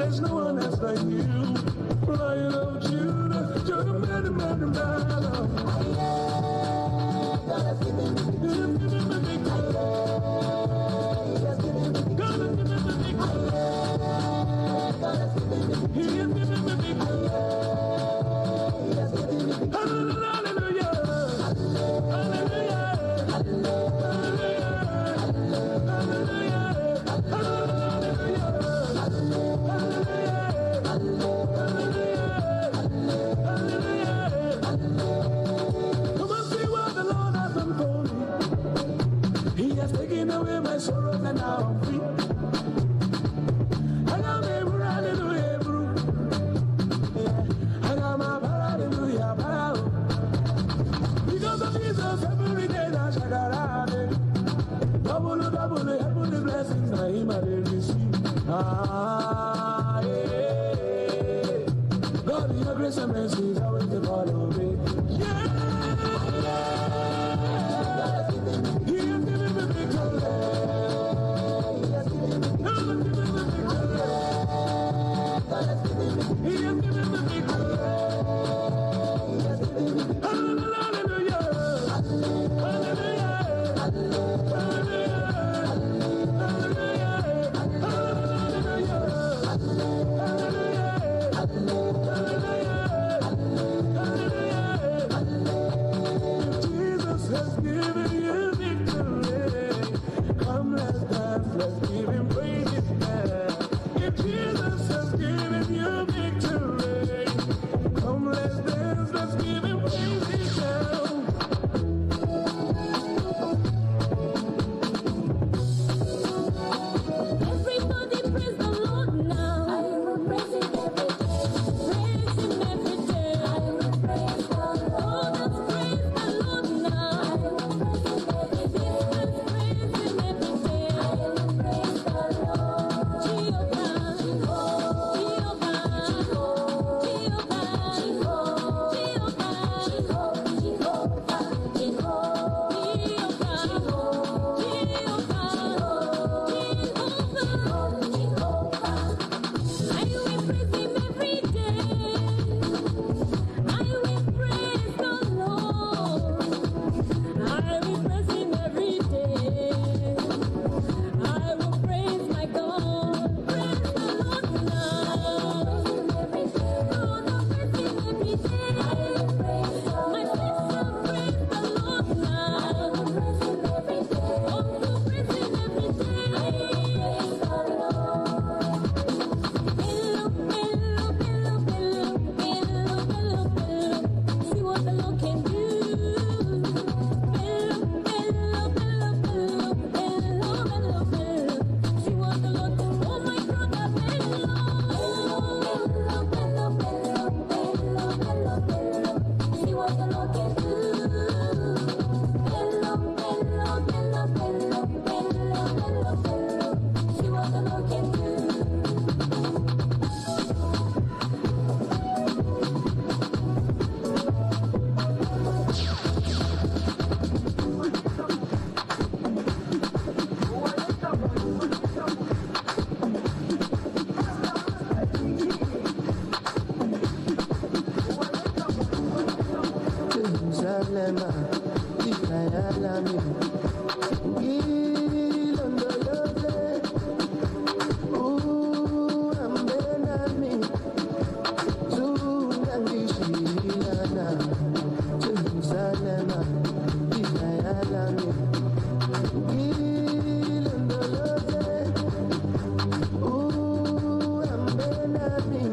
There's no one else like you. your grace and mercy is always to follow me. Yeah. He has given me victory. He has given me victory. He has given me victory. Hallelujah. Hallelujah. Jesus has given you victory. Come, let's dance, let's give him praise now. If Jesus has given you victory, come, let's dance, let's give him praise now. Everybody praise the Lord now. I will praise him every day. Praise him every day. I will praise the Lord. Oh, let's praise the Lord now. I will praise him every day. Let's praise him every day. I will praise the Lord. Jehovah, Jehovah, I will praise him every day. I will praise the Lord. I will praise him every day. I will praise my God. Praise the Lord now. Praise him every day. Lord, I praise him every day. I will praise the Lord. My sister, praise the Lord now. I will praise him every day. Uncle, praise him every day. I will praise the Lord. See what the Lord can do. See what the Lord can do. Oh my brother, see what the Lord can do. See what the Lord can do. Jerusalem, Ikayalami, Ilondoloze, Ambenami, Zungangishilana, Jerusalem, Ikayalami, Ilondoloze, Ambenami,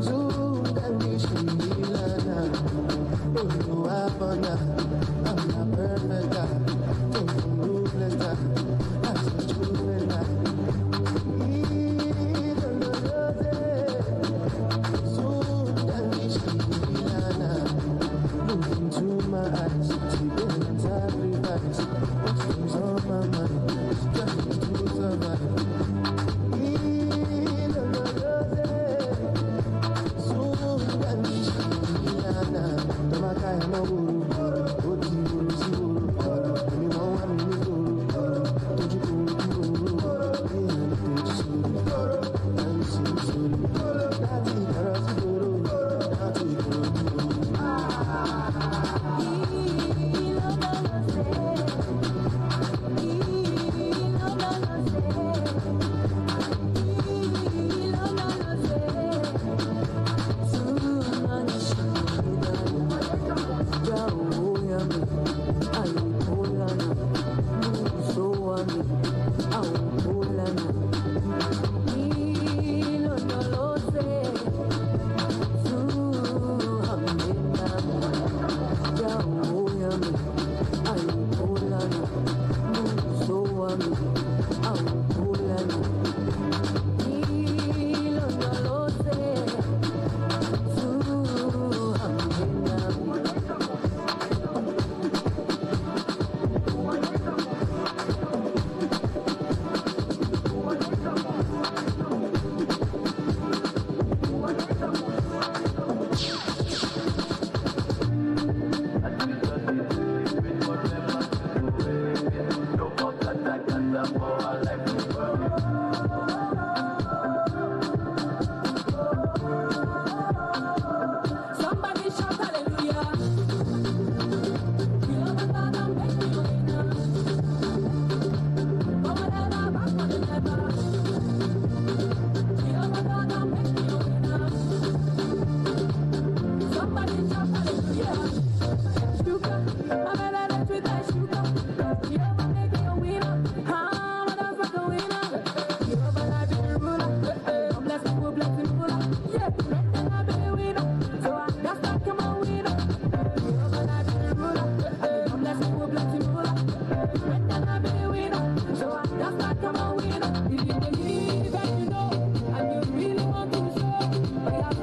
Zungangishilana. Abona, I'm not perfect, take some ruthless, that's the truth, looking to my eyes, see the sacrifice, what's on my mind, struggling to survive. Tomakaya maburu,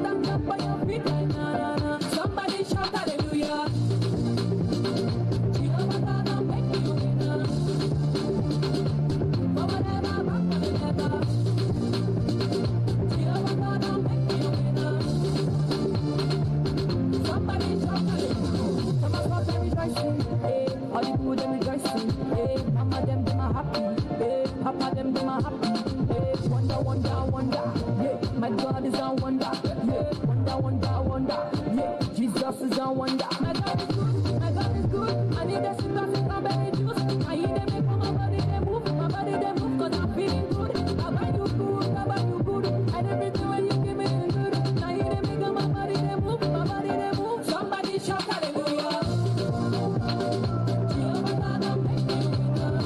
and jump on your feet. Somebody shout hallelujah. Jehovah God will make you winner. Forward ever, backward never. Jehovah God will make you winner. Somebody shout hallelujah. Some of us are rejoicing. Hey, all the people them rejoicing. Hey, mama them are happy. Hey, papa them are happy. Hey, wonder, wonder, wonder. Yeah, my God is a wonder. Yeah, wonder, wonder, wonder. Yeah, Jesus is a wonder. My God is good. My God is good. I need a super strawberry juice. I hear them make my body they move. My body they move 'cause I'm feeling good. I buy you good. I buy you good. And everything when you give me is good. I hear them make my body they move. My body they move. Somebody shout hallelujah. Jehovah God will make you winner.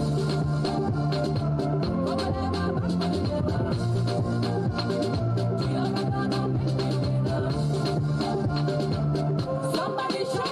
Forward ever, backward never. Jehovah God will make you winner. Somebody shout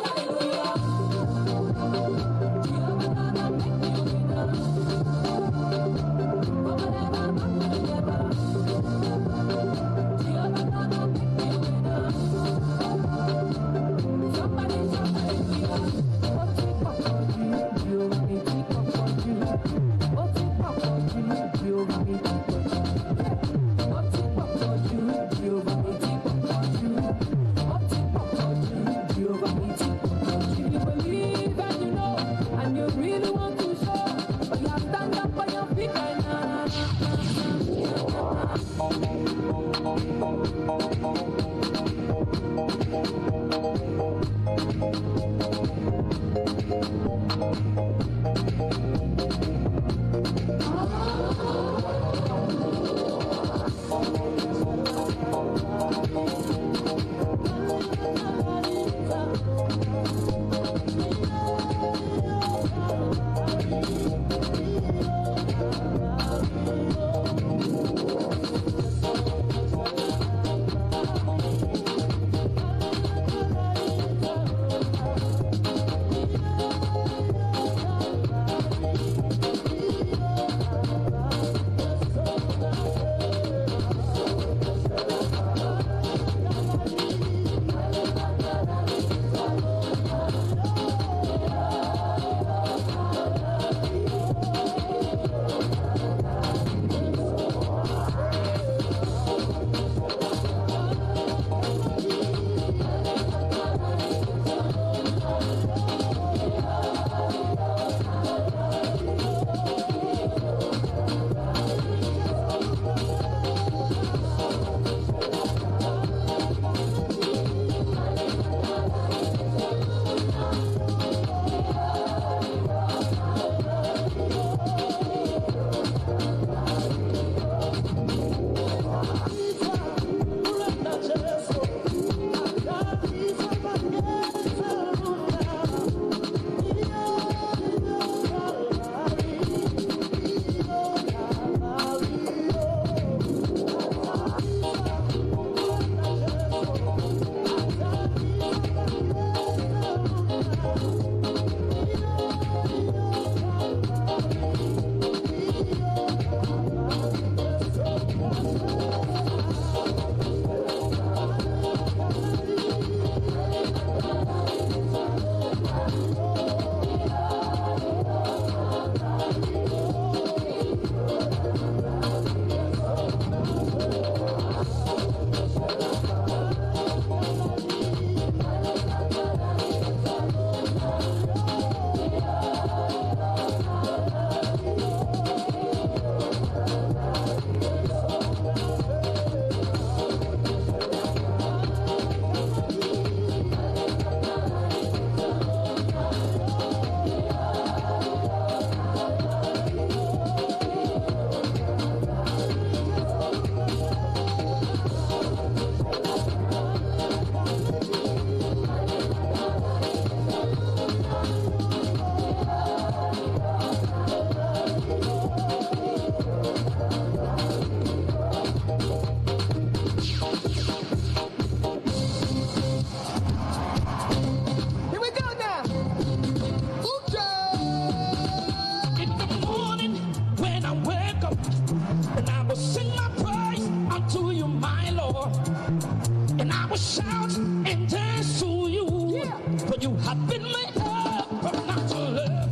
will shout and dance to you. Yeah. For you have been made up from not to love.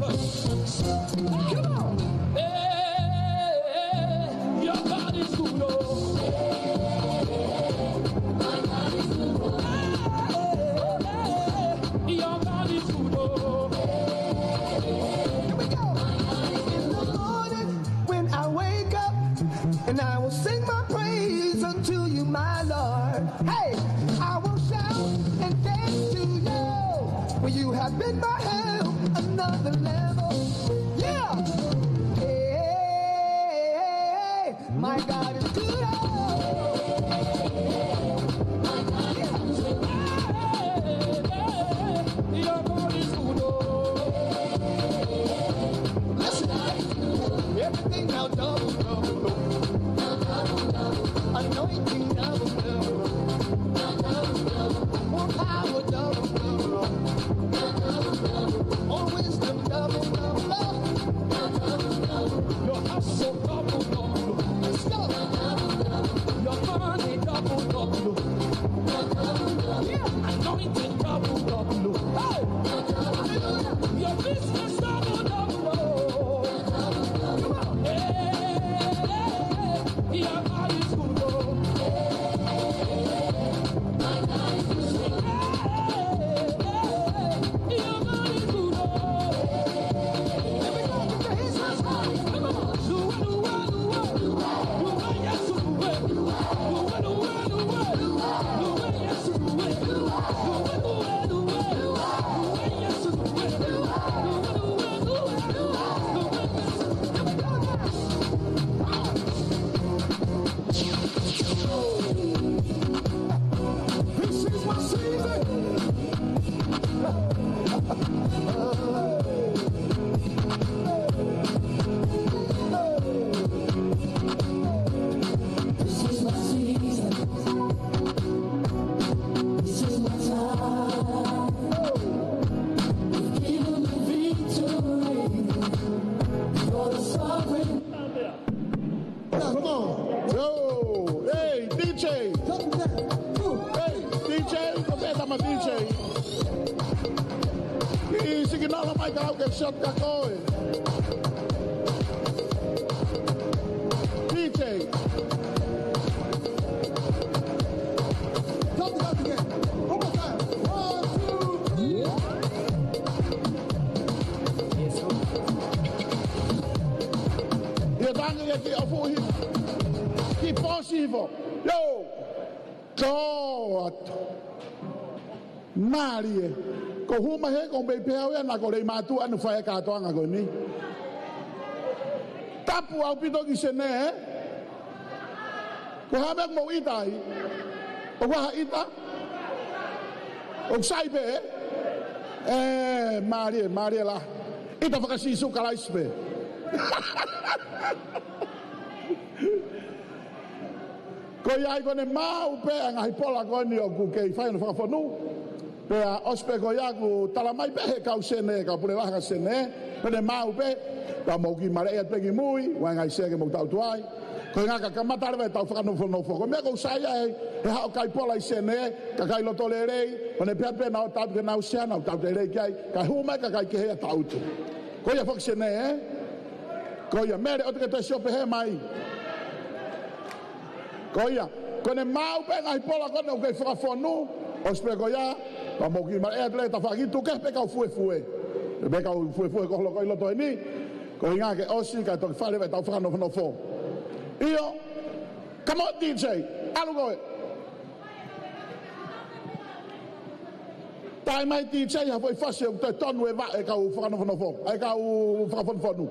Come on. Hey, your God is good. Oh. My God is good. Hey, your God is good. Oh. Here we go. In the morning when I wake up, and I will sing my praise unto you, my Lord. Hey, I will shout and dance to you, for you have been my help, another level. Yeah. Hey, my God is good. My God is good. Hey, your God is good. Listen, everything now double, double, double. Anointing double, double, more power double, double, more wisdom double, double, your hustle double, double, let's go, your money double, double, yeah, anointing double, double, hey, your business double, double, come on, hey, your God is good. Marie, ko huma he ko be peo na ko le matu anu fa ka to anga ko ni. Tapu au pito ki sene. Ko ha be mo itai. O wa ita. O sai be. Marie la. Ita fa ka si su kala ispe. Ko ia ko ne mau pe anga hipola ko ni o ku ke fa no fa fonu. Pea ospe ko ia ku talamai pe he kau sene ka pule waha sene pene mau pe pa mo ki mare et pegi mui wa ngai sege mo tau tuai ko nga ka kamata re tau fa no fo ko me ko sai ai he ha kai pola sene ka kai lo tolerei pene pe pe na tau ke na usia na tau tolerei kai ka huma ka kai ke he tau tu ko ia fo sene ko ia mere o te sio pe he mai ko ia ko ne mau pe ngai pola ko no ke fa fo no ospe ko ia pa mo ki ma e atleta fa ki tu ke pe ka fue be ka fue ko lo ko lo to ni ko inga ke osi ka to fa le ta fa no fo io come on DJ alugo tai mai DJ ha foi fase o te tonu e va e ka fa no fo e ka fa fo no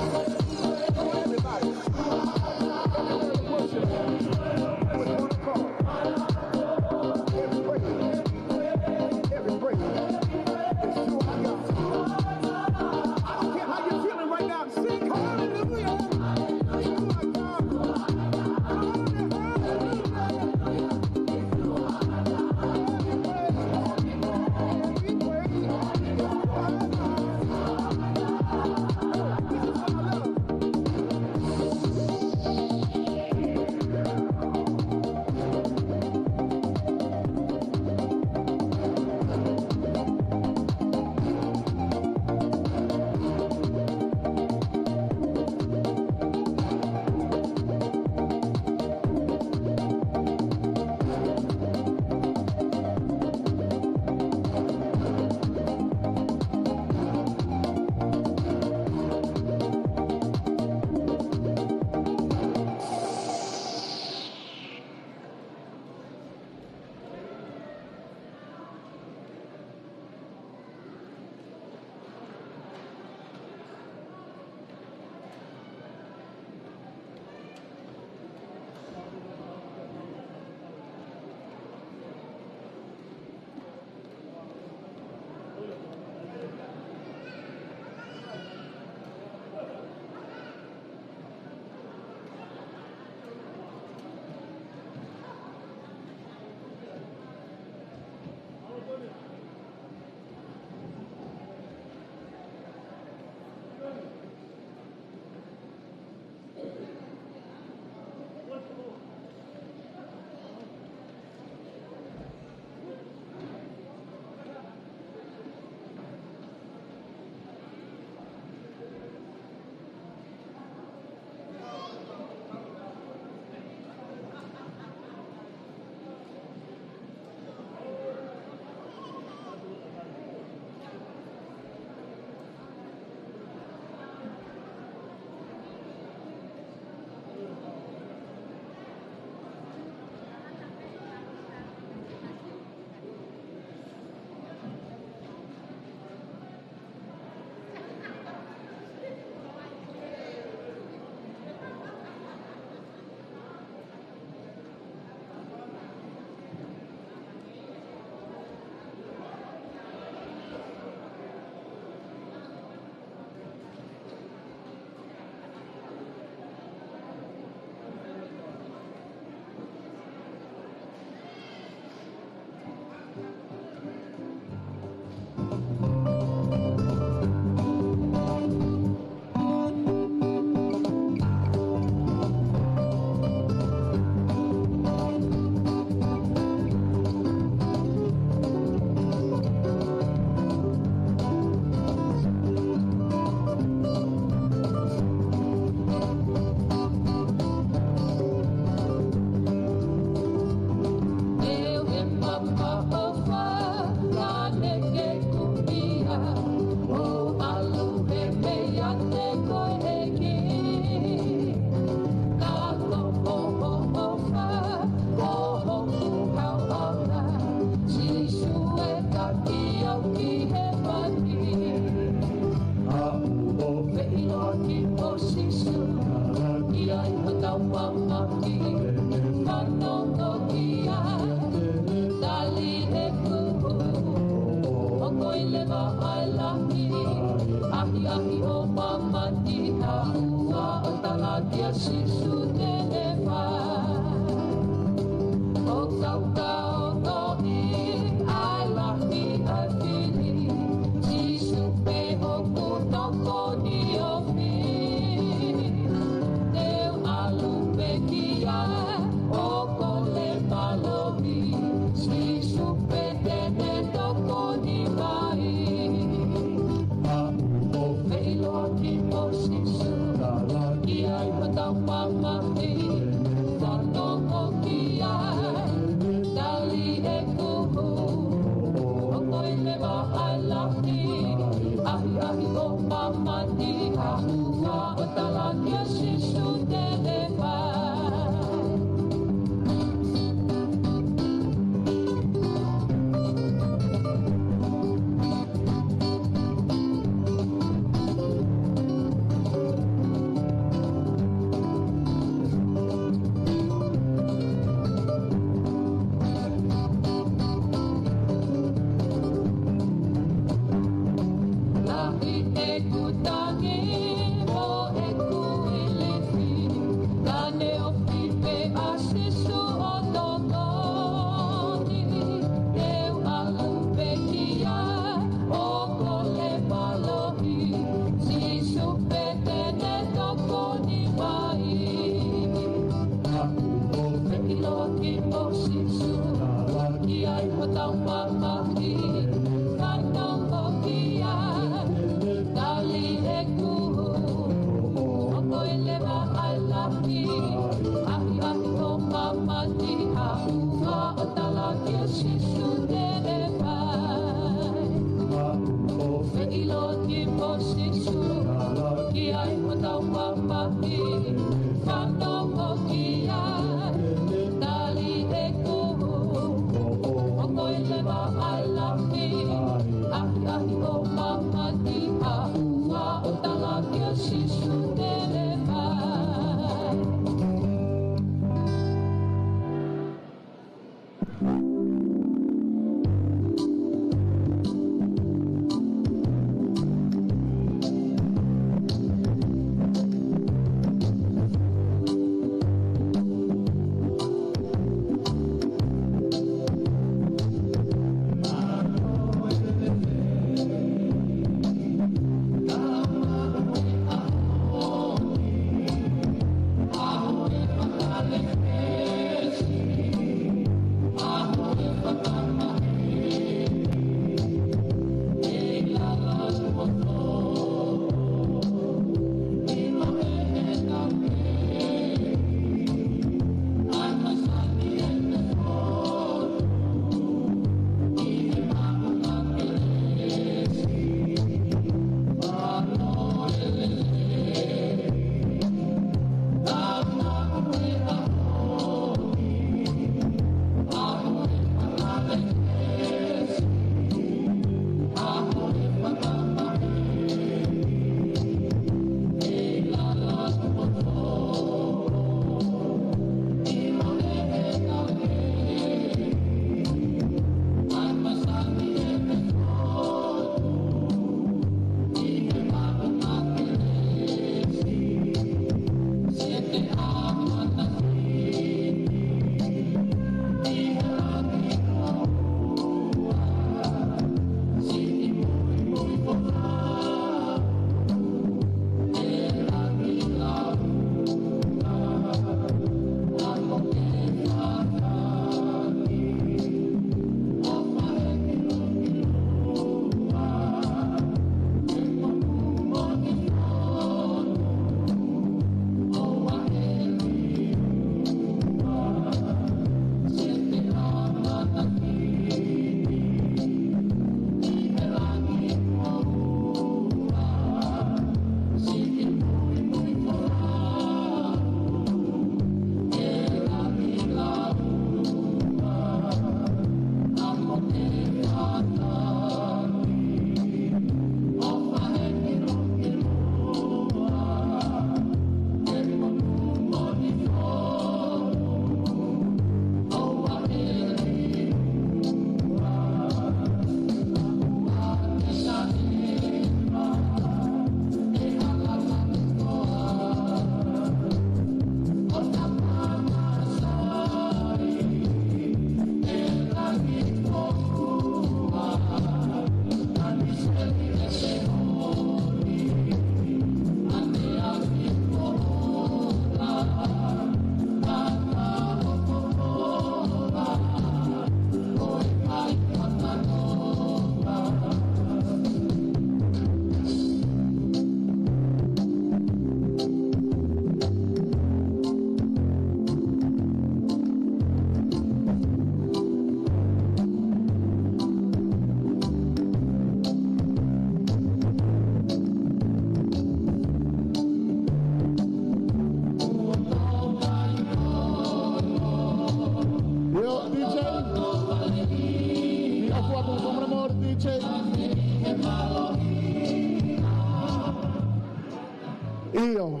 Io,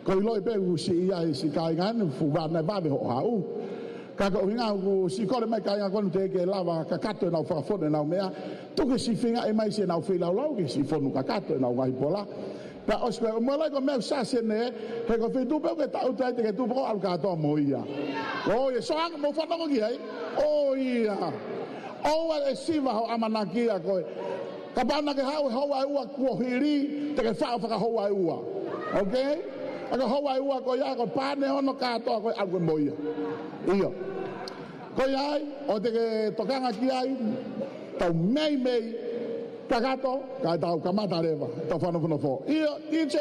koi loi pe u si ia I si kai ngan fu va na va be ho hau. Ka ko hinga u si ko le mai kai ngan te ke lava ka kato na fa fo na mea. Tu ke si finga e mai se na fe la lo ke si fo nu ka kato na ngai pola. Pa ospe mo la ko me sa se ne he ko fe tu pe ke ta u te ke tu po al ka to mo ia. O ye so ang mo fa no ki ai. O ia. O e si va ho amanaki a ko. Ka ba na ke hau hoa ua ko hiri te ke fa fa hoa ua. Okay? Ako hoa ua ko ia ko pa ne ono ka to ko al ko mo ia. Iyo. Ko ia o te ke tokanga ki ai tau mei kagato ka tau kamata reva tau whanofono fo. Iyo, DJ.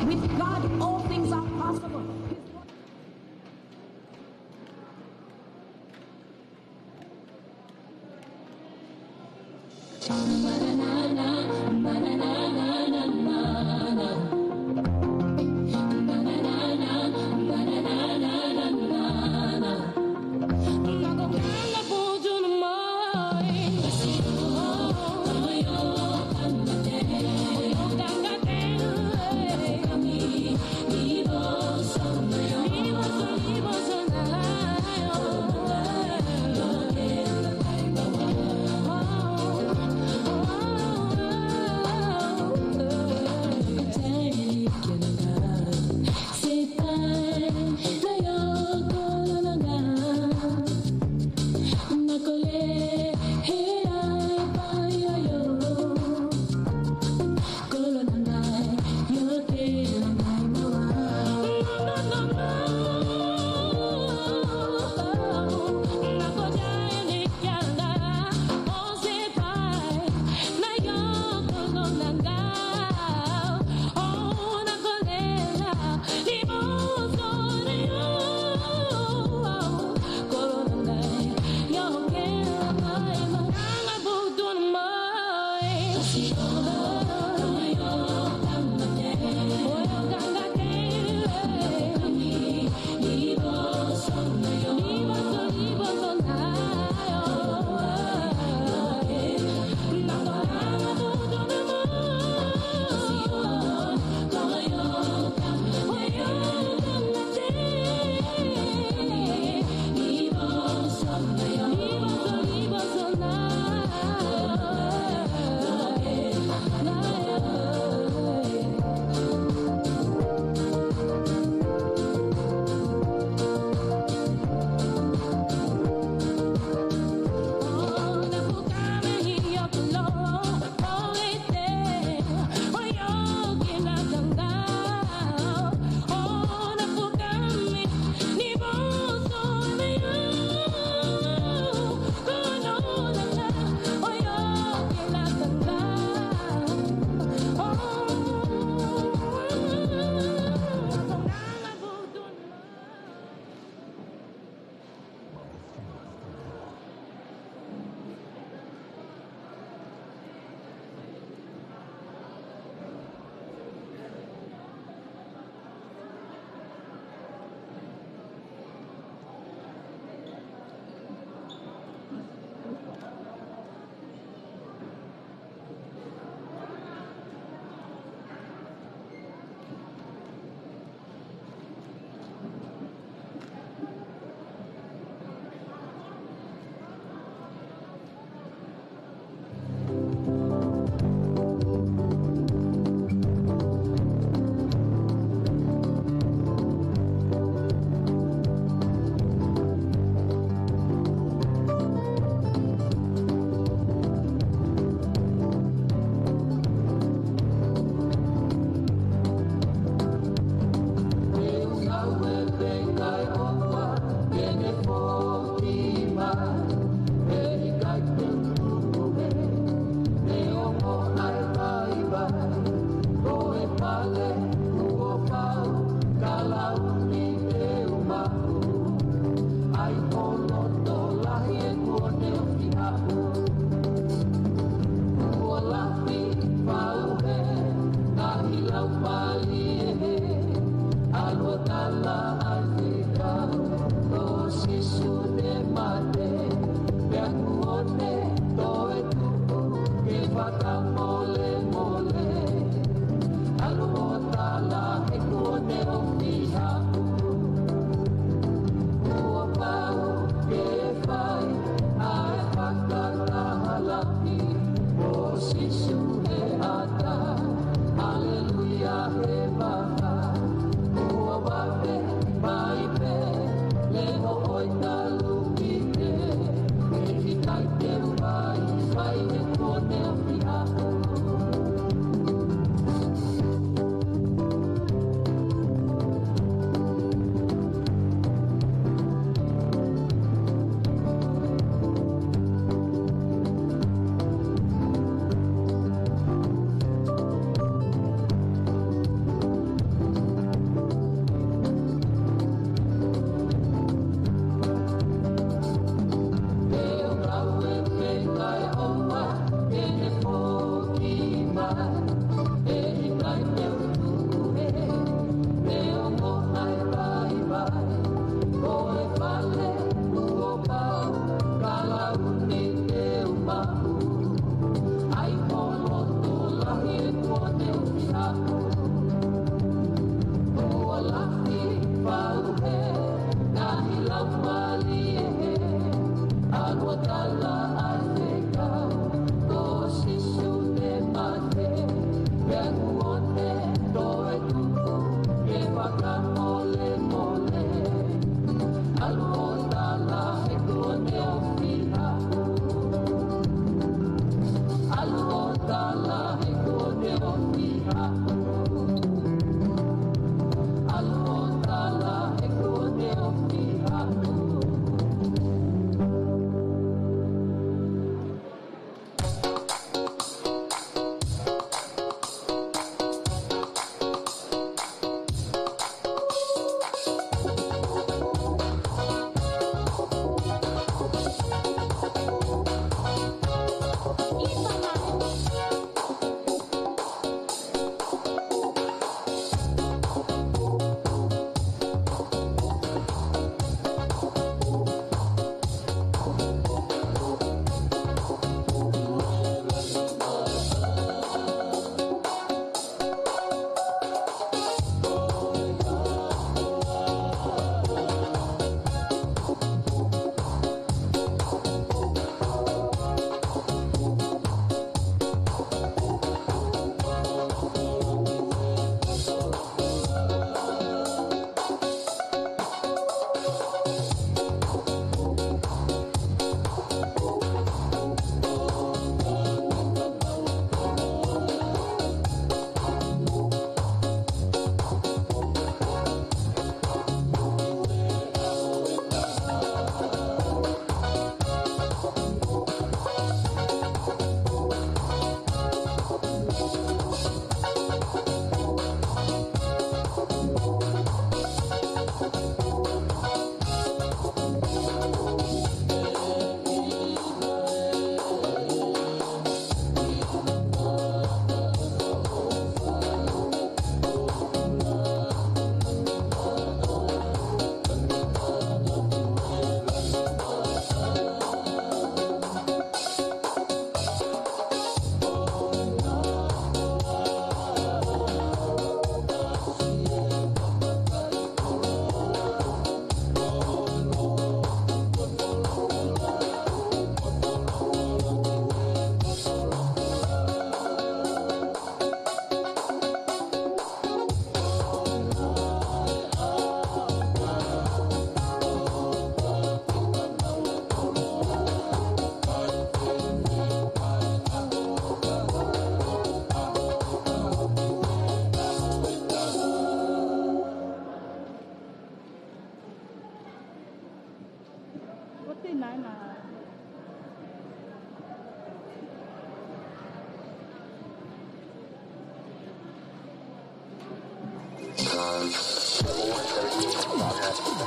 With God, all things are Oh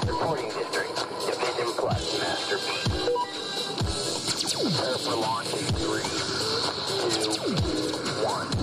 Reporting district. Division plus masterpiece. Prepare for launch in 3, 2, 1.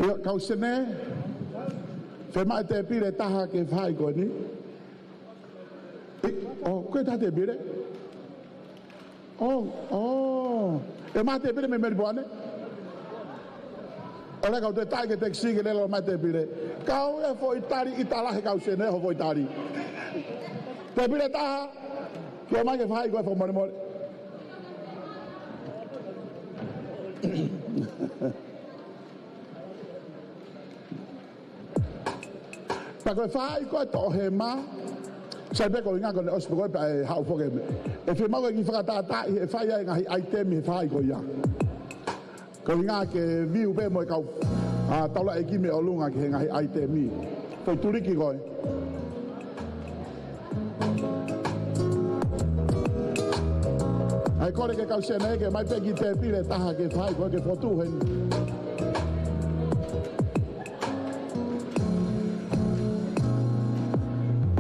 Kau sene, whema te pire taha ke whai koe ni. Koe taha te pire? E mā te pire me meri boane? Ora kau te tai ke teksi ke lelo mai te pire. Kau e fo itari italahe kau sene ho fo itari. Te pire taha, ke mai ke whai koe fo more more. Pa koe whai koe to he mā, sai pe koe ngā koe ospo koe pa e hau whoke me. E whi mau e ki whakatātai e whai ai ngahi aitemi he whai koe ia. Koe ngā ke viu pe mo e kau taula e ki me o lunga ki he ngahi aitemi. Koe turiki koe. Ai kore ke kau sene ke mai pe ki te pire taha ke whai koe ke whotu hen.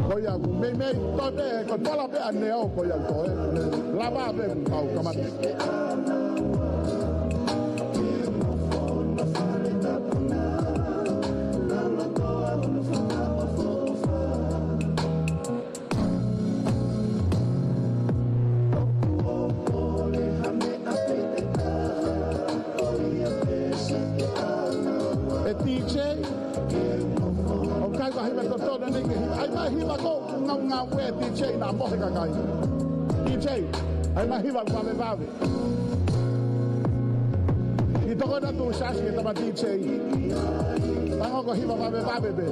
Koia me to pe ko tola pe ane o koia to lava pe kau kamate DJ na mohe kakai. DJ, ai mahi wa kwa me vave. I toko na tu shashi ke tama DJ. Tango ko hiwa wa me vave be.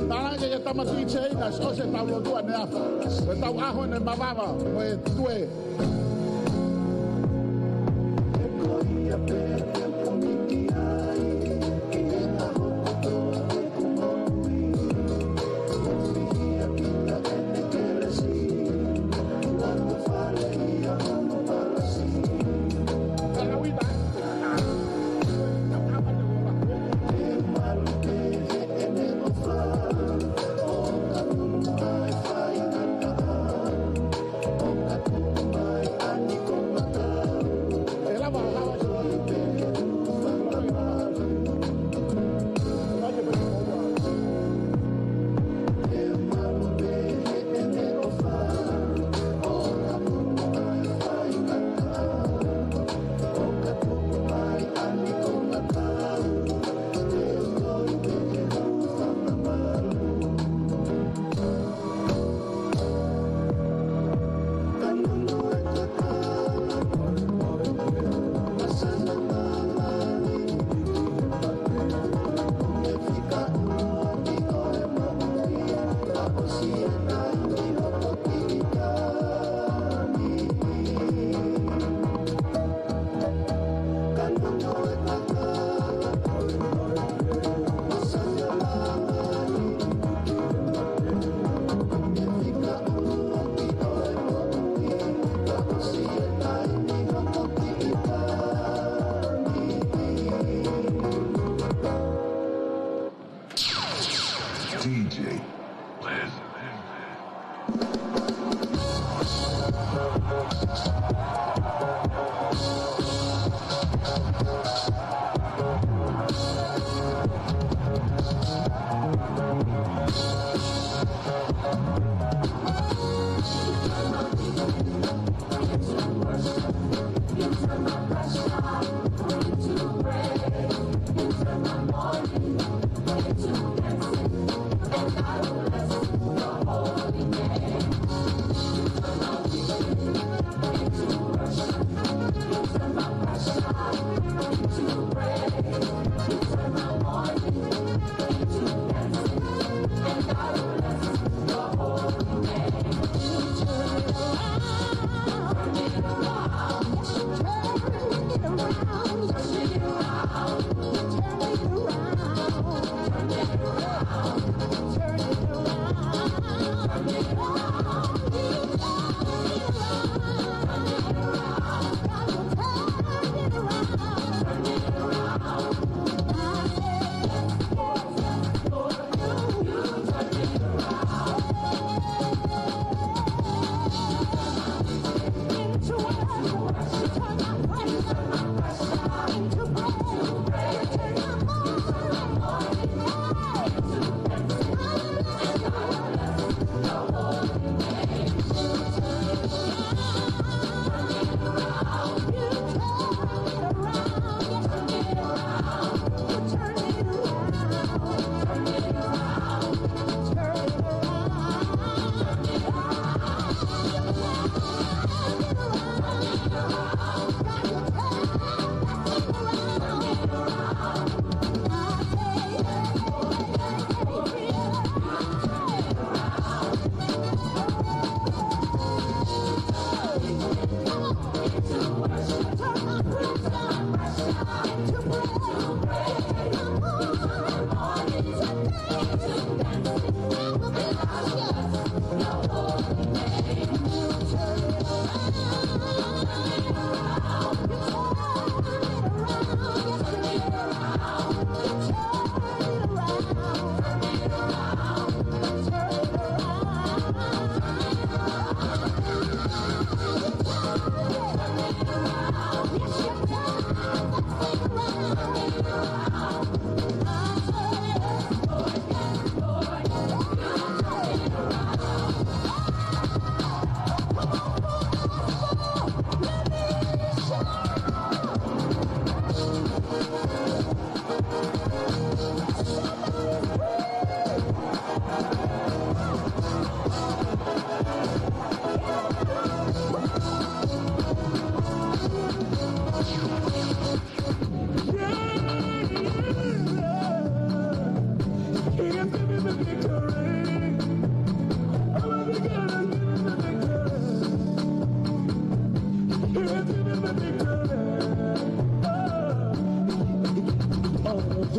Tana ke tama DJ na shose tau lo tua ne afa. Ko tau aho ne mavava ko e tue.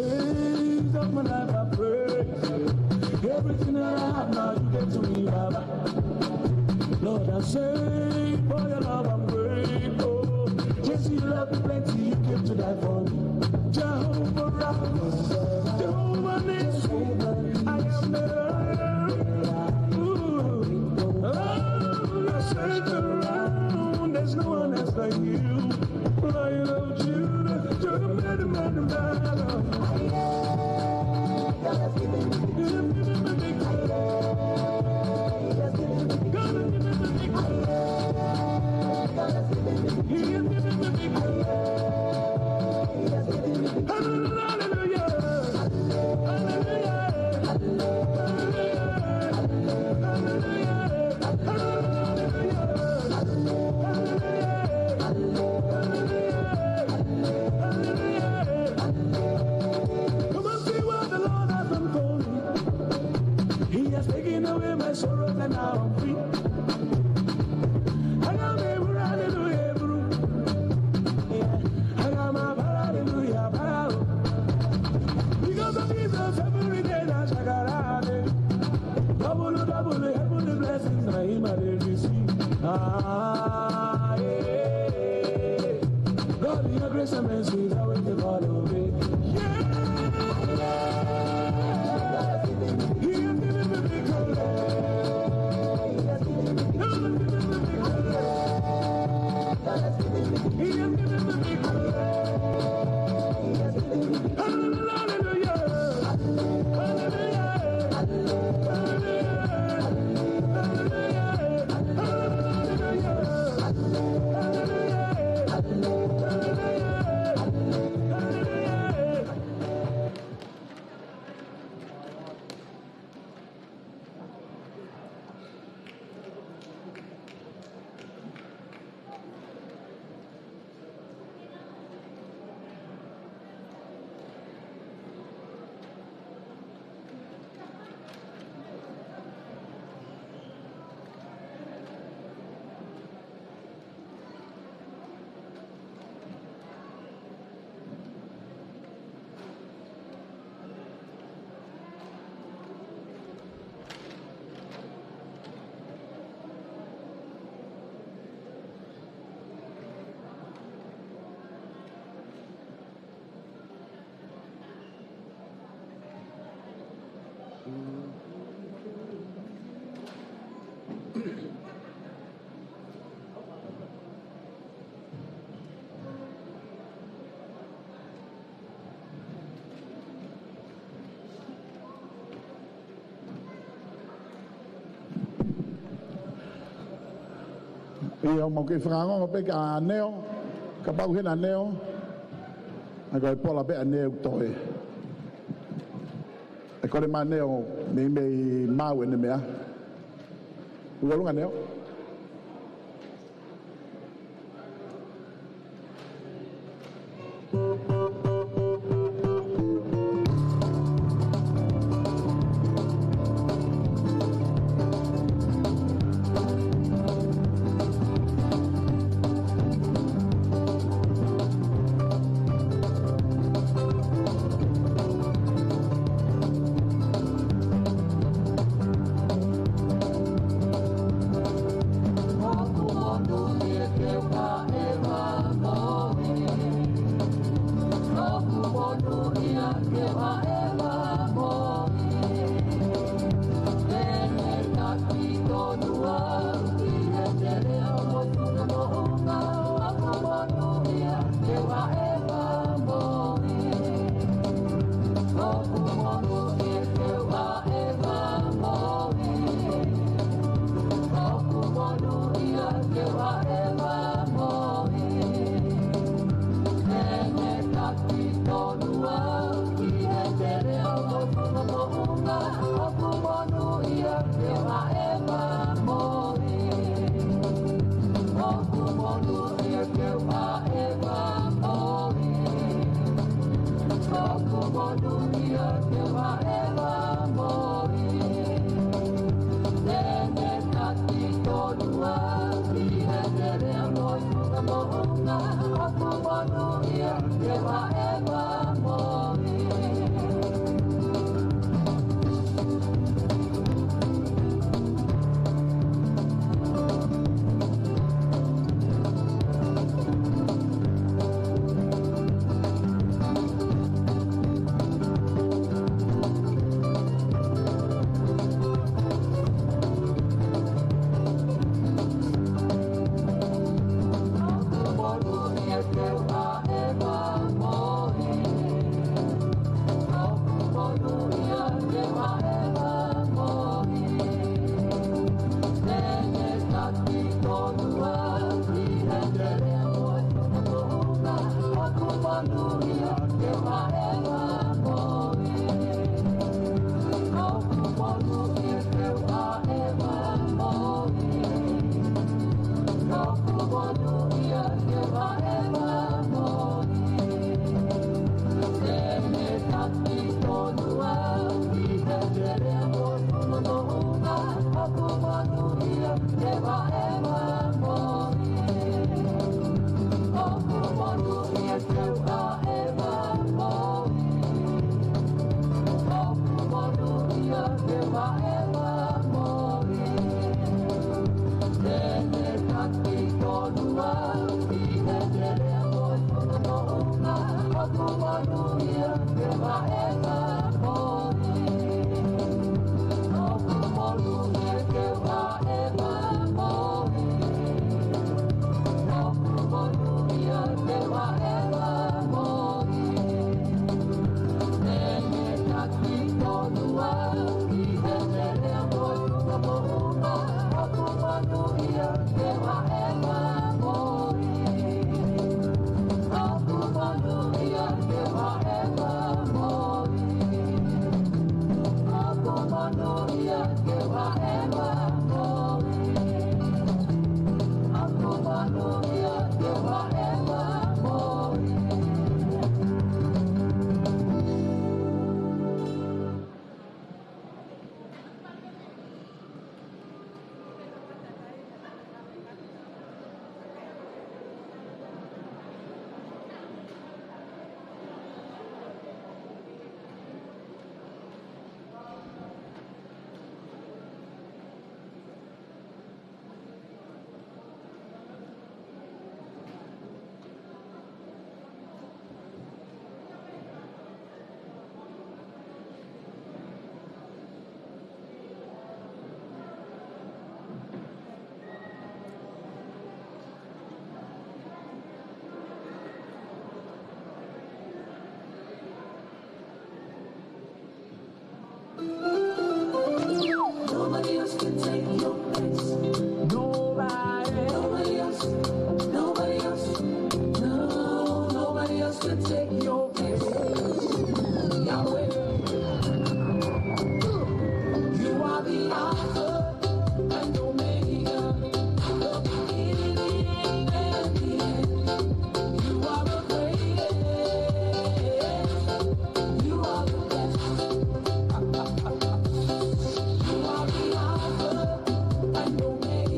days of my life I praise you. Everything that I have now you gave to me, Baba. Lord, I say for your love I'm grateful. Jesus, you love me plenty, you came to die for me. Jehovah Rapha, Jehovah Nissi, I am there. Ooh, oh, you're such around, there's no one else like you. Lion of Judah, you're the man. God has given me victory. God has given me victory. God has given me victory. God has given me victory. He has given me victory. He has given me victory. Hallelujah. Hallelujah. Hallelujah. Come and see what the Lord has done for me. He has taken away my sorrows and now I'm free. I got me, hallelujah, bro. Yeah, I got my hallelujah, bro. Because of Jesus, every day that's I got it. Double, heavenly blessings, I am a receive. Ah, yeah. God, in your grace and mercy is always the God of it. Yeah. He has given me victory. He has given me victory. God has given me victory. He has given me victory. He has given me victory. Hallelujah. Hallelujah. Ia mo ke frango pe ka aneo ka pau hena aneo aga pola pe aneo toe e kore maneo me mau ene mea uolunga aneo Nobody else can take your place. Nobody else. Nobody else. No, nobody else can take your place. Yahweh. You are the Alpha and Omega, the beginning and the end. You are the greatest. You are the best. You are the Alpha and Omega.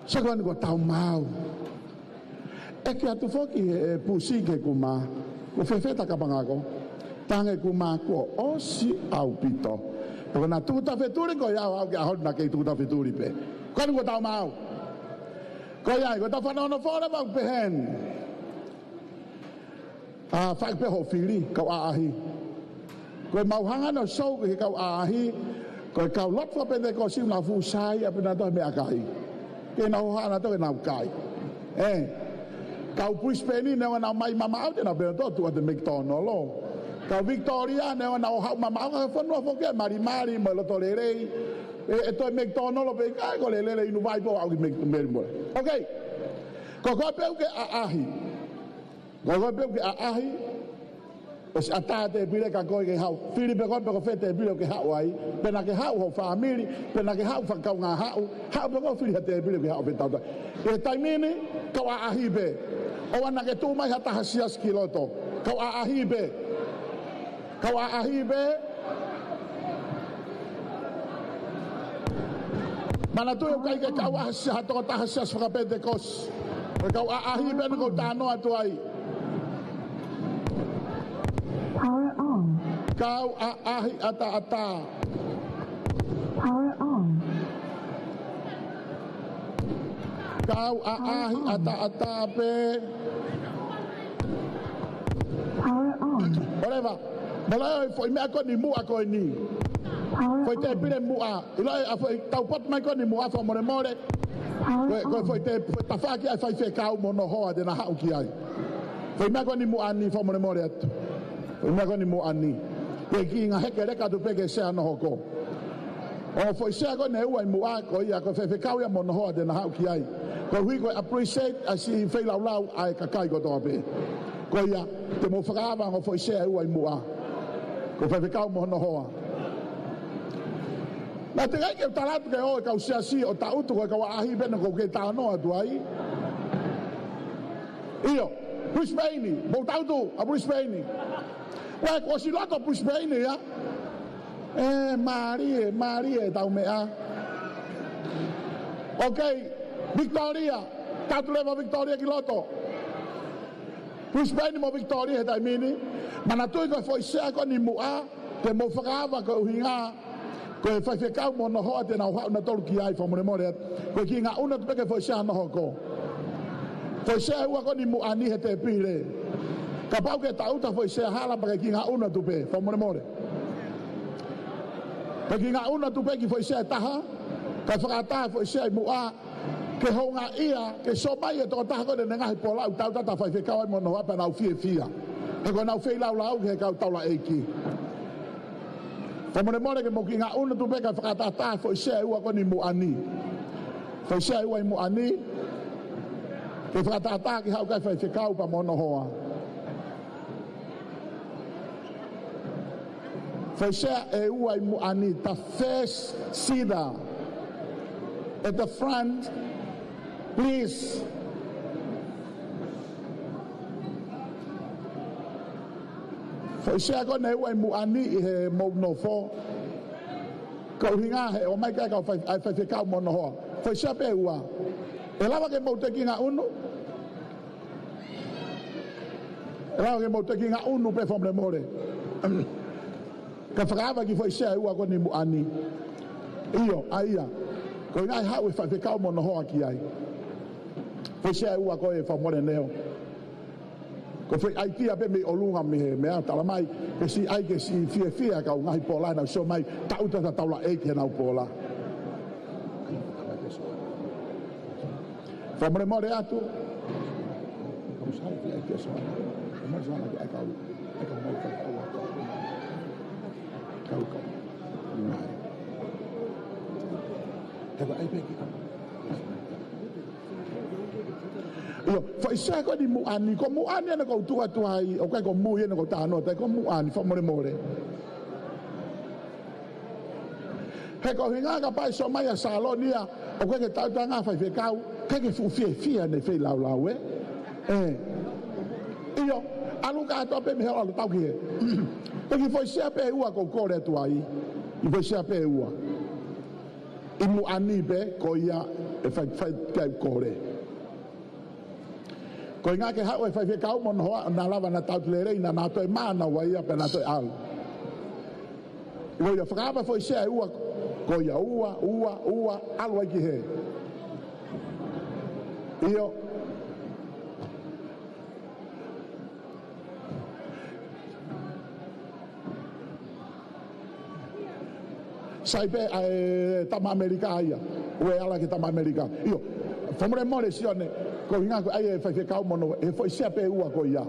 Sa ko ko tau mau. E ke atu foki e pusi ke kuma. Ko fefeta ka pangako. Tange kuma ko osi au pito. Ko na tuta feturi ko ya au ke ahol na ke tuta feturi pe. Ko ko tau mau. Ko ya ko ta fanono fora ba pehen. Fai pe ho fili kau ahi. Ko mau hanga no so ke kau ahi. Ko kau lot fo pende ko si na fu sai a pena to me akai. Ke na ho hana to na kai. Kau puis peni ne na mai mama au na be to tu ate McDonald lo. Kau Victoria ne na ho mama au fo no fo ke mari mo lo tolere. E to McDonald lo be kai ko le inu vai po au McDonald. Okay. Ko pe ke ahi. Ko pe ke ahi. Os atate pile ka ko ke hau. Filipe ko pe ko fete pile ke hau ai. Pena ke hau ho family, pena ke hau fa ka nga hau. Hau pe ko Filipe pile ke hau pe tau. E taimini ka ahi be. O wana ke tu mai hata hasias kiloto. Ka ahi be. Ka ahi be. Mana tu kai ke ka hasias hato ta hasias fa Pentecost. Ka ahi be ko tano atu ai. Power on. Kau ahi ata. Power on. Kau ahi ata pe. Power on. Whatever. Malai foi me ako ni mu ako ni. Power Foi te on. pire mu a. Ilai foi tau pot mai ko ni mu a fo more. Power Ko on. foi te ta fa ki ai fai fe kau mono ho de na hau ki ai. Foi me ako ni mu ani fo more atu. Foi me ako ni mu ani. Ke ki nga heke reka tu peke se ano hoko. O foi se ako ne ua mu a ko ia ko fe kau ya mono ho de na hau ki ai. Ko hui ko appreciate asi fe lau ai ka kai ko to ape. Ko ia te mo whakawa ngo foi se ua mu a. Ko fe kau mono ho. Na te ngai ke talatu ke o kau sia si o tautu ko kau ahi bena ko ke tano atu ai. Iyo, Brisbane, mo tautu a Brisbane. Wah, ko si loto Brisbane ya. Marie tau mea. Okay, Victoria, tatu leva Victoria ki loto. Brisbane mo Victoria dai mini. Mana tu ko foi se ko ni mua, te mo whakawa ko hinga. Ko e whai kau mo no hoa te nau hau na tolu ki ai whamore more. Ko ki ngā una tupeke whai sea noho ko. Whai sea ua ko ni mu ani he te pire. Ka pau ke tauta whai sea hala pake ki ngā una tupe whamore more. Ka ki ngā una tupe ki whai sea taha. Ka whakataha whai sea i mua. Ke ho ngā ia, ke so mai e tō taha ko ne ngahi pola u tauta ta whai kau ai mo no hoa pa nau fia. He ko nau whai lau ke kau taula eiki. Whamore more ke mo ki ngā una tu peka whakatata fo isea ua ko ni mu ani. Fo isea ua i mu ani. Ke whakatata ki hau kai whai whikau pa mono hoa. Fo isea e ua i mu ani. Ta first cedar at the front, please. Fo isea ko ne ua i mu ani I he mou no fo. Kau hinga he o mai kai kau whai whikau mono hoa. Fo isea pe ua. E lawa ke mou te ki ngā unu. E lawa ke mou te ki ngā unu pe whamre more. Ka whakawa ki fo isea ua ko ni mu ani. Iyo, aia. Ko ngai hau e whai mono hoa ki ai. Fo isea ua ko e whamore neo. Ko fai ai tia pe me olunga me mea tala mai ke si ai ke si fia ka ngai pola na so mai tauta ta taula e ke na pola. Famre more atu. Kom sa fi ai ke so. Mas ana ke ka mai ka ka. Te ba ai pe ki. Yo, fa isa ko di mu ani ana ko tua ai o kai ko mu ina ko tano te ko mu ani fa more. He ko hinga ka pai so mai a salonia o kai ke tau tanga fa fe kau ke fu fia ne fe lau Iyo, alu ka to pe me ho alu tau ki. Pe ki foi se pe ua ko kore tu ai. I foi se pe ua. I mu ani be ko ia e fai kai kore ko nga ke hau e fai kau mon hoa na lava na tau le reina na to e mana wa ia pe na to al Io fraba foi se ua ko ia ua alwa ki he io sai pe tama America ia o ala ke tama America io famore more Sione ko inga ko ai fai kau mono e foi se pe ua ko ia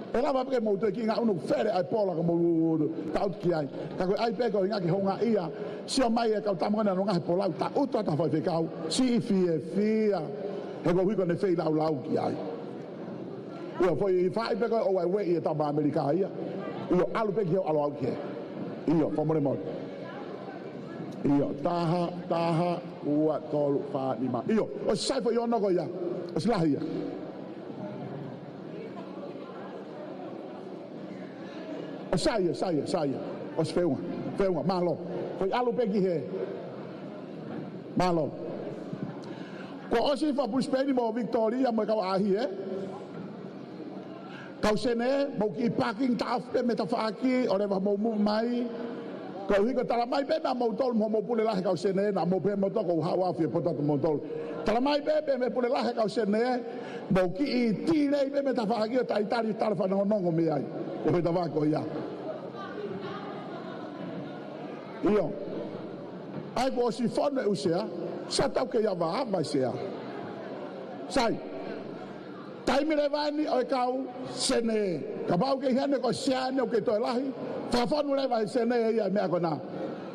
e lava pe mo te ki nga unu fere ai pola ko mo tau ki ai ka ko ai pe ko inga ki honga ia si o mai e ka tamona no nga pola ta uto ta fai kau si fia e ko wi ko ne fei lau ki ai io foi fai pe ko o ai we e tama America ia io alu pe ki alo au ki io famore mo io taha ua tolu fa lima io o sai fo yono ko ia o slahia o sai o sfeua malo foi alu pegi he malo ko o si fa puspeni mo Victoria mo ka ahi kau sene mo ki parking ta afte metafaki o reva mo mai ko hiko tala mai be mo tol mo pule la ka sene na mo pe mo to ko hawa fi poto mo tol tala mai be me pule la ka sene mo ki i tire be me ta fa ki ta itali tala fa no no me ai o pe tava ko ya io ai ko si fone usea sa ta ke ya va sea sai taimire vani o kau sene ka bau ke hane ko siane o ke to lahi fa fonu le vai sene ia me akona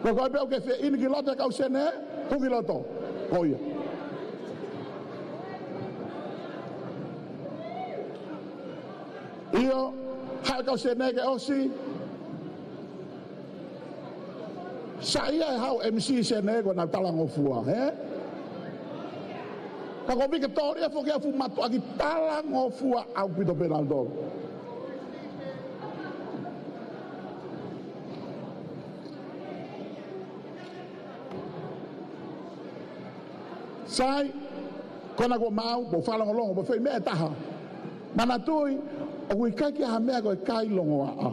ko ko be o ke fe in kiloto kau sene ku kiloto koia io ha kau sene ke osi saya hau MC sene ko na talango fua Kako Victoria fo ke fu matu aki talang o fua au pito penaldo. Sai kona go mau bo fala ngolongo bo fe me taha. Mana tui o ku kai ha me go kai longo a.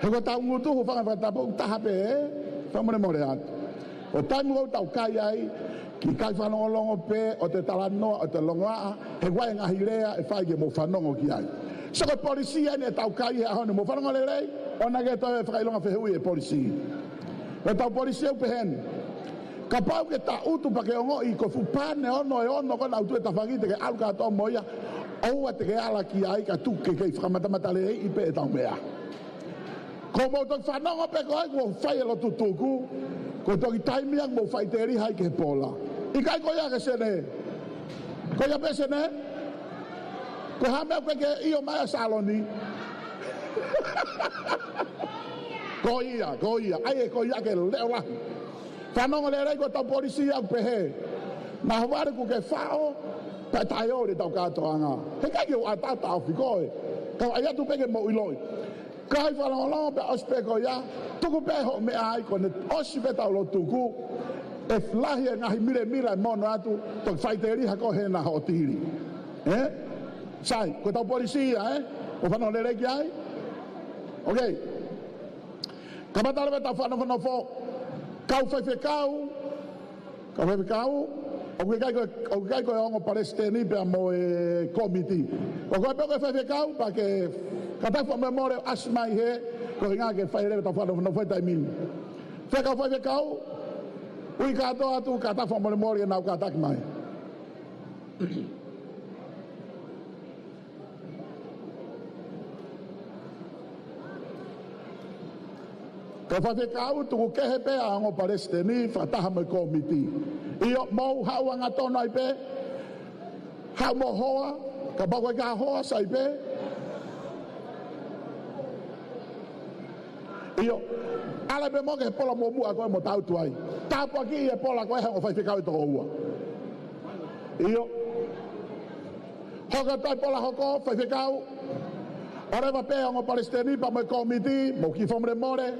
He go tau ngutu ho fanga ta bo taha pe fa mo mo reat. O tanu o tau kai ai ki kai whanongo pe o te talanoa o te longoa he wai ngahirea e whai ke mo whanongo ki ai so ko polisia ne tau kai a hone mo whanongo le rei o na ke tau e whakailonga whehui e polisi e tau polisia upe hen ka pau ke ta utu pa ke ongo i ko fupane ono e ono kona utu e ta whangite ke aluka ato moia oua te ke ala ki ai ka tuke kei whakamatamata le rei i pe e tau mea ko mo tok whanongo pe ko ai ko whai e lo tutuku ko toki taimiang mo whai te ri hai ke pola Ikai ko ya ke sene. Ko ya pe sene. Ko hame ko ke io mai saloni. Ko ia. Ai ko ia ke leola. Fanongo le rei ko ta polisia pe he. Na ware ku ke fao pa tayo de tau kato anga. He kai o atata o fikoi. Ka ai tu pe ke mo iloi. Kai falongo pe ospe ko ya. Tuku pe ho me ai ko ne ospe ta lo tuku. E flahi e ngahi mire mono atu to faiteri hako he na hotiri sai ko tau polisia o fano le reki ai ok kamatala beta fano fo kau fai kau o kai ko ongo palestini pe mo e committee o ko pe fai kau pa ke kata fo memore asmai he ko nga ke fai le ta fano fo tai min fe kau fai kau Ui kato atu kata fa mori na kata mai. Ka fa kau tu ke he pe a ngo palestini fa ta me komiti. Io mo hawa nga to nai pe. Ha mo hoa ka ba ga hoa sai pe. Io ala be mo ke pola mo mu a ko mo tau tuai. Tapo aqui e pola ko he o fai ficar to ua. Io hoga tai pola hoko fai ficar. Ora va pe o palestini pa mo comiti, mo ki fomre more.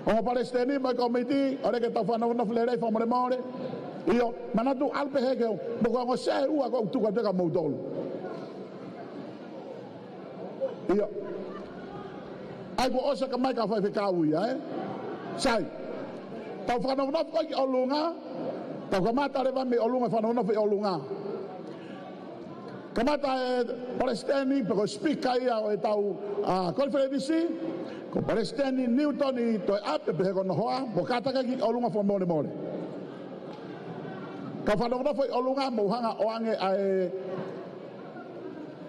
O Palestini mai komiti ore ke tawhana no flere fa more more. Io manatu alpe heke mo ko se ua ko tu ka te ka mo dolu. Io ai ko osa ka mai ka fa ka uia sai. Tawhana no ko ki olunga. Tau ka mata re va me olunga fa no fe olunga. Kamata Palestini pero speak ia o tau conference ko Palestini Niutoni to ape pe ko no hoa mo kata ka ki olunga fo mole mole ka fa no foi olunga mo hanga oange ai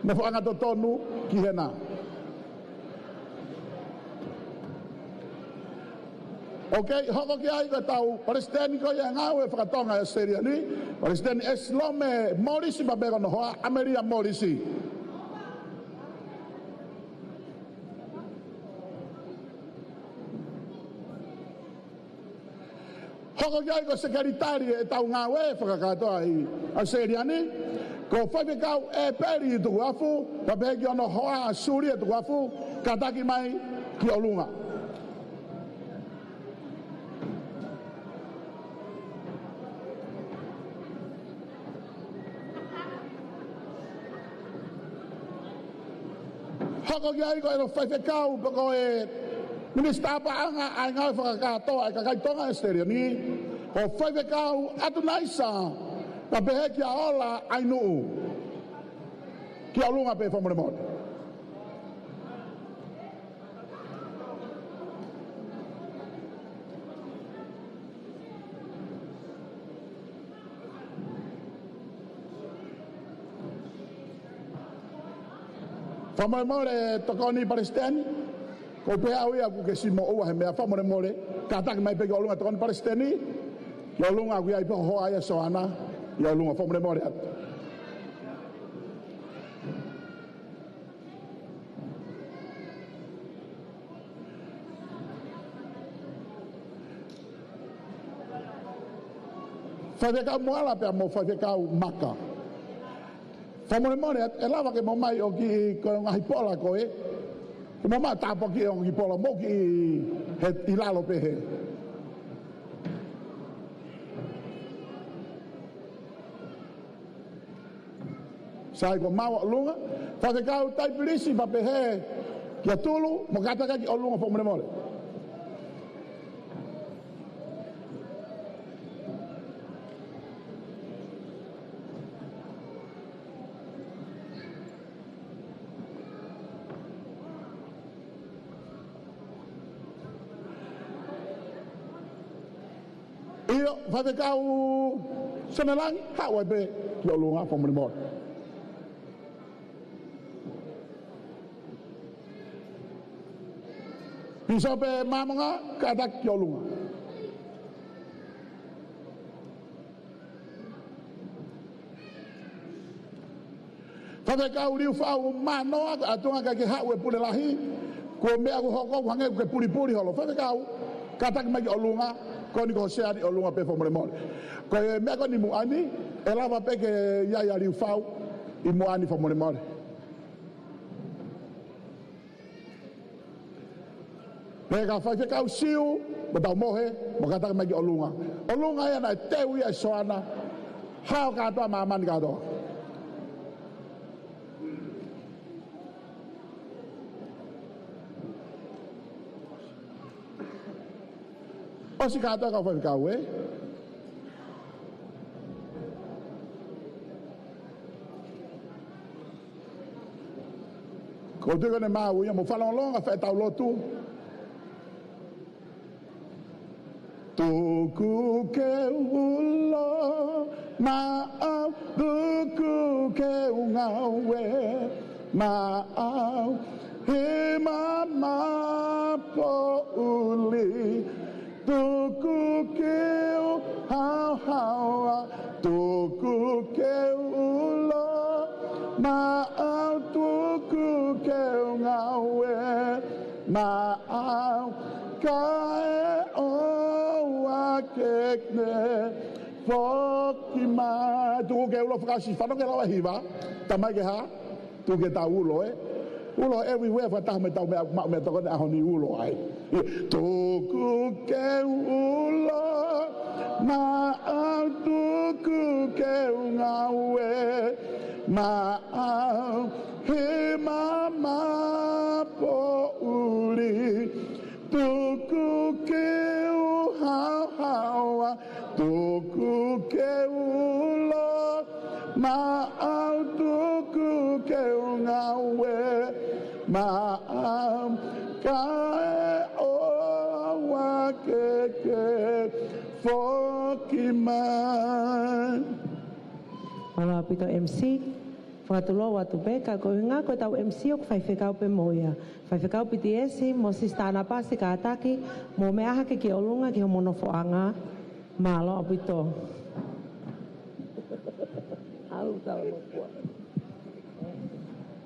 no fo anga tonu ki hena okay hoko ki ai ko tau Palestini ko ia ngawe fa tonga seria ni Palestini Esilome Molisi ba be ko no hoa Ameria Molisi hoko ki ai ko sekretari e tau ngawe fa ka to ai a seria ni ko fa be ka Epeli Tukuafu ba be ki no hoa suri Tukuafu kataki mai ki olunga hoko ki ai ko no fa be ka ko Minista pa anga ai nga fa ka to ai ka tonga stereo ni o fa be ka Atunaisa pa be ki ola Ainuu ki alunga pe fa mo mo fa mo mo le tokoni Palestine ko pe au ia ku ke simo o he me fa more more ka ta mai pe ko lunga ton Palestini yo lunga ku ai pe ho ai so ana yo lunga fa more more fa de ka mo ala pe mo fa de ka maka fa more more e lava ke mo mai o ki ko ngai pola ko Mama tapo ki on ki pola mo ki he ilalo pe he. Sai ko mawa lunga, fa ke kau tai polisi pa pe he ki atulu mo kata ka ki olunga fo mo mole. Io fa de kau semelang ha wa be ki olunga fo mo mole. Bisa pe mamanga kata ki olunga. Fa de kau riu fa o mano atunga ka ki ha we pule lahi ko me aku hoko wange ke puli holo fa de kau kata ki mai olunga ko ni ko se ari olunga pe fo mo mo ko me ko ni mu ani ela va pe ke ya riu fa i mu ani fo mo mo Pega fa ke kau siu ba mohe mo kata mai olunga ya na te wi soana ha ka to ma man ka do Osi ka to ka fa ka we ko te ko ne ma wi mo fa longa fa ta lo tu Tuku ke ulo maaf tuku ke ungawe maaf he mama po uli tuku ke hawa tuku ke ulo maaf tuku ke ungawe maaf kae kekne fokima tu ke ulo frasi fa no ke la hiva tamai ke ha tu ke ta ulo everywhere fa ta me to ko na honi ulo ai Tuku ke ulo maau tuku ke ngawe maau he mama po uli tuku ke uhawa tuku ke ulo maau tuku ke ngawe maau kae oa keke fokiman. Ala pito MC, whakatuloa watu peka, ko inga ko tau MC o whaiwhekau pe moia. Whaiwhekau Pitiesi, mo sistana pasi ka ataki, mo me aha ke ki olunga ki ho monofoanga, malo pito. Alu tau lopua.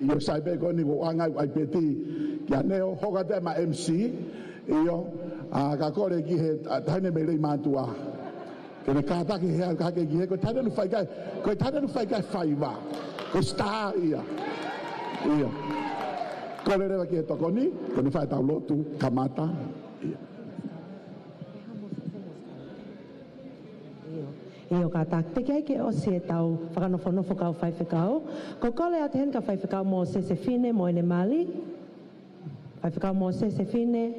Iyo saibe ko ni ko anga ai peti kia neo hoka te ma MC iyo ka kore ki he tane me rei matua ke ne kata ki he ka ke ki he ko tane nu fai kai fai wa ko sta ia ko le rewa ki he tokoni ko ni fai tau lotu kamata ia Iyo ka tak te kai ke o se tau whakanofo kau whaiwhekau. Ko kole at hen ka whaiwhekau mo se whine mo ene mali. Whaiwhekau mo se whine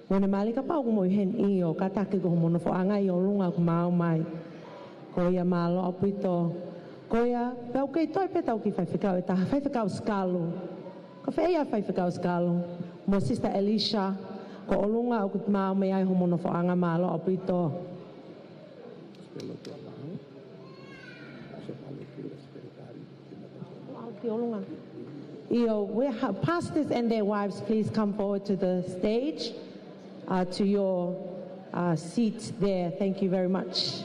mo ene mali ka pau mo i hen iyo ka take ko monofo anga i o lunga ko mau mai. Ko ia malo apito. Ko ia pau kei toi pe tau ki whaiwhekau e taha whaiwhekau skalu. Ka whaia whaiwhekau skalu. Mo sister Elisha ko o lunga o kut mau mai ai ho monofo anga malo apito. Pastors and their wives, please come forward to the stage, to your seats there. Thank you very much.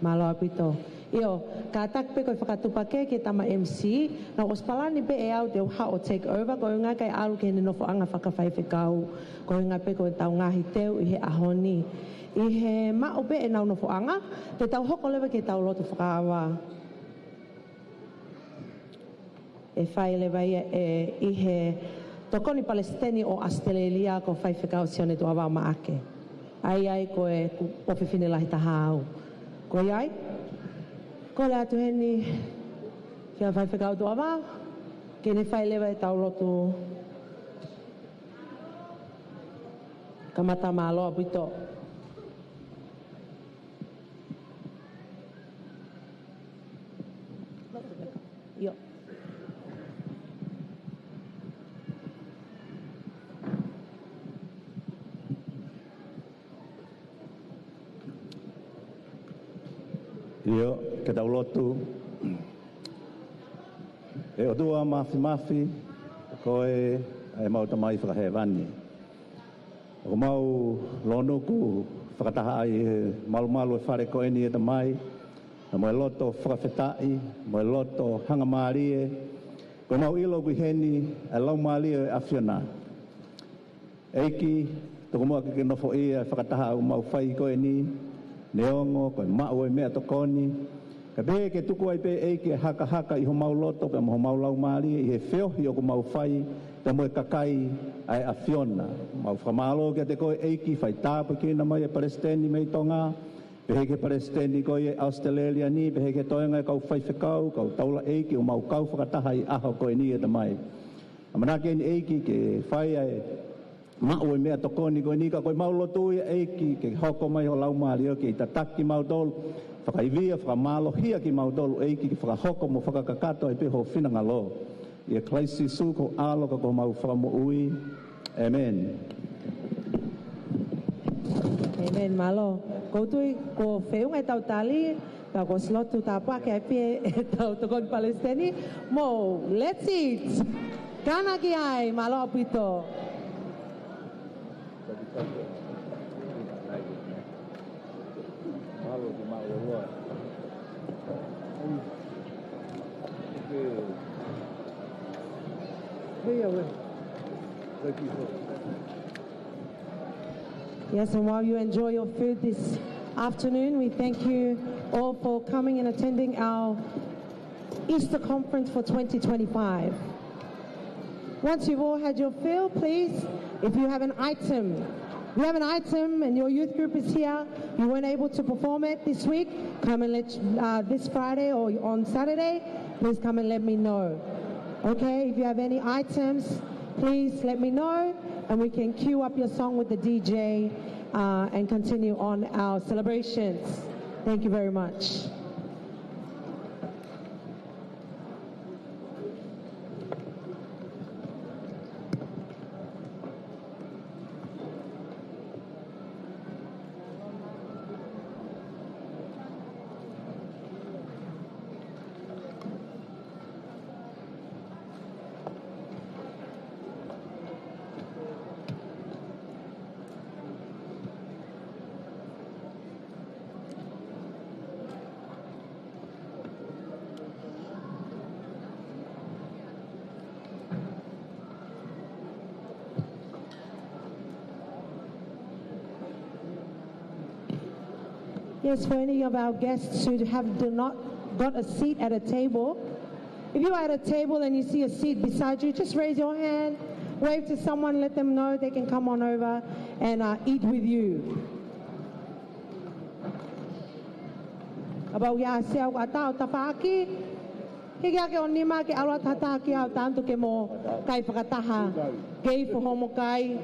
Malo apito. Io, ka tak pe koe whakatupake ke tama MC, na ospalani pe e au te ha o take over, koe ngā kai alu ke ne nofo anga whakawhaiwhekau, koe ngā pe koe tau ngahi teu i he ahoni. I he mao pe e nau nofo anga, te tau hoko lewe ke tau lotu whakaawa. E whai lewe i he tokoni Palestini o Australia ko whaiwhekau Sione tu awa maake. Ai koe powhiwhine lahi taha au. Koe ai? Ko le atu heni kia whaiwhekau tu awa, ke ne whai lewa e tau lotu kamata māloa pito. Io. Io, ke tau lotu, e o tua mafi, koe e mau tamai whakahewani. O mau lonuku whakataha ai malu e whare koe ni e tamai, na mo e loto whakawhetai, mo e loto hangamarie, koe mau ilo kui heni e lau malie e awhiona. Eiki, toko mua ke nofo ia whakataha au mau whai koe ni, neongo, koe mao e mea tokoni. Ka pehe ke tuku ai pe eike haka i ho mau loto, pe mo mau lau maari, i he whiohi o ko mau whai, te mo e kakai ai a whiona. Mau whamalo ke te koe eiki, whai tāpu ki na mai e Palestini mei tonga, pehe ke Palestini koe e Australia ni, pehe ke toenga e kau whai whekau, kau taula eiki o mau kau whakataha i aho koe ni e ta mai. Amanake ni eiki ke whai ai mao e mea tokoni koe nika koe mau lotu ia eiki ke hoko mai ho lau maari o ke i tataki mau tolu whakaivia, whakamalo hia ki mau tolu eiki ki whakahoko mo whakakakato ai peho whinanga lo. Ia klaisi su ko aloka ko mau whakamo ui. Amen. Amen, malo. Koutui ko whiunga e tau tali, ka ko slotu tāpake ai pie e tau tokoni Palestini. Mo, let's eat! Kana ki ai, malo pito. Yes, and while you enjoy your food, this afternoon. We thank you all for coming and attending our Easter conference for 2025. Once you've all had your fill, please, if you have an item, and your youth group is here, you weren't able to perform it this week, come and this Friday or on Saturday, please come and let me know. Okay, if you have any items, please let me know, and we can queue up your song with the DJ and continue on our celebrations. Thank you very much. Yes, for any of our guests who do not got a seat at a table, if you're at a table and you see a seat beside you, just raise your hand, wave to someone, let them know they can come on over and eat with you. About ya siau atau tapaki, higa ke onima ke alat hataki au tanto ke mo kai whakataha, kei whahomo kai.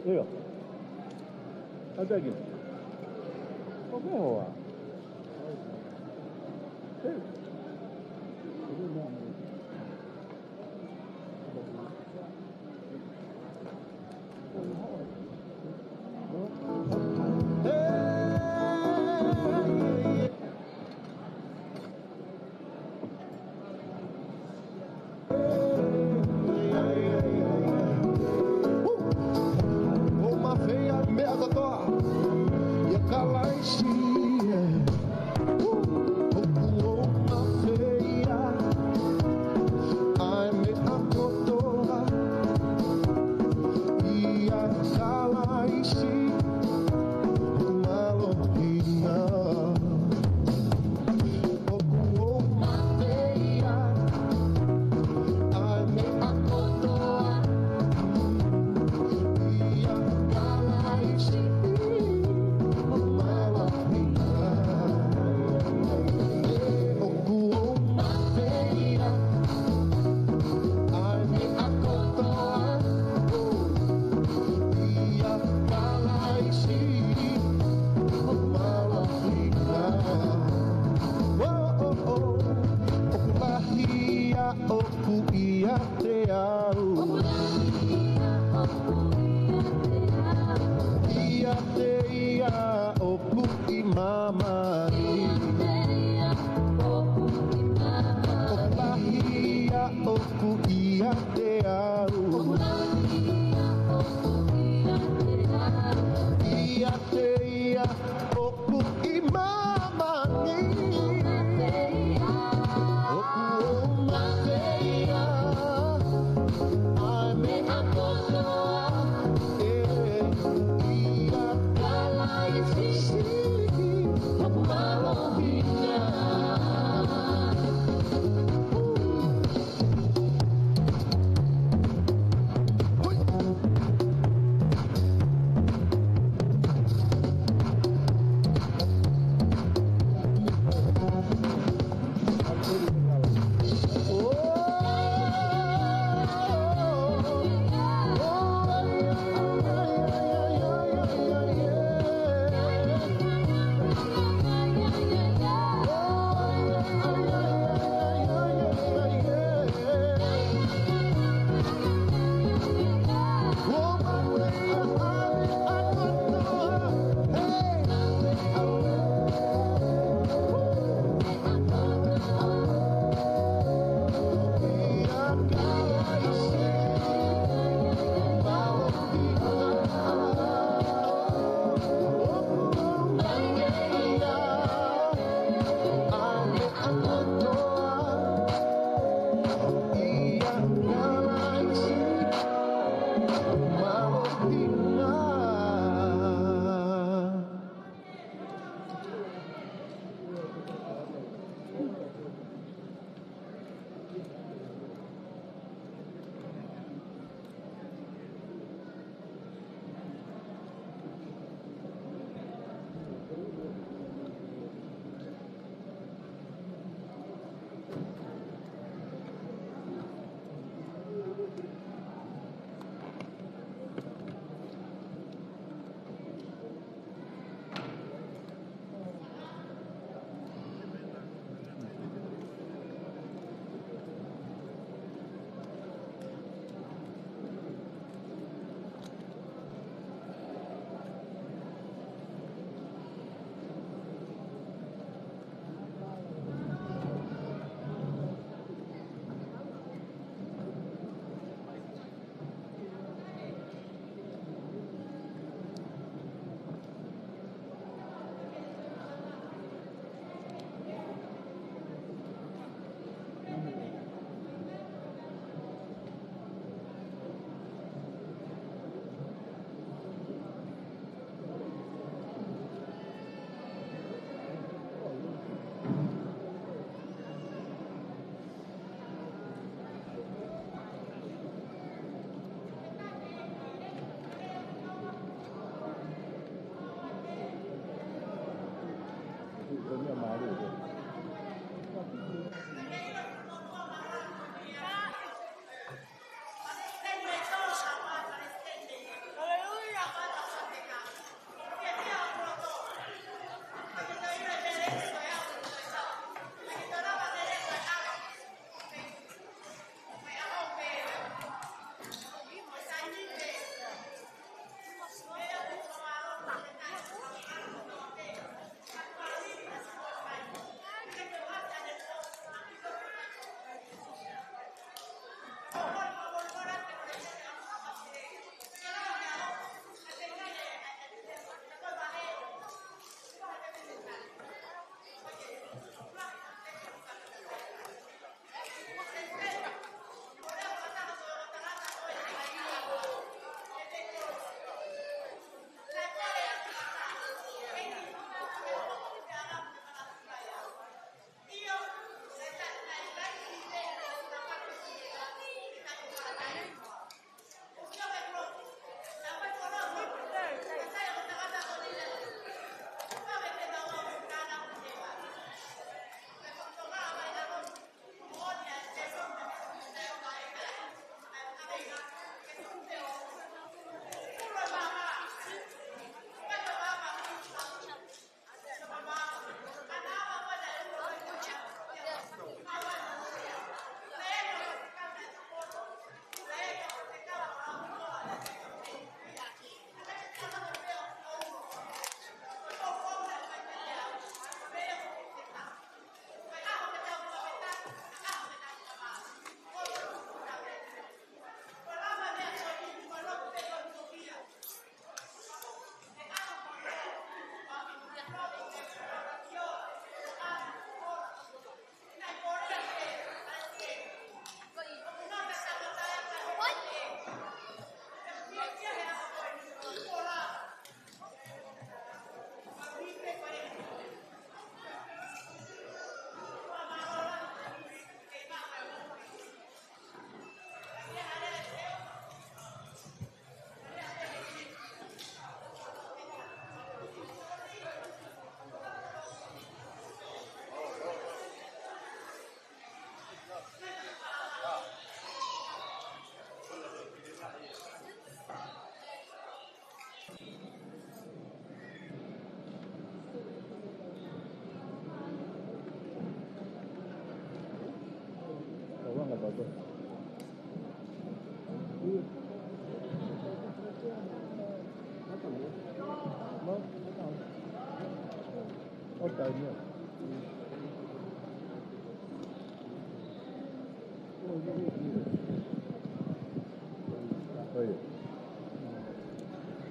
Iya. Ada lagi. Oh,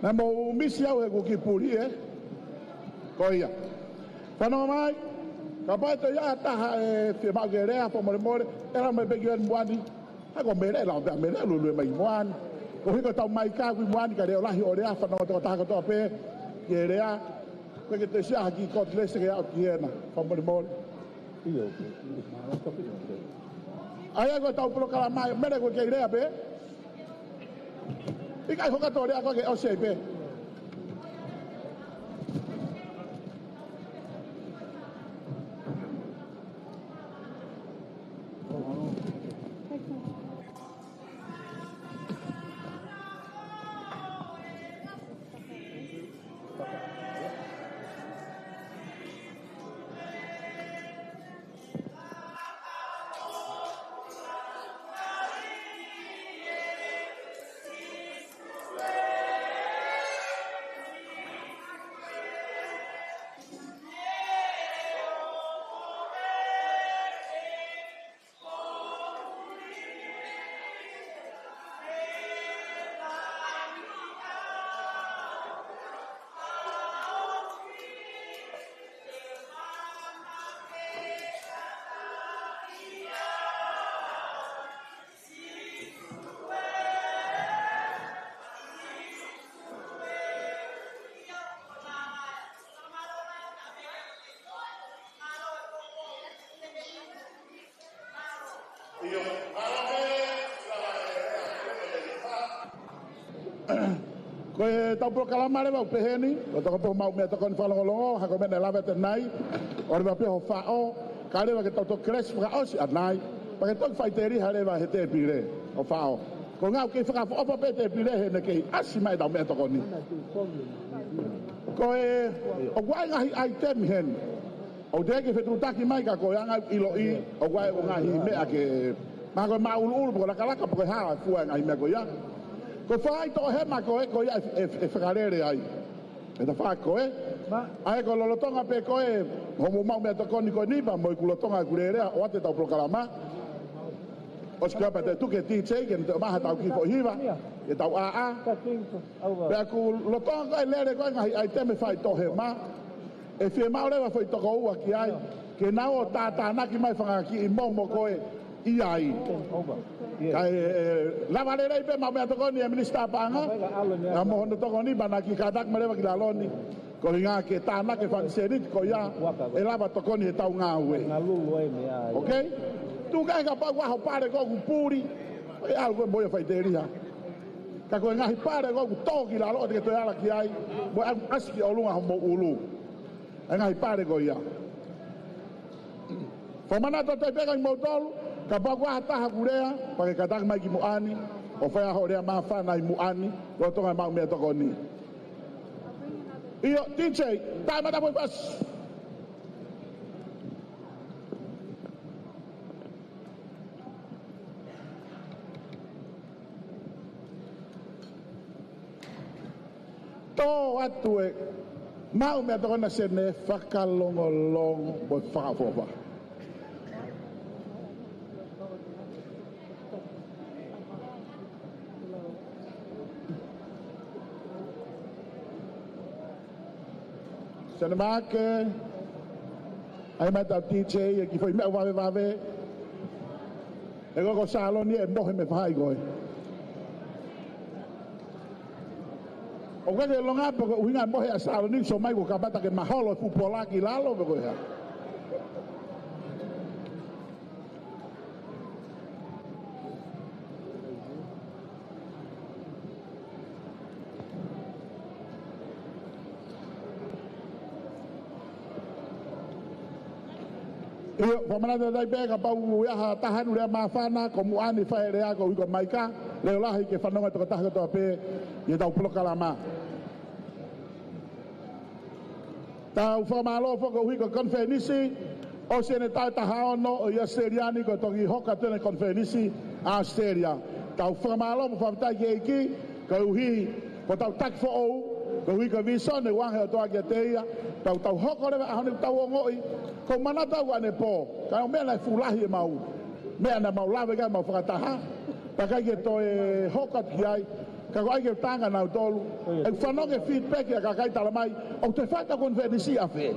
Na mo misi au e ki puri e. Koia. Whanau mai, ka pai te ia taha e te magerea po more more, era me begi en muani. Ha ko mere la be mere lu mai muani. Ko hiko tau mai ka ku muani ka reo lahi orea whanau to taha to pe. Ke rea ko ke te sia ki ko tlese ke au ki ena po more more. Ai ko tau pro kala mai mere ko ke rea be. Ikai hoka to rea ko ke o sei be. Ko e tau pro kalamare wa peheni, o toko po mau me toko ni whalongolongo, hako mene lawe te nai, o rewa peho whao, ka rewa ke tau to kres whaka osi at nai, pa ke tau whaiteri ha rewa he te pire, o whao. Ko ngau ke whakafo opa pe te pire he ne kei asi mai tau me toko ni. Ko e, o guai ngahi ai temi hen, o te ke whetu taki mai ka ko anga ilo i, o guai o ngahi mea ke, ma ko ma ulu ulu, po laka laka po ke haa fua ngahi mea ko ia. Ko whai to he ma ko e ko ia e whakarere ai. E ta wha ko e. Ai ko lolotonga pe ko e, homo mau mea toko ni ko nipa, mo i kulotonga kurerea, o ate tau prokalama. O skapa te tuke ti tei, ke te maha tau kifo hiva, e tau a. Pea ku lotonga ko e lere ko e ngahi ai teme whai to he ma. E whie mao rewa whai toko ua ki ai. Ke nao o tātā naki mai whangaki i momo ko e i ai. Kai lava le rei pe ma me toko ni minister panga na mo no toko ni bana ki kadak mare wa kilaloni ko nga ke tana ke fan serit ko ya e lava toko ni tau nga we okay tu ga pa wa pare ko puri e algo boy fa iteria ka ko nga pare ko to ki la lo ke to ala ki ai mo aski o lunga mo ulu nga pare ko ya Fomana to te pega mo tolu ka bagwa hata hakurea pa ke katak mai ki muani o fa ya horea ma fa na muani ro to ma me to koni io DJ ta ma da poi pas to atue ma me to na se ne fa kalongolong bo fa fo Sana make ai mata DJ ki foi me vave e go salo ni e mohe me fai goi o ga de longa po uinga mohe salo ni so mai go kabata ke maholo fu pola ki lalo go ya Pamana dai pega pa u ya tahan ure mafana ko muani fa rea ko ko maika le lahi ke fanonga to taha to pe ye tau plokalama tau fa malo fo ko ko konfenisi o se ne tai tahaono o ia seriani ko tongi hoka tene konferensi Australia tau whamalo mo whamtai ke iki ka uhi ko tau tak fo ou ko hui ka viso ne wange o toa kia teia tau hoko lewa ahoni tau o ngoi ko mana tau ane po ka o mea na fulahi e mau mea na mau lawe kai mau whakataha pa kai ke to e hoka ki ai ka ko ai ke tanga na tolu e whanonge feedback ya ka kai talamai o te whata konferensi a fe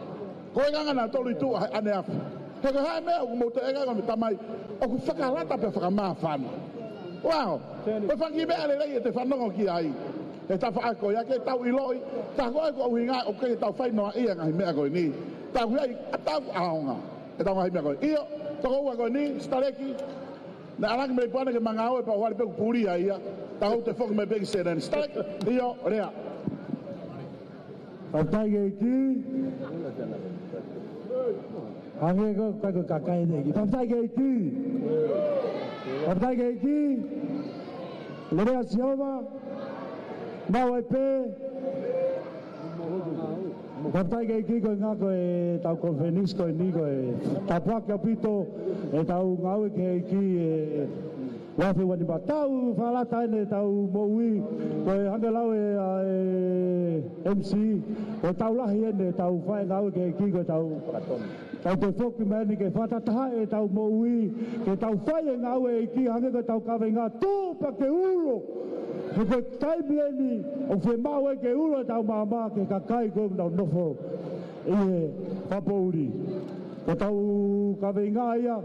ko e ganga na tolu tu ane afu he ko hai mea o mo te ega ko tamai o ku whakalata pe whakamawhana wow o whangi mea le rei e te whanongo ki ai e ta whaako ia ke tau iloi ta koe ko uhinga o ke tau whainoa ia ngahi mea koe ni ta huiai a tau aonga e tau ngahi mea koe iyo toko ua koe ni stareki na alangi mei puana ke mangao e pa huari peku puria ia ta hou te whoki mei peki seren stareki iyo rea Patai ke ki hange ko kakai ne ki patai ke ki Lerea Sioma Mau e pe Papai ke ki ko nga ko e tau konferensi ko ni ko e tau paka pito e tau ngau ke ki e wafi wani ba tau falata ne tau moui ko e hanga lau e MC ko tau lahi ne tau fai ngau ke ki ko tau te foki mani ke whatataha e tau moui ke tau fai ngau e ki hanga ko tau kawe ngā tū pa ke ulo Ko tai bieni o fe mau e ke ulo tau mama ke kakai ko na nofo e papouri ko tau ka venga ia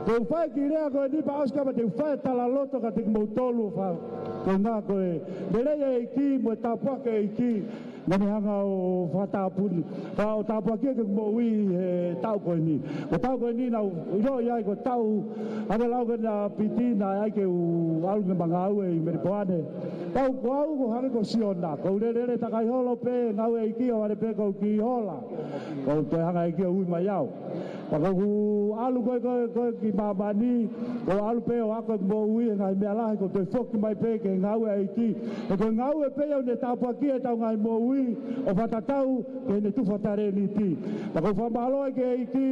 te fai ki rea ko ni pa aska te fai tala loto ka te motolu fa ko nga ko e le e ki mo ta pa ke ki Nani hanga o whatapuni. O tāpua kia ke moui he tau koe ni. O tau koe ni nau iro iai ko tau ane lau ke na piti na ai ke u alu ke manga au e i meripoane. Tau ko au ko hane ko Siona. Ko urere takai holo pe ngau e iki o ane pe ko ki hola. Ko te hanga iki o ui mai au. Ko ku alu koe ki mamani. Ko alu pe o ako mo ui e ngai mea lahi ko te foki mai pe ke ngau e iki. E ko ngau e pe au ne tāpua kia tau ngai mo ui. O whatatau ke ne tuwhatare ni ti. Tako whamaloa ke iki,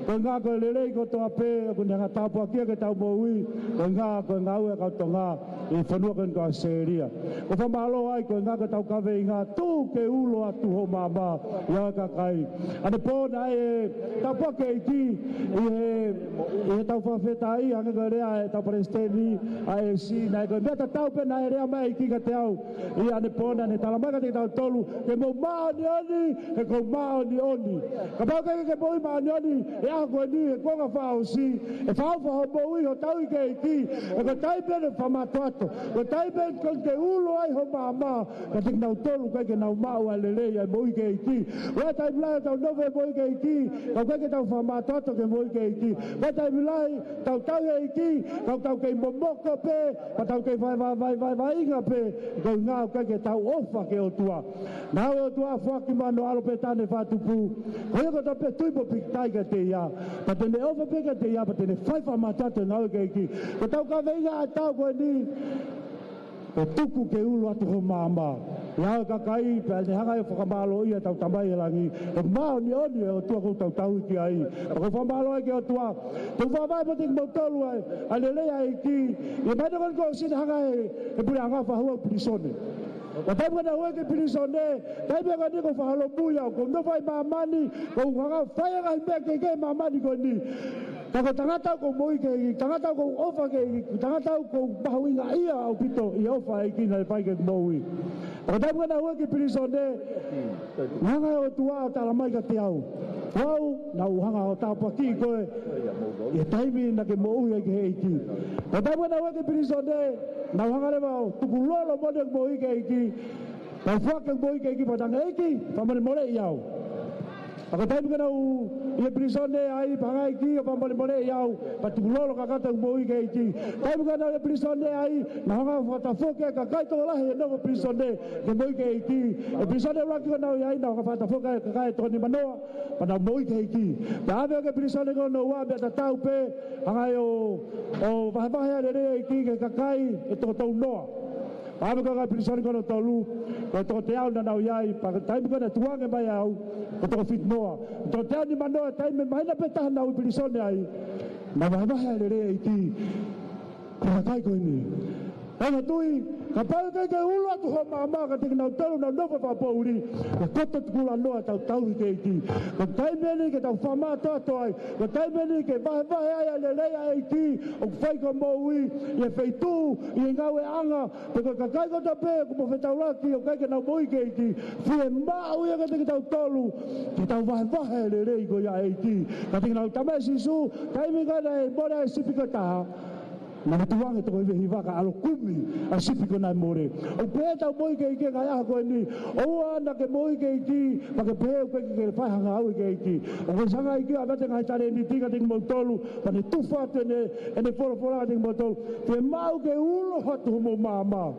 ko ngā koe lelei ko toa pē, ko ngā tāpua kia ke tau moui, ko ngā ue kau tonga i whanua ke ngā seria. Ko whamaloa ai ko ngā ke tau kawe i ngā tū ke ulo atu ho māma i a kakai. Ane pōna e tāpua ke iki, i he tau whawheta i, hanga koe rea e tau paresteni, a e si, na e koe mea tau pēna e rea mai iki ka te au, i ane pōna ne talamaka te tau tolu, ke mo maani oni, e ko maani oni. Ka pau ke moi maani oni, e a koe ni, e konga whao si, e whao whao moui ho tau i ke iki, e ko taipene whamatoato, ko taipene kon ke ulo ai ho māma, ka te nau tolu koe ke nau mau a lelei ai moi ke iki. Wea tai milai tau nove moi ke iki, ka koe ke tau whamatoato ke moi ke iki. Wea tai milai tau e iki, ka tau ke momoko pe, ka tau ke vai inga pe, ko ngā koe ke tau ofa ke o tua. Nā o tua whaki mano alo pe tane whatupu. Koe ko ta pe tuipo pikitai ka te ia. Pa tene ofa pe ka te ia, pa tene whaiwha matata ngau ke iki. Ko tau ka veinga a tau koe ni. Ko tuku ke ulu atu ho māma. Ia ka kai, pe ne hanga e whakamalo ia tau tamai e langi. Ko mao ni oni e o tua kou tau tau iki ai. Ko whamalo e ke o tua. Tu whamai pa te mautolu ai. A lelea e ki. Ia mai nakon ko sine hanga e puri anga whahua pirisone. O taipu kana hoi ke pirisone, taipu ka ni ko whahalo buia, ko no whai mamani, ko whanga whaianga hi mea ke mamani ko ni. Tako tangatau ko moi ke iki, tangatau ko ofa ke iki, tangatau ko mahuinga ia au pito i ofa e ki na whai ke moi. O taipu kana hoi ke pirisone, hanga o tua o talamai ka te au. Wau, na uhanga o tāpua ki koe, e taimi na ke mo uhi ke he iki. O taipu kana hoi ke pirisone, na uhanga lewa o tukulolo mone mo i ke iki, na whaka mo i ke iki patanga iki, whamane mole i au. Ako taipu kana u i e pirisone ai panga iki, o whamane mole i au, pa tukulolo ka kata mo i ke iki. Taipu kana u e pirisone ai, na hanga whatafoke ka kaito lahi e novo pirisone ke mo i ke iki. E pirisone uraki kana u i ai, na hanga whatafoke ka kai toni manoa, pa na mo i ke iki. Pa ave o ke pirisone kono ua mea tatau pe, hanga o vahevahe a rere iki ke kakai e toko tau noa. Ame ko ka pirisoni kono tolu, ko to te au na nau yai, pa tai ko na tuange mai au, ko to fit noa. To te au ni manoa tai me mai na peta na u pirisoni ai. Na vai vai le re iti. Ko kai ko ni. Ana tui, ka pau ke ulu atu ho mama ka te na tolu na no pa pauri. Ko koto kula noa tau tau ke iti. Ko tai meni ke tau fama to to ai. Ko tai meni ke vai vai ai le re ai iti. O fai ko mo ui, ye fei tu, ye ngawe anga, pe ko ka kai ko ta pe ko mo fetau laki o kai ke na moi ke iti. Fie ma u ye ka te tau tolu. Ke tau vai vai le re ko ya iti. Ka te na tama sisu, kai me ka na bora sipika ta. Na tuange to ve hiva ka alo kumi a sipiko na more o peta moi ke ga ko ni o ana ke moi ke ki pa ke pe ke fa hanga au ke ki o sanga ki a bete ga tare ni tika ting mo tolu pa ni tufa tene ene foro ting mo tolu te mau ke ulo hatu mo mama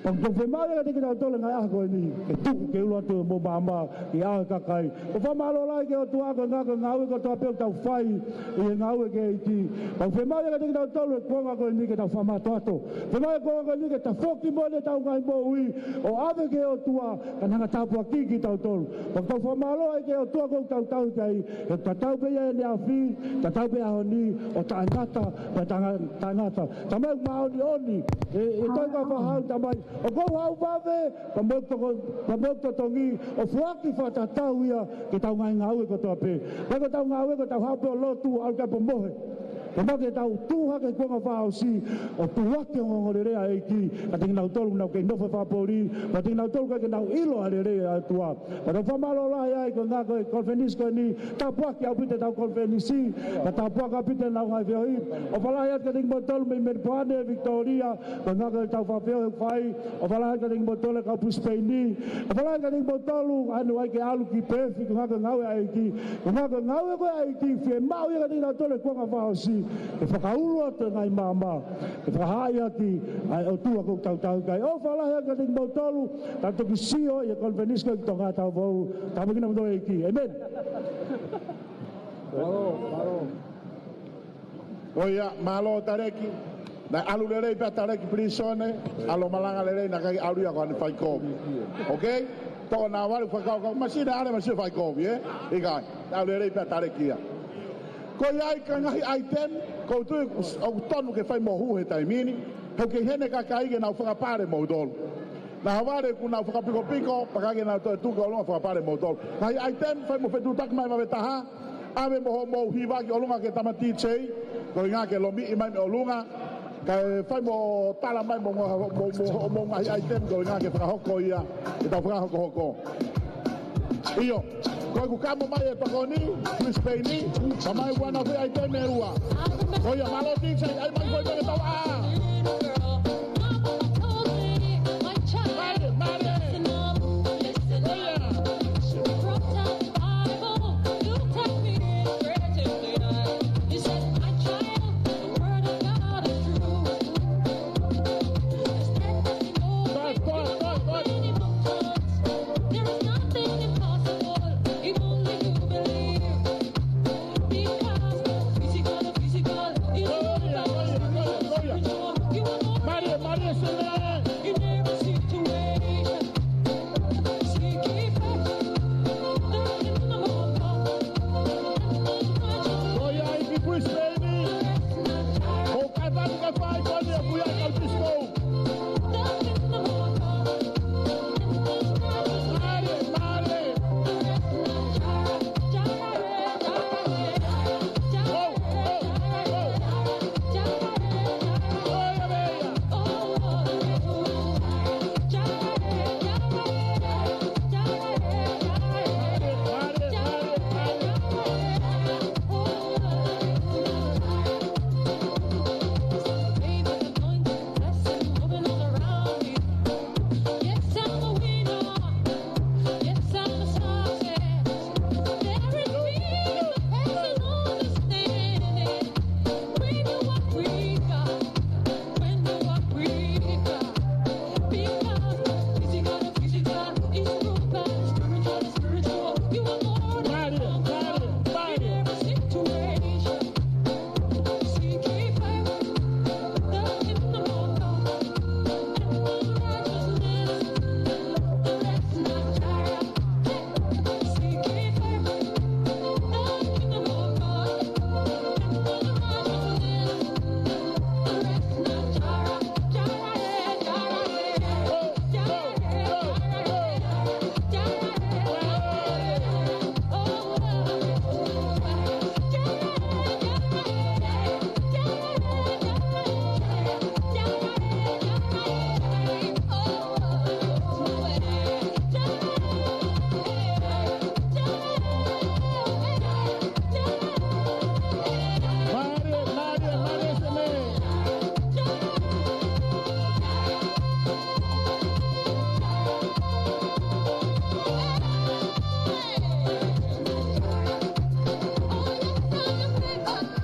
Pag pagpemaya ka tingin ang tolo nga ako ni ketu ke ulo tu mo mama ya ka kai o fa malo lai ke o tu ako nga ka ngawe ko to pe tau fai e ngawe ke ti pagpemaya ka tingin ang tolo ko nga ko ni ke tau fama to ato pemaya ko nga ni ke ta foki mo le tau ngai mo ui o ave ke o tua ka nga tapu aki ki tau tolo pag tau fama lo ke o tua ko tau kai e ta tau pe ya ni afi ta tau pe ahoni o ta ngata ta ngata tamai mau ni oni e tau ka fa hau tamai o ko hau vave pamokto tongi o fuaki whatatau ia ke tau ngai ngau e ko toa pe ko tau ngau e ko tau hau pe o lotu au ka pomohe Kama ke tau tuha ke konga whao si o tuwake o ngore e ki ka tingi nau tolu nau ke nofa whapori ka tingi nau tolu ke nau ilo a rea a tua ka tau whamalo lai ai ko ngā koe konfenis koe ni tau puaki au pite tau konfenisi ka tau puaki au pite nau ngai whioi o whalai at ka tingi mo tolu me merpoane Victoria ka ngā koe tau whawheo whai o whalai ka tingi mo tolu ka puspeini o whalai ka tingi mo tolu anu ai ke alu ki pefi ka ngā koe ngau e ki ka ngā koe ngau e koe ai ki whie mau ia ka tingi nau tolu konga whao si e whakaulu atu ngai mama e whahai ati ai o tua kuk tau kai o whalahi aka ting mau tolu tato ki sio i a konfeniska ki tonga tau vau tau makina mdo e ki amen Oia malo tareki na alu lerei pa tareki prisone alo malanga lerei na kai alu ya ko ni fai ko okay to na wale fa ko masina ale masina fai ko e ga alu lerei pa tareki ya ko ai ka ngai item ko tu o tonu ke fai mohu he taimini ho ke hene ka kai ke na fa pare mo dol na havare ku na fa piko piko pa ka ke na to tu ko lo fa pare mo dol ngai item fai mo fe tu tak mai ma betaha ave mo mo hiva ke olunga ke tamati chei ko nga ke lo mi mai olunga ka fai mo tala mai mo ngai item ko nga ke fa hoko ia ke ta fa hoko iyo Kau ku kamu mai e tokoni, Krispeini, samai wana fi ai te merua. Kau ya malo ting sai ai mai kau te tau a.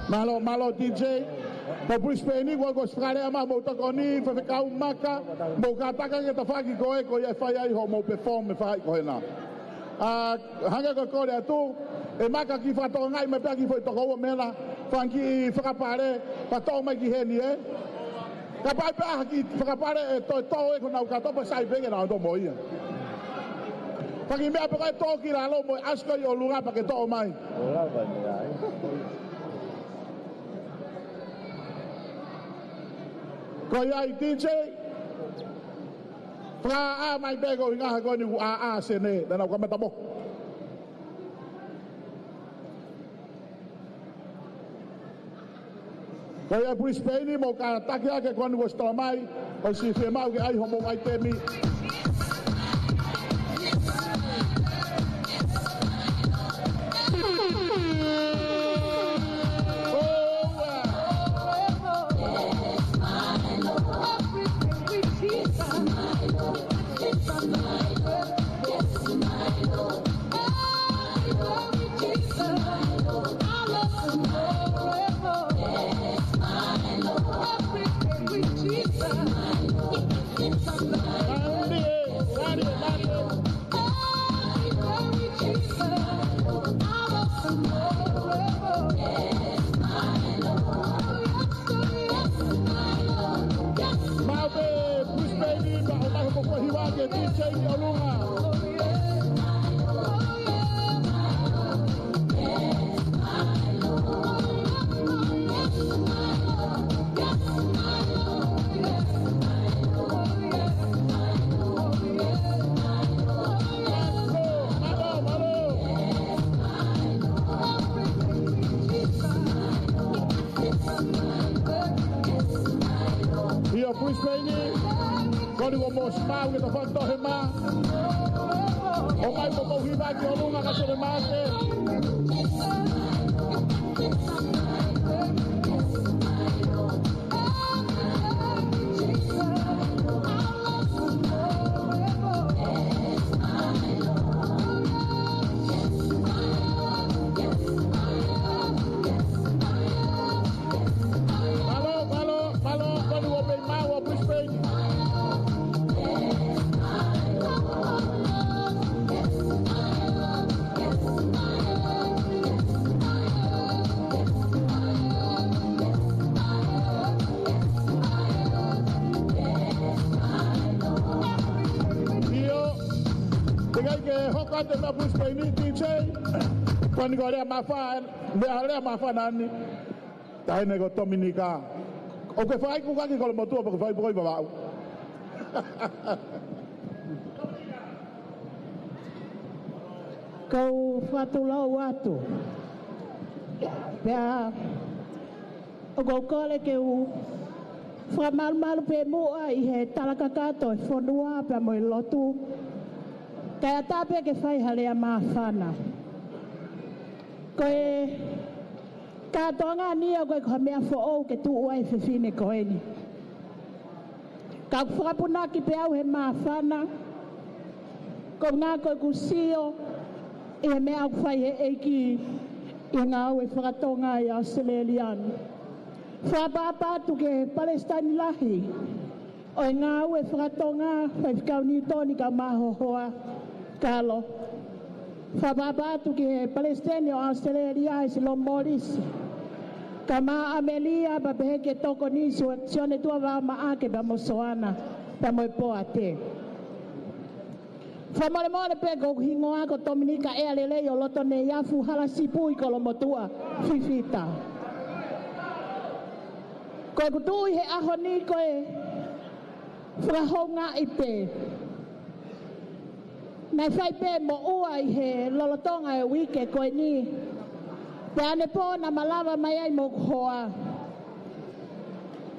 Malo DJ. Mo Brisbane ko Australia ma mo takoni fa ka umaka mo ka taka ke tafaki ko e ko ia fai ai ho mo perform fai ko na. Hanga ko le atu e maka ki fa to ngai me pa ki foi to ko mela fanki fa pare pa to mai ki heni e. Ka pai pa ki fa pare to e ko na ka to pa sai venge na do mo ia. Fanki me pa to ki la lo mo asko yo lugar pa ke to mai. Ora ba ni ai. Ko ia DJ Fra mai bego inga ko ni sene dan aku mata bo. Ko ia Brisbane mo ka takia ke ko ni sto mai o si fe mau ke ai homo mai temi. Mau kita foto hema. O mai mo hiba ki olunga ka sere mate. Ate me Brisbane DJ kwani ko le mafa nani tai ne ko Dominica o ke fai ku ka ki ko mo tu ko fai ko ba ko fatu lo watu ya o ko kole ke u fra mal pe mo ai he talaka ka to fonua pe mo lotu kaya tape ke fai halea mafana. Koe katonga nia koe koe mea fo'ou ke tu uai fefine koe ni. Ka whakapuna ki pe au he mafana. Ko ngā koe kusio i he mea au fai he eiki i ngā au e whakatonga i Australian. Whapapatu ke Palestine lahi. O ngā au e whakatonga whai whikau Niutoni ka mahohoa. Kalo, whapapatu ki Palestine o Australia Esilome Molisi. Ka maa Amelia pa pehe ke toko ni Sione tua wā maa ke pa mosoana pa moe poa te. Whamole pe ko hingoa ko Dominica e alele o loto ne iafu hala sipu i kolo motua fifita. Koe kutui he aho ni koe whakahonga i te. Nai whai pē mo ua i he lolotonga e wike koe ni. Te ane pō na malawa mai ai mo hoa.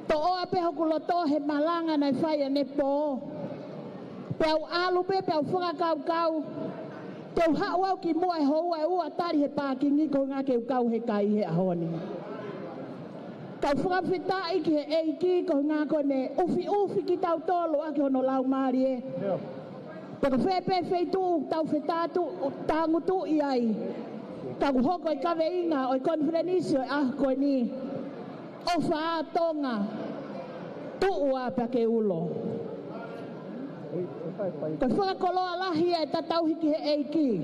To oa pe hoku loto he malanga nai whai ane pō. Pe au alu pe au whakakau. Te au hau au ki mua e hoa e ua tari he pākingi ko ngā ke ukau he kai he ahoni. Kau whakawhita i ki he eiki ko ngā kone ufi ki tau tolo ake hono lau maari e. Pero fepe feitu tau fetatu tangutu i ai. Ka hoko I ka veinga o konferenisi o koe ni. O wha tonga. Tuua pa ke ulo. Ko whakakoloa lahi e tatau hiki he eiki.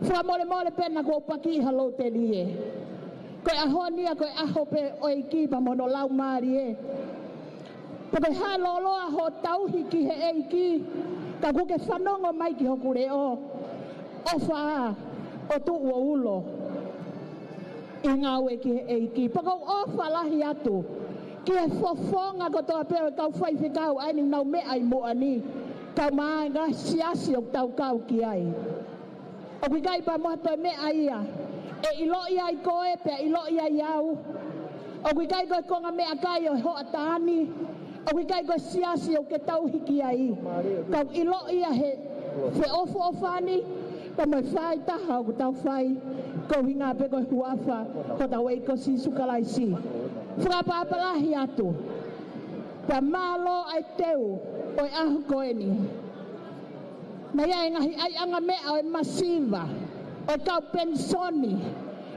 Whamole pena ko paki halo te lie. Koe ahonia koe aho pe o eiki pa mono lau maari e. Koe haloloa ho tau hiki he eiki. Ka kuke whanongo mai ki hokure o. O wha o tuua ulo. I ngawe ki he eiki. Pakau ofa lahi atu. Ki he fofonga ko toa peo kau whaiwhikau aini nau me ai mua ni. Kau maa ngā siasi o tau kau ki ai. O ki kai pa moha toi me ai ia. E ilo ia I koe pe ilo ia iau. O ki kai koe konga me akai o hoa taani. O ki kai koe siasi o ke tau hiki ai. Kau ilo ia he ofo o whani. Pa mai whai taha o ku tau whai. Ko hinga pe koe huafa. Ko tau eiko si sukalai si. Whakapapalahi atu. Pa malo ai teu. Oi ahu koe ni. Mai ai ngahi ai anga mea o masiva. O kau pensoni.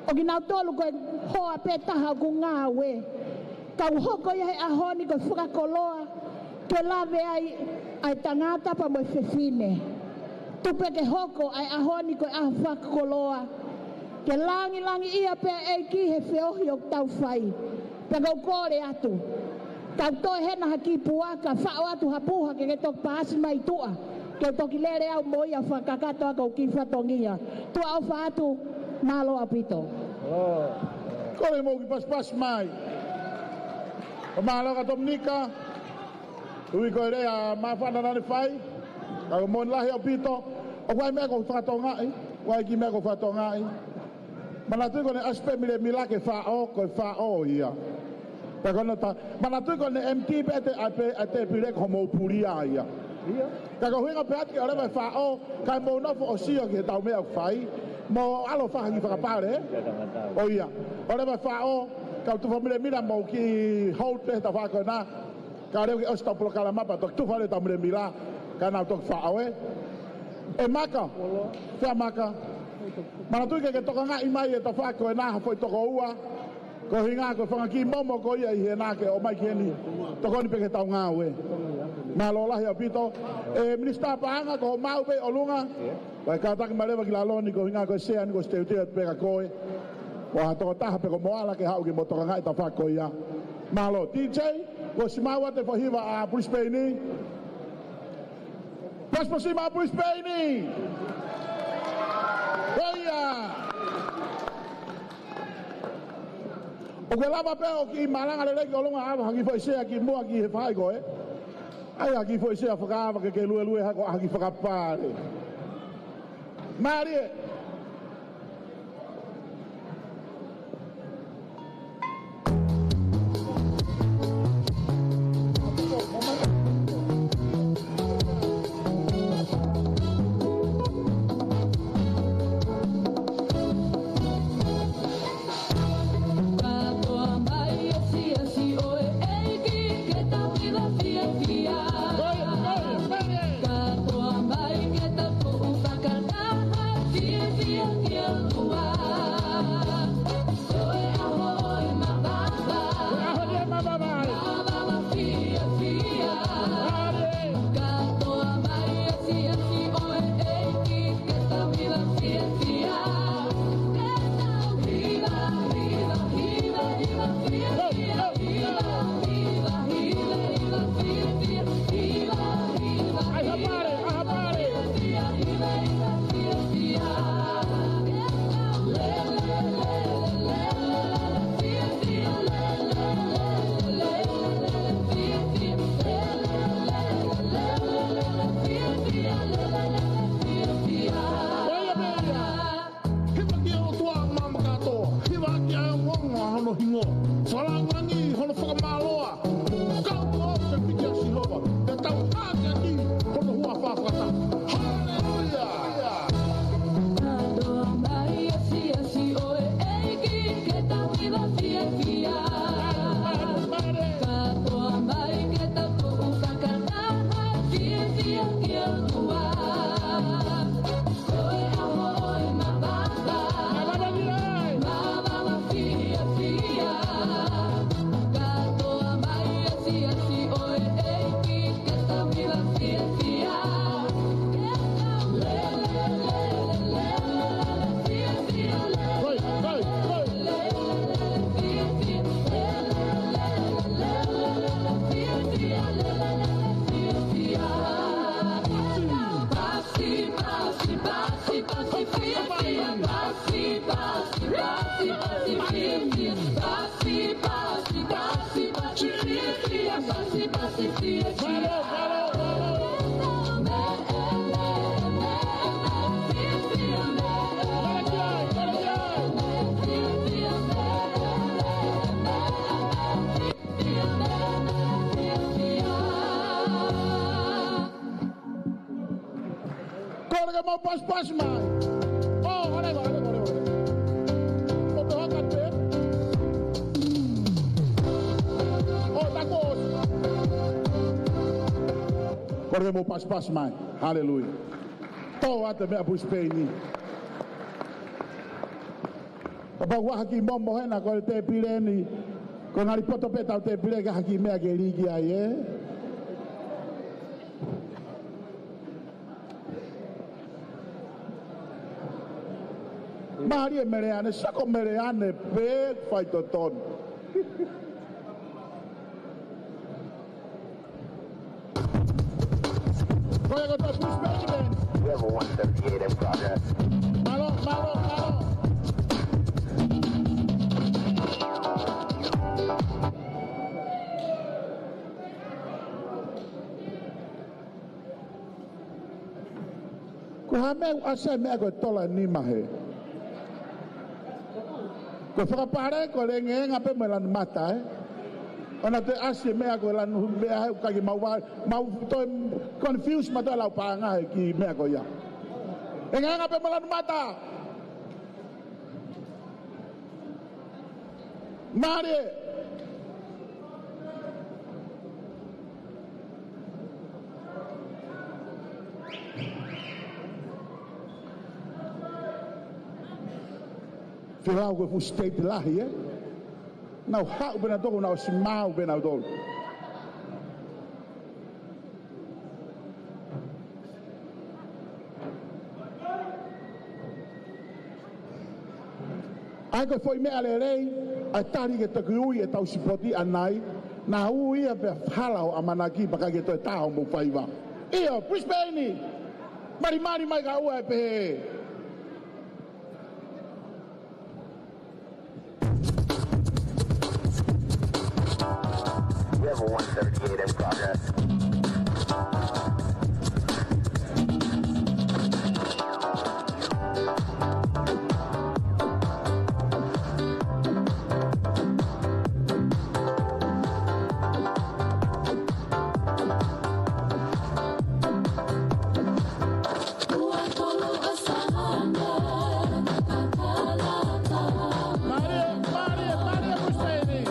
O ki nau tolu koe hoa pe taha ku ngawe. Kau hoko ia he ahoni koe whakakoloa. Ke lave ai tangata pa mo fefine. Tupe ke hoko ai ahoni koe ahu whakakoloa. Ke langi ia pe eiki he whiohi o tau whai. Pe kau kore atu. Kau toi hena haki puaka, whao atu hapuha ke tok paasi mai tua. Ke toki lere au moia whakakato ako ki whatongia. Tua au whaatu, malo apito. Kore mo ki pas mai. O mahalo ka Dominika. Ui koe rea mawhana nane whai. Kau mon lahi apito. O wai mea ko whatongai. Wai ki mea ko whatongai. Mana tui kone aspe mire milake whao koe whao ia. Mana tui kone MT pe ate pire ko mo puria ia. Ka ko hinga pe ati ore mai whao. Kai mo nofo o sio ki he tau mea whai. Mo alo whahangi whakapare. O ia. Ore mai whao. Kau tuwha mire mira mo ki hold pe ta whako na. Ka reo ki osta pulo kalamapa. Tok tuwha le tau mire mira. Ka nau tok whao e. E maka. Whea maka. Mana tui ke toka ngā imai e ta whako e nāha fwoi toko ua. Ko hinga ko whangaki momo ko ia I he nāke o mai keni. Toko ni peke tau ngā ue. Nā lolahi o pito. E minista paanga ko mau pe o lunga. Vai kātaki marewa ki la loni ko hinga ko sea ni ko steutea peka koe. Ko ha toko taha peko moala ke hau ki mo toka ngā I ta whako ia. Malo DJ ko simawa te whahiwa a Brisbane. Paspo sima a Brisbane. Oia! O ke lava pe o ki malanga le leki o longa awa hangi fo isea ki mua ki he whai koe. Ai haki fo isea whakaawa ke lue hako haki whakapare. Marie! Korga mau pas-pas mai. Oh, ada. Kopi hangat be. Oh, takut. Korga mau pas-pas mai. Haleluya. Tau ata me abu Spain. Apa gua haki mombo hena ko te pileni. Ko ngari poto peta te pile ga haki me age ligi aye. Maria Mereane, sako Mereane, pe fai toton. Kaya ko to push back again. Level 178 in progress. Malo. Ko hame asa me ko tola ni mahe. Ko whakapare ko le nge ngape me lan mata Ona te ase mea ko lan mea ka ki mau to confuse mata lau panga ki mea ko ya. E nge ngape me lan mata. Mare. Filau ko fu state lahi Now hau bena toko now simau bena toko. Ai ko foi me alerei ai tari ke takui e tau sipoti anai na ui e pe halau amanaki baka ke to tao mo faiva. Iyo Brisbane. Mari mai ka ua pe. Level 138 in progress. Maria Brisbane.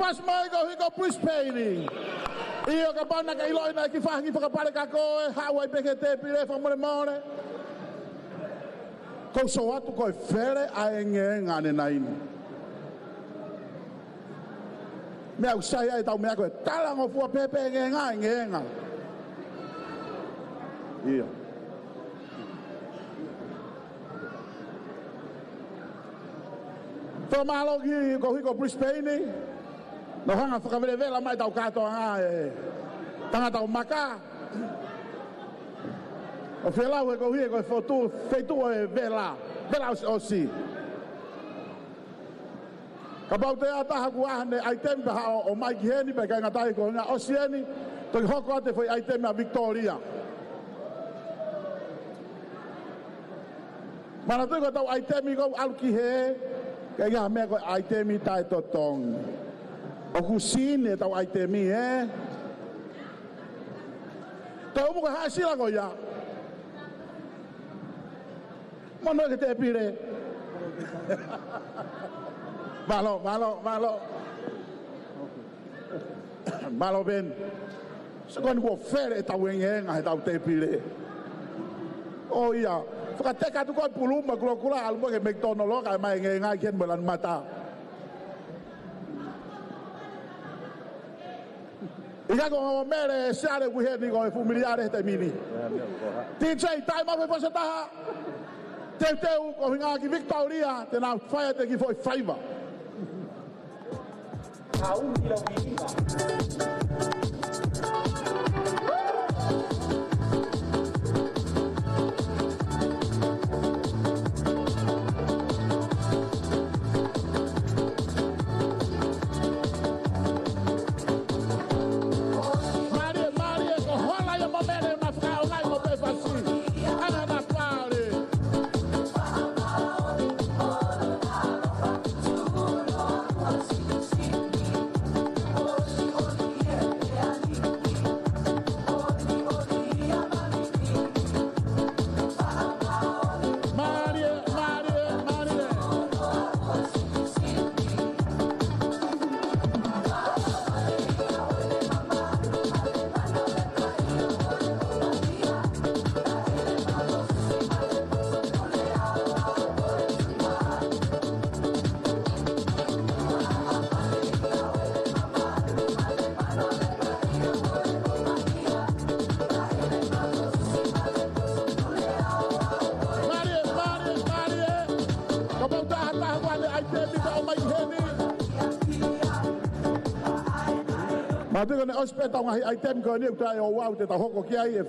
pas mai ko hiko Brisbane. Iyo ka pana ka ilo ina ki fahi fa pare ka ko Hawaii pekete pile fa more more. Ko so atu ko fere a engenga ne naini. Me au sai ai tau me ko tala ngo fu pepe engenga. Iyo. Tomalo ki ko hiko Brisbane. No hanga whakawelewela mai tau katoa ngā tangata o maka. O whelau e kohie koe whotu, wheitu e vela o si. Ka pau te ataha ku ahane aitempe ha o mai ki heni pe kai ngatai ko ngā o sieni, toki hoko ate whai aitempe a Victoria. Mana tui ko tau aitempe ko alu ki he, kai ngā mea ko aitempe tai totong. O kusine tau aitemi tau mo ka hasila ko ya mono ke te pire malo ben sekon ko fere tau engenga tau te pire o ia fakateka tu ko puluma kula almo ke McDonald ka mai engenga ken bolan mata. Ika ko mere sare ku he ni ko familiare te mini. DJ tai ma fe taha. Te ko hinga ki Victoria te na fire te ki foi fiber. Au ni lo vinga. Matu kone ospeta ngahi item ko ni utai o wau te tahoko ki ai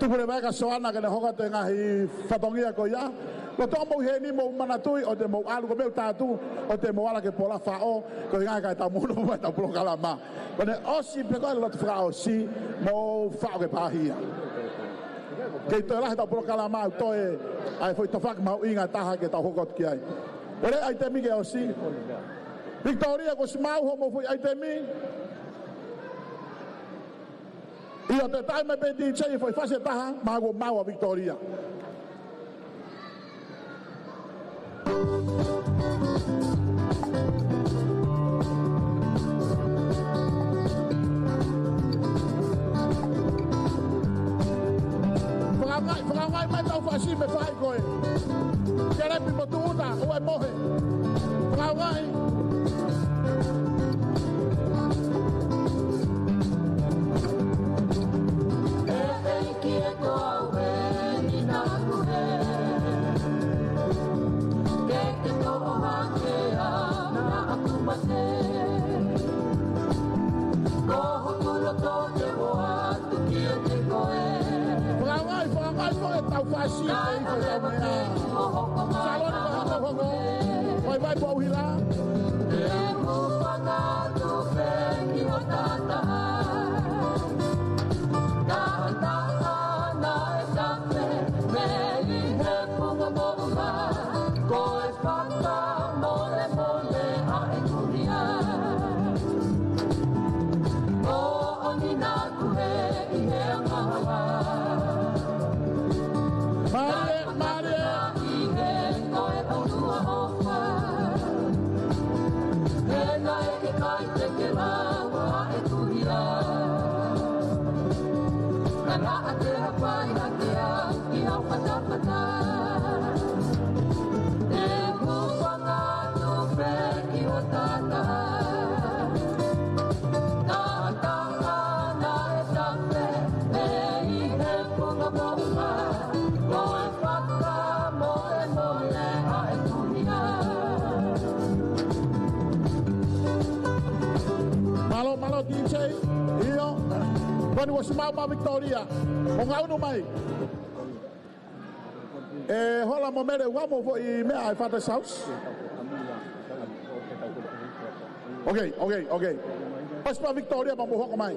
tupure mai ka soana kene hoka te ngahi fatongia ko ya lo tomo he ni mo manatui o te mo alu ko meu tatu o te mo ala ke pola fao ko nga ka ta muno mo ta pro kalama kone osi pe ko lo fra osi mo fao ke pahia ke to la ta pro kalama to e ai foi to fak mau inga taha ke ta hoko ki ai ore item ke osi Victoria ko smau ho mo foi aitemi. Ia te tai me pe DJ foi fase taha mago mau a Victoria. Frangai mai tau fasi me fai koe. Kere pi motuuta o e mohe. Frangai vai para o Hilá. Malo DJ, iyo. Quando você mal Victoria, o ngau no mai. Hola momere wamo vo I me ai father's house. Okay. Pas pa Victoria ba mo ho mai.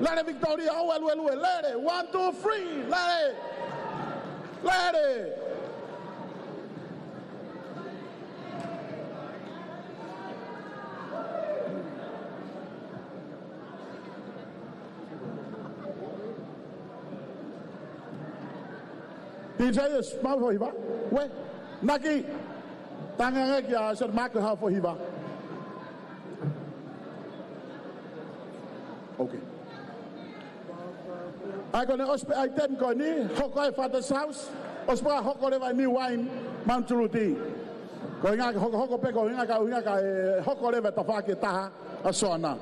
Let Victoria, let it. 1, 2, 3, let it. DJ is mau for hiva. We, naki, tanga kia sir mak ha for hiva. Okay. I gonna ospe item ko ni hokoi father's house. Ospa hokoi va ni wine mantuluti. Ko inga hoko pe ko inga ka hokoi va tafa ke taha asona.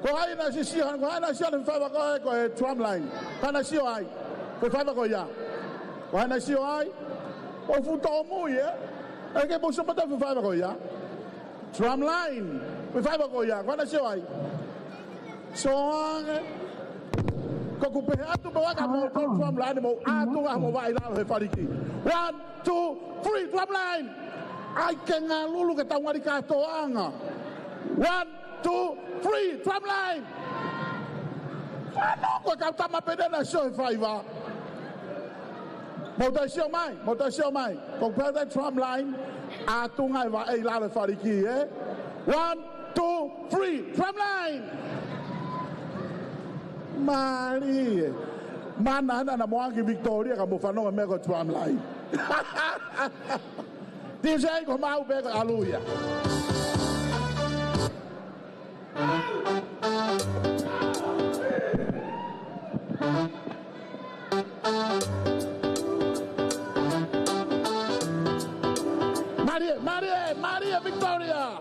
Ko hai na si fa ko tram line. Kana si ai. Ko fa ko ya. Ko hai na si ai. O fu to mu ye. E ke bo so pata fa ko ya. Tram line. Ko fa ko ya. Kana si ai. So ko ku pe atu ba ka mo tram line mo atu ga mo vai la he fariki. 1, 2, 3 tram line. Ai ke ngalulu ke tawari ka toanga. 1, 2, 3, tram line. Ano ko kau ma pede na show five. Motor mai. Compare the tram line. Atunga va ei la fariki 1, 2, 3, tram line. Mari. Mana na moangi Victoria ka mo fano me ko tram line. DJ ko mau be aluya. Maria Victoria.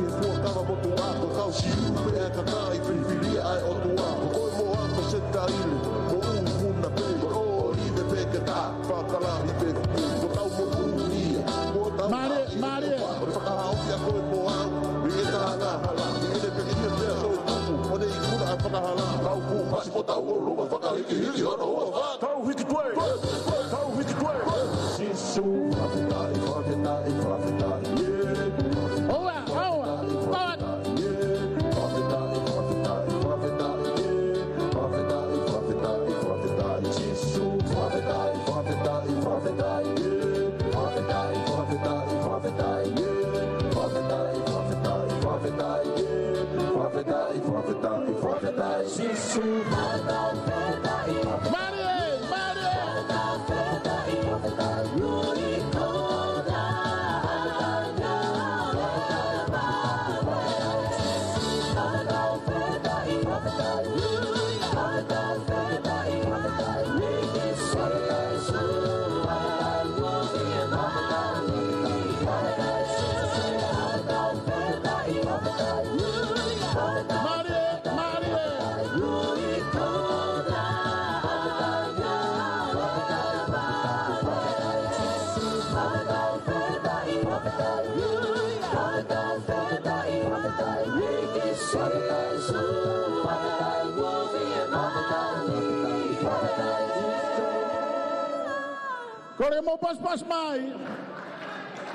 he fua kawa motu ako kau siu pe e kakai whiwhiria ai o tu ako koe mo ako se taile mo una pe o live pe ke ta whakala i pe mo tau mo unia mo tau Maria o le whakahao kia koe mo au i e taha hala i e le pe ke ia pea so tuku o ne i kuna a whakahala tau pu pasi mo tau o luma whakahiki hiki hana o a tau hiki tue tau hiki tue Sisu whawhetai whawhetai whawhetai yeah Oa Kore mo pas mai.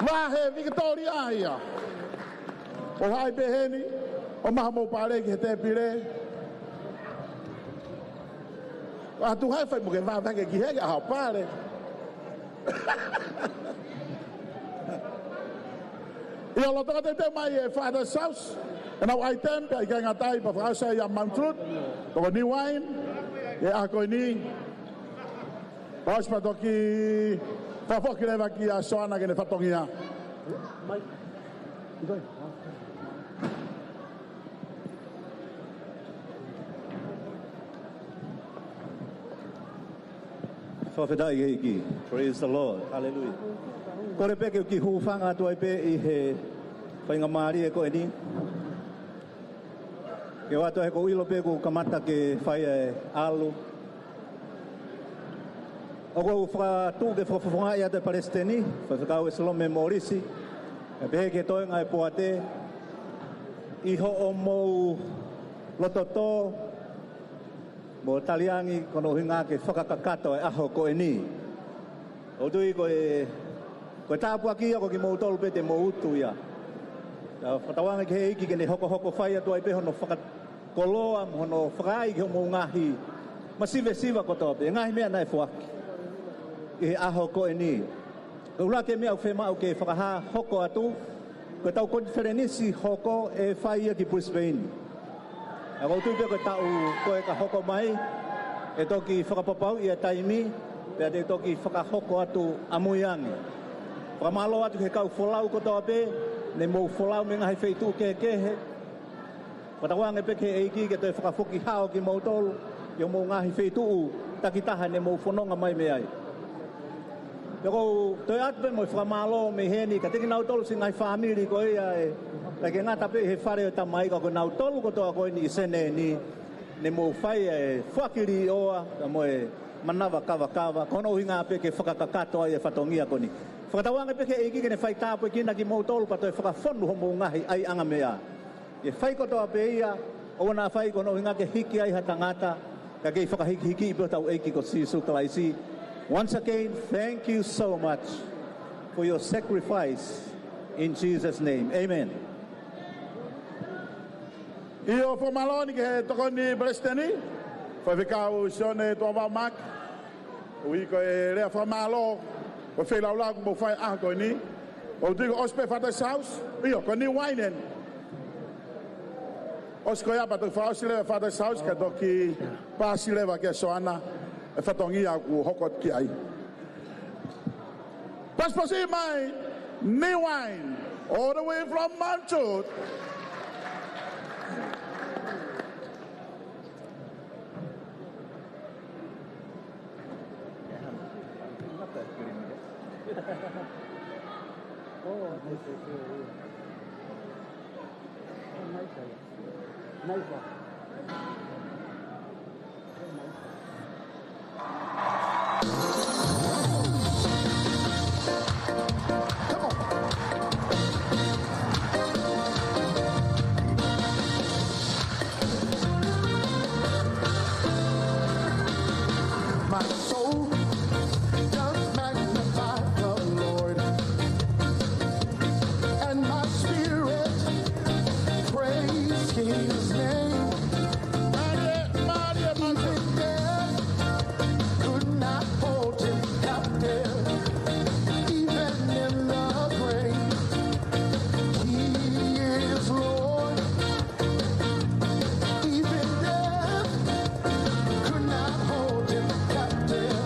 Wahe Victoria ia. O hai beheni. O maha mo pare ki he te pire. A tu hai fai mo ke vā vange ki hege a hao pare. Ia lo toka te mai e Father's House. E nau ai tempe ai kai ngatai pa whakausa ia Mount Fruit. Toko ni wine. E a koe ni. Paus pa toki whafoki rewa ki a soana kene whatongia. Whawhetai hiki. Praise the Lord. Hallelujah. Kore peke ki hūwhanga tu ai pe I he whainga maari e koe ni. Ke watu he ko ilo pe ku kamata ke whai e alu. O ko whakatū ke whawhawha ia te Palestini, whakau Esilome Molisi, e pehe ke toenga e poate, iho o mou lototo, mo taliangi kono hinga ke whakakakato e aho ko e ni. O tui koe tāpua kia ko ki mou tolu pe te mou utu ia. Whatawanga ke he iki ke ne hoko whai atu ai peho no whakakoloa, mono whakai ke o mou ngahi, masive siva koto pe, ngahi mea nai whaki. I aho ko e ni. Ula ke mea whema o ke whakaha hoko atu, ko tau konferenisi hoko e whaia ki Brisbane. A kau tupe ko tau koe ka hoko mai, e toki whakapapau I a taimi, pea te toki whakahoko atu amuiangi. Whakamalo atu ke kau wholau kotoa pe, ne mou wholau me ngahi wheitu ke kehe. Whatawanga peke e iki ke toi whakafoki hao ki mou tolu, yo mou ngahi wheitu u, takitaha ne mou whanonga mai me ai. Ko toi atu mo whamalo me heni ka teki nau tolu si ngai whamiri ko ia e la ke ngata pe he whare o tamai ka ko nau tolu ko toa ko ni sene ni ne mo whai e whakiri oa ka mo e manawa kawa kono hinga pe ke whakakakato ai e whatongia ko ni whakatawanga pe ke eiki ke ne whai tāpo e kina ki mo tolu pa toi whakawhonu ho mo ngahi ai anga mea e whai ko toa pe ia o wana whai kono hinga ke hiki ai hatangata ka ke whakahiki I pe tau eiki ko sisu talaisi. Once again, thank you so much for your sacrifice in Jesus' name. Amen. Io fo maloni ke toko ni Palestini. Fa vikau Sione to va mak. Ui ko e rea fa malo. O fe la la mo fa a ko ni. O digo ospe Father's House. Io ko ni wine. Os ko ya pa to fa osile Father's House ke toki pa sile va ke soana. E whatongia ku hokot ki ai. Pasposi mai, ni wine, all the way from Mount Fruit. My soul does magnify the Lord, and my spirit praise His name. Even death could not hold Him captive. Even in the grave, He is Lord. Even death could not hold Him captive.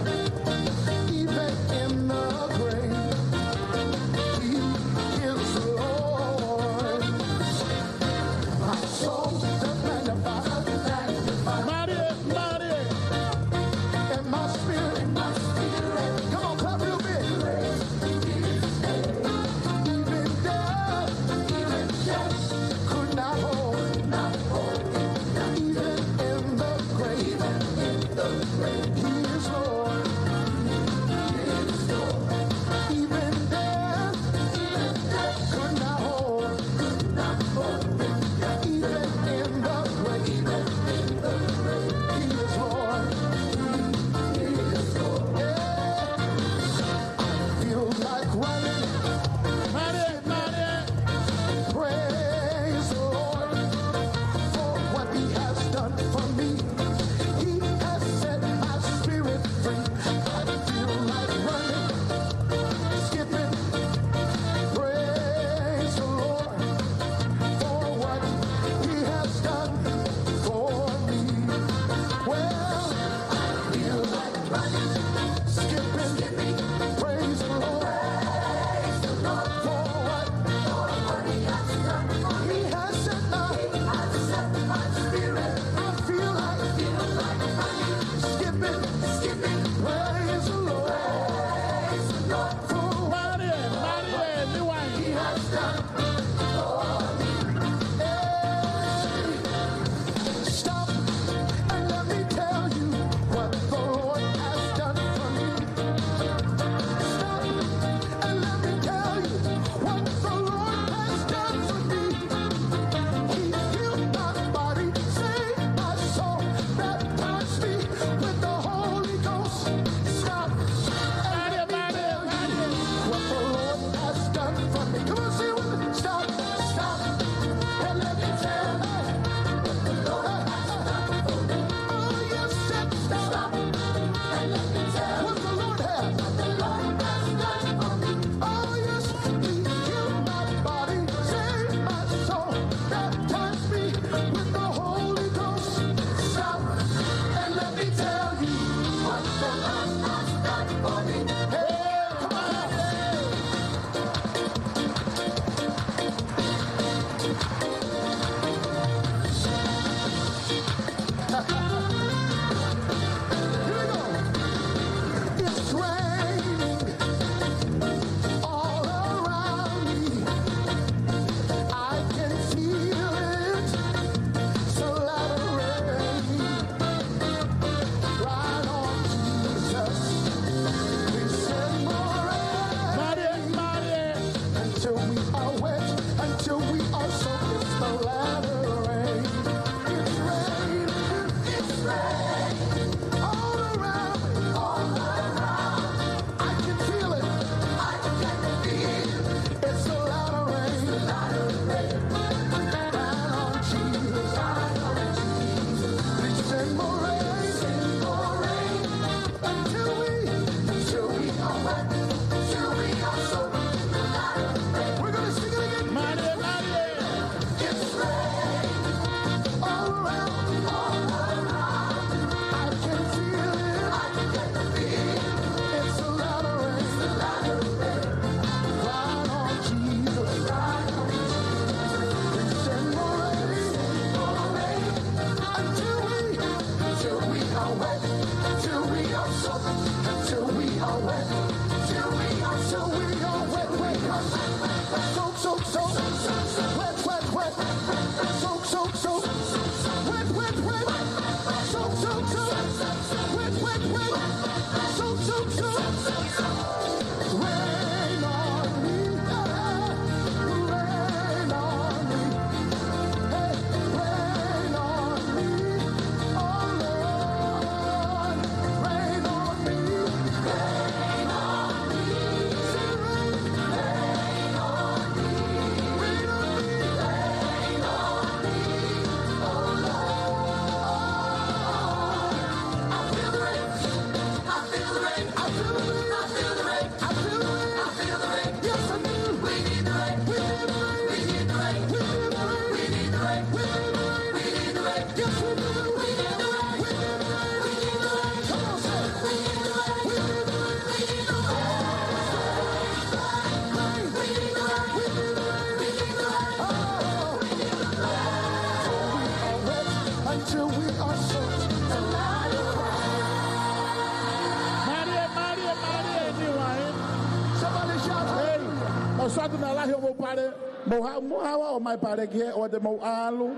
me lahi o mo pare mo hawa o mai pare ki o te mo alu.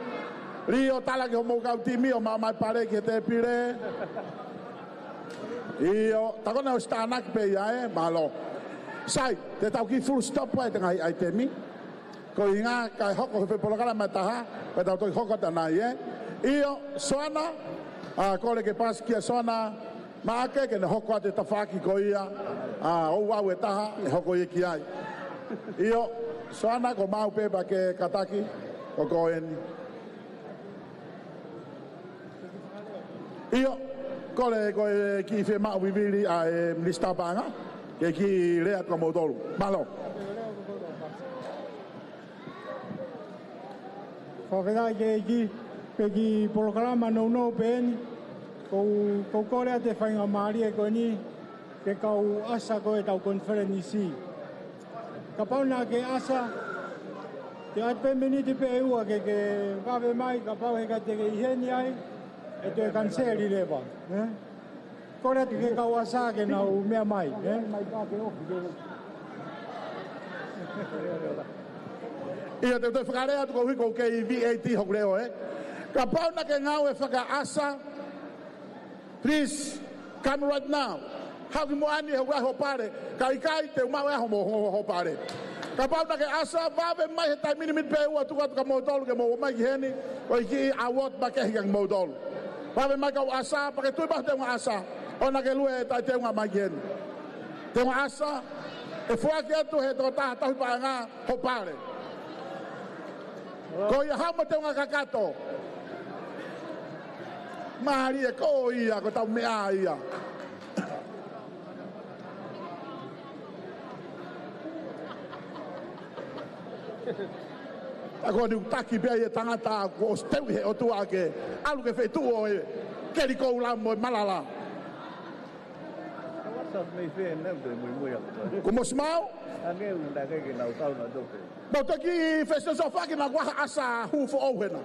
Rio tala ki o mo kau timi o mai pare ki te pire. Io takona o stanak pe ia malo. Sai, te tau ki full stop ai te ngai ai temi. Ko inga kai hoko fe polokala mataha, pe tau toi hoko tanai Io soana ko le ke pas ki soana maake ke ne hoko te tafaki ko ia o wau e taha e hoko i ki ai. Io soana ko mau pe ba ke kataki o ko eni. Io ko le ko ki fe mau vivili a minister banga ke ki rea ko modolu. Malo. Whakatā ke ki polokalama no pēni, kou korea te whainga maari e koe ni, ke kau asa koe tau konferenisi. Ka pauna ke asa, te atpe miniti pe ua ke wawe mai, ka pau heka te ke iheni ai, e te kanseri lewa. Korea te ke kau asa ke nau mea mai. Mai ka ke oki. Ia te whakarea tuko hiko kei VAT hok leo Ka pauna ke ngau e whakaasa. Please, come right now. Haki mo ani hok ho pare. Ka ikai te umau e ho pare. Ka pauna ke asa, wawe mai he tai minimit pe ua tuka mo tolu ke mo mai ki heni. O iki awot ba kehi kang mo tolu. Wawe mai kau asa, pa ke tui ba te unga asa. Ona ke lue e tai te unga mai ki heni. Te unga asa, e fuaki atu he tō taha tahi pa ngā ho pare. Ko ia hama te unga kakato. Mahari e ko ia, ko tau mea ia. Ako ni utaki bea ia tangata ko steu he o tua ke. Alu ke whai tuo e. Keri kou la mo malala. Ko mo smau? Ange unda ke nau tau na dope. Mo taki festa so faki na waha asa hu fo o hena.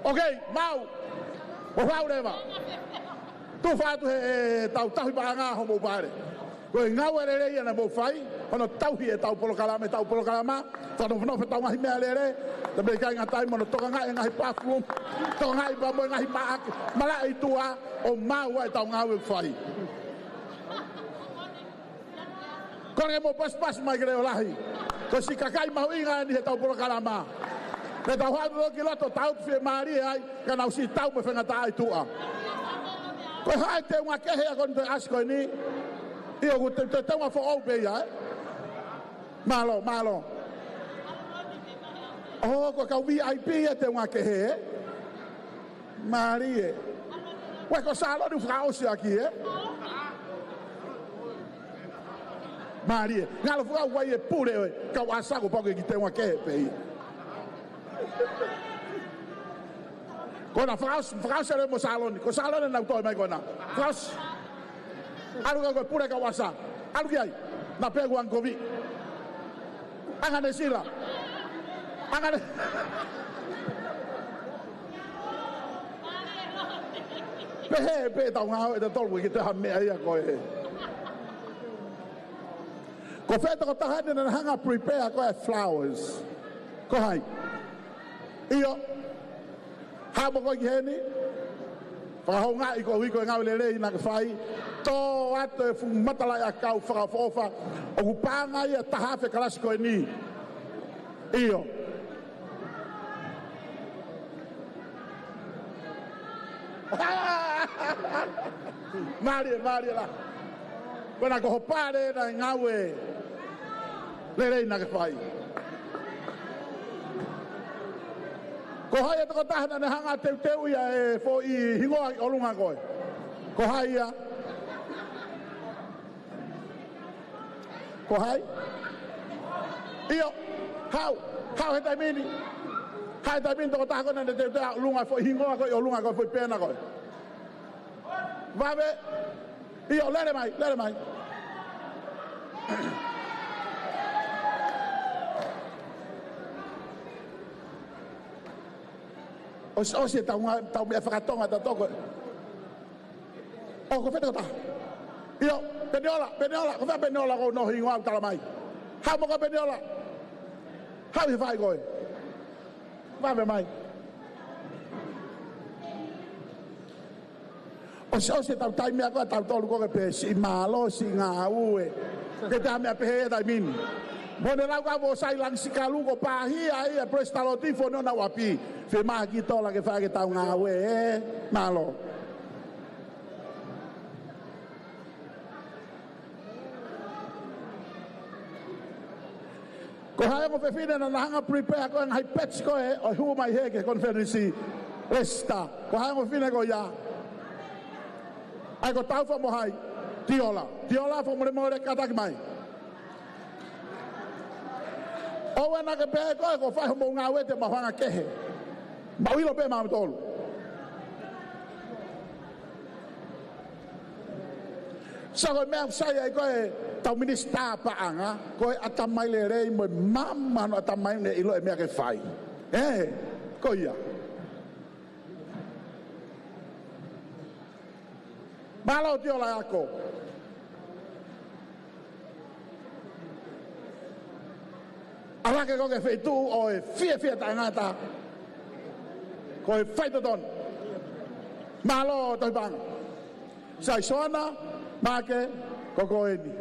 Okay, mau. O fau leva. Tu fatu he tau tahi pa nga ho mo pare. Ko ngau ere ia na mo fai, ono tau hi e tau polokalama, tano no tau ngahi mea lere. Te be kai ngatai mo toka ngai ngahi pafu. Toka ngai ba mo ngahi maak. Mala i tua o mau e tau ngau e fai. Kone mo pas mai greo lahi. Ko si kakai mau inga ni he tau polokalama. Le tau hau ki loto tau fie maari ai, ka nau si tau me whenga tai tua. Ko hai te unga kehe a kon te asko ni. Io ku te unga fo au pe ia. Malo. Oh, ko kau VIP e te unga kehe. Maari e. Ue ko salo ni whakaosi aki Maari e. Ngalo whakau wai e pure kau asako pake ki te unga kehe pe ia. Kona whakaus ere mo saloni. Ko saloni nau toi mai kona. Whakaus. Alu ka koe pure ka wasa. Alu ki ai. Na pegu an kovi. Angane sila. Angane. Pe tau ngau e te tolu ki te hamea ia koe. Ko wheta ko tahane na hanga prepare koe flowers. Ko hai. Io. Hamo koe ki heni. Whakahau ngā i ko hui koe ngau lelei na ka whai. Tō ato e fungu matalai a kau whakafofa. O ku pāngai a tahawhe kalasi koe ni. Io. Maria la. Kona ko hopare na ngau e lelei na ka whai. Ko hai e toko tahana ne hanga teu ia e fo i hingoa i olunga koe. Ko hai ia. Ko hai. Io. Hau he taimini. Hai taimini toko tahana ne teu olunga fo i hingoa koe i olunga koe fo i pena koe. Vabe. Io, lere mai. O se tau mea whakatonga ta toko. O ko whetaka ta. Io. peniola, ko fa peniola ko no hingo tala mai. Ha mo ko peniola. Ha vi fai ko. Va be mai. O se tau tai mea ko tau tolu ko ke pe si malo si nga ue. Ke ta mea pe he dai min. Mo ne lau ka mo sai lang si kalu ko pa hi ai e prestalo tifo no na wapi. Fe ma ki tola ke fa ke tau nga ue malo. Ko hae mo fefine na hanga prepare ko ang hai pets ko o hu mai he ke conference esta. Ko hae mo fine ko ya. Ai ko tau fa mo hai tiola fa mo le kata ki mai. O wana ke pe ko fa mo nga wete ma hanga kehe. Ma wilo pe ma tolu. Sa ko me sai ai ko tau minista pa anga ko atamai le rei mo mamma no atamai ne ilo e me ke fai. Ko ia. Malo tiola ako. Ala ke ko ke feitu o e fie tangata. Ko e fai ton. Malo toi bang. Sai sona make ko eni.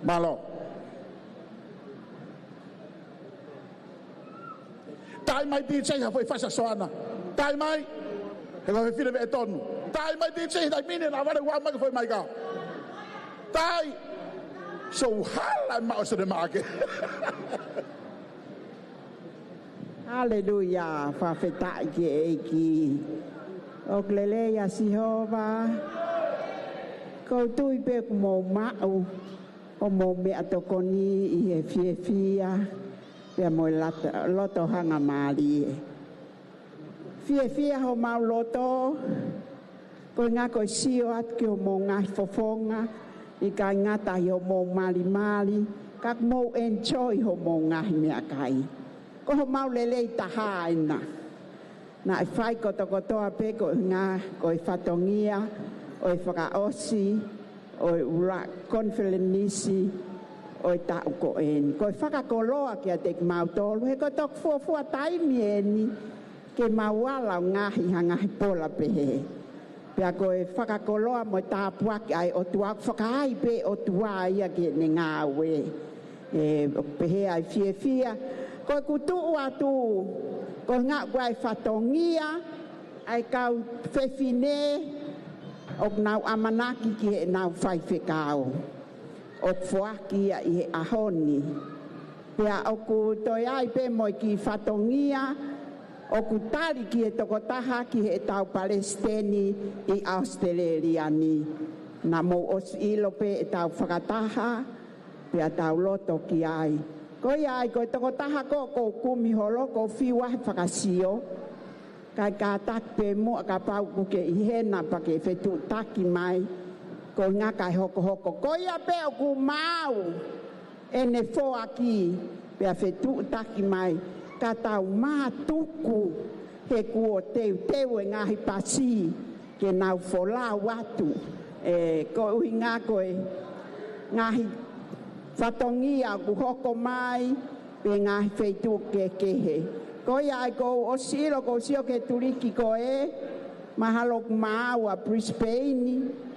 Malo. Tai mai ti sei ha foi fasa sona. Tai mai e ko fie be tonu. Tai mai ti sei dai mine na vale wa mai foi mai ka. Tai so hala ma se de make. Hallelujah, fa feta ki. Oklele ya Jehova. Ko tui pe mo mau. O mo me atokoni I e fia. Pe mo loto hanga mali. Fia ho mau loto. Ko nga ko sio at ke mo nga fofonga. I ka ngata yo mo mali. Kak mo enjoy ho mo nga mea kai. Ko ho mau lele taha ina. Na I fai kotokotoa pe ko nga ko I fatongia. O I whakaosi. O I ura konfelenisi. O I tau ko eni. Ko I whakakoloa kia te mau tolu. He ko tok fua taimi eni. Ke mawala ngahi hangahi pola pehe. Pea ko e whakakoloa mo tāpuaki ai o tuak whakaai pe o tua ia ke ne ngāwe. Pehe ai fia. Ko kutu atu. Ko ngā guai whatongia. Ai kau whewhine. O nau amanaki ki he nau whaiwhekao. O whuaki ia I he ahoni. Pea o ku toi ai pe mo ki whatongia. O ku tari ki he tokotaha ki he tau Palestini I Australiani. Na mo os ilo pe tau whakataha, pea tau loto ki ai. Ko ai ko tokotaha ko kumi holo ko fiwa whakasio. Kai ka tak pe mo ka pau ku ke I hena pa ke whetu taki mai. Ko ngā kai hoko. Ko ia pe o ku mau. Ene fo aki, pea whetu taki mai. Ka tau mātuku he kuo teu e ngahi pasi ke nau wholau atu. Ko uhi ngā koe ngahi whatongia ku hoko mai pe ngahi wheitu ke kehe. Ko ia ko o siro ko sio ke turiki ko mahalok maawa Brisbane.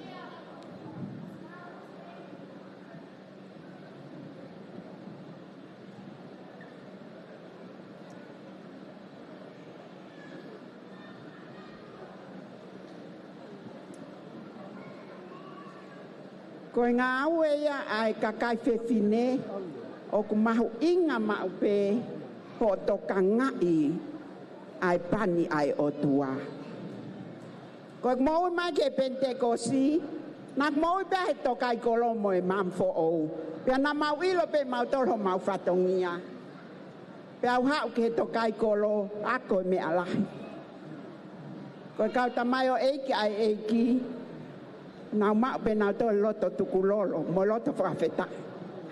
Ko ngā aue ia ai kakai whewhine o ku mahu inga mau pe ho toka ngai ai pani ai o tua. Ko mau mai ke Pentecosti, nak mau pe he toka I kolomo e mamfo o. Pea na mau ilo pe mau tolo mau whatongia. Pea au hau ke toka I kolo ako me alahi. Ko kau tamai o eiki ai eiki. Nau mau pe nau to loto tukulolo, mo loto whakawheta.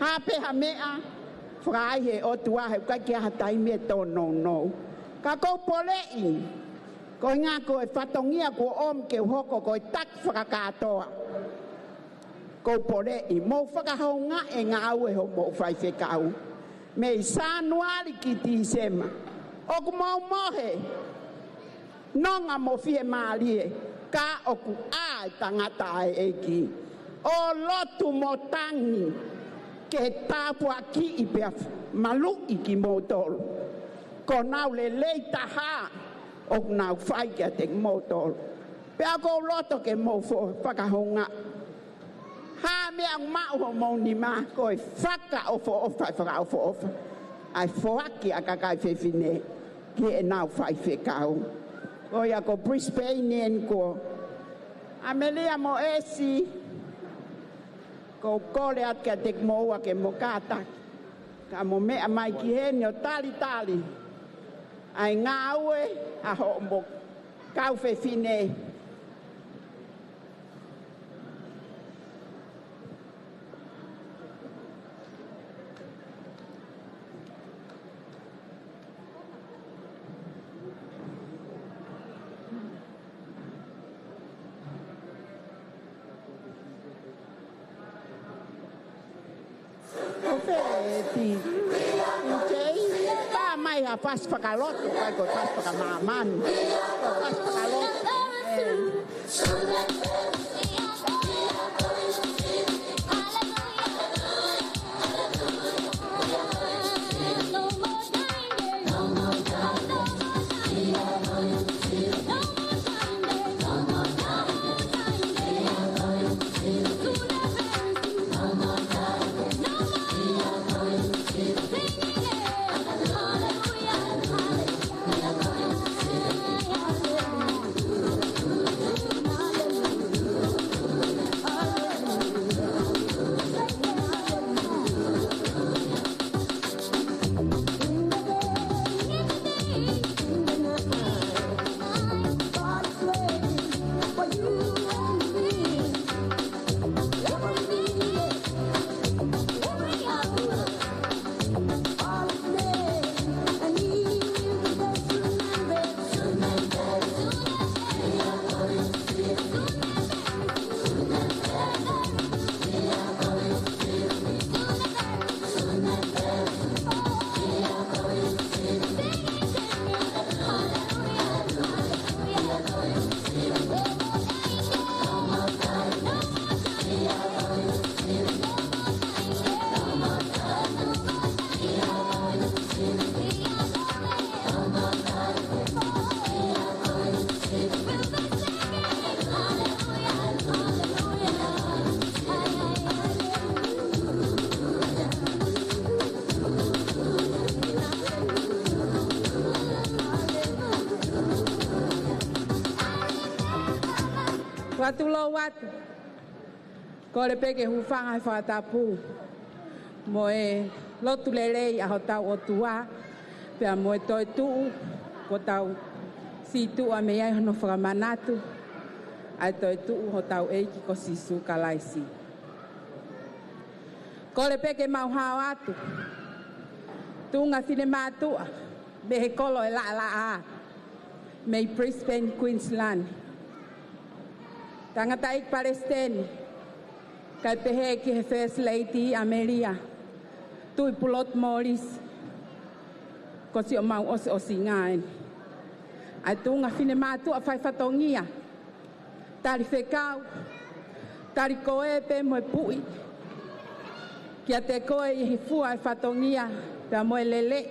Hape ha mea, whakai he o tua he kai kia hatai me to no. Ka kou polei, ko ngā ko e whatongia ko om ke hoko ko e tak whakakatoa. ko pore I mo whakahonga e ngā au e ho mo whai whekau. Me I Sanuari ki Tisema. Oku mau mohe. Nonga mo fie maalie. Ka oku ai tangata e eki. O lotu mo tangi. Ke tāpua ki I pia malu I ki mo tolu. Ko nau le taha. Oku nau whai kia te mo tolu. Pea ko loto ke mo whakahonga. Ha mea mau ho mo ni ma ko e whaka ofo ofa. Ai whoaki a kakai whewhine ki e nau whai whekau. Ko ia ko Brisbanean ko Amelia mo esi ko kore at ka tek moa ke mo kata. Ka mo mea mai ki heni o tali. Ai ngā ue a ho mo kau whewhine. Mai ha fas whakaloto, kai ko fas whakamāmanu. Ko fas whakaloto. Watu lo watu. Ko le peke hufanga I whatapu. Mo e lotu le rei a ho tau o tua. Pea mo e toi tuu. Ko tau si tuu a mea hono whakamanatu. Ai toi tuu ho tau eiki ko sisu kalaisi. Ko le peke mau hao atu. Tunga sine mātua. Me he kolo e la a. Me Brisbane, Queensland. Tangata ik Palestine. Kai pehe ki he First Lady Amelia. Tui pulot Molisi. Ko si o mau osi ngaen. Ai tunga fine mātua whai whatongia. Tari whekau. Tari koe pe moe pui. Kia te koe I hi fua e whatongia. Pea moe lele.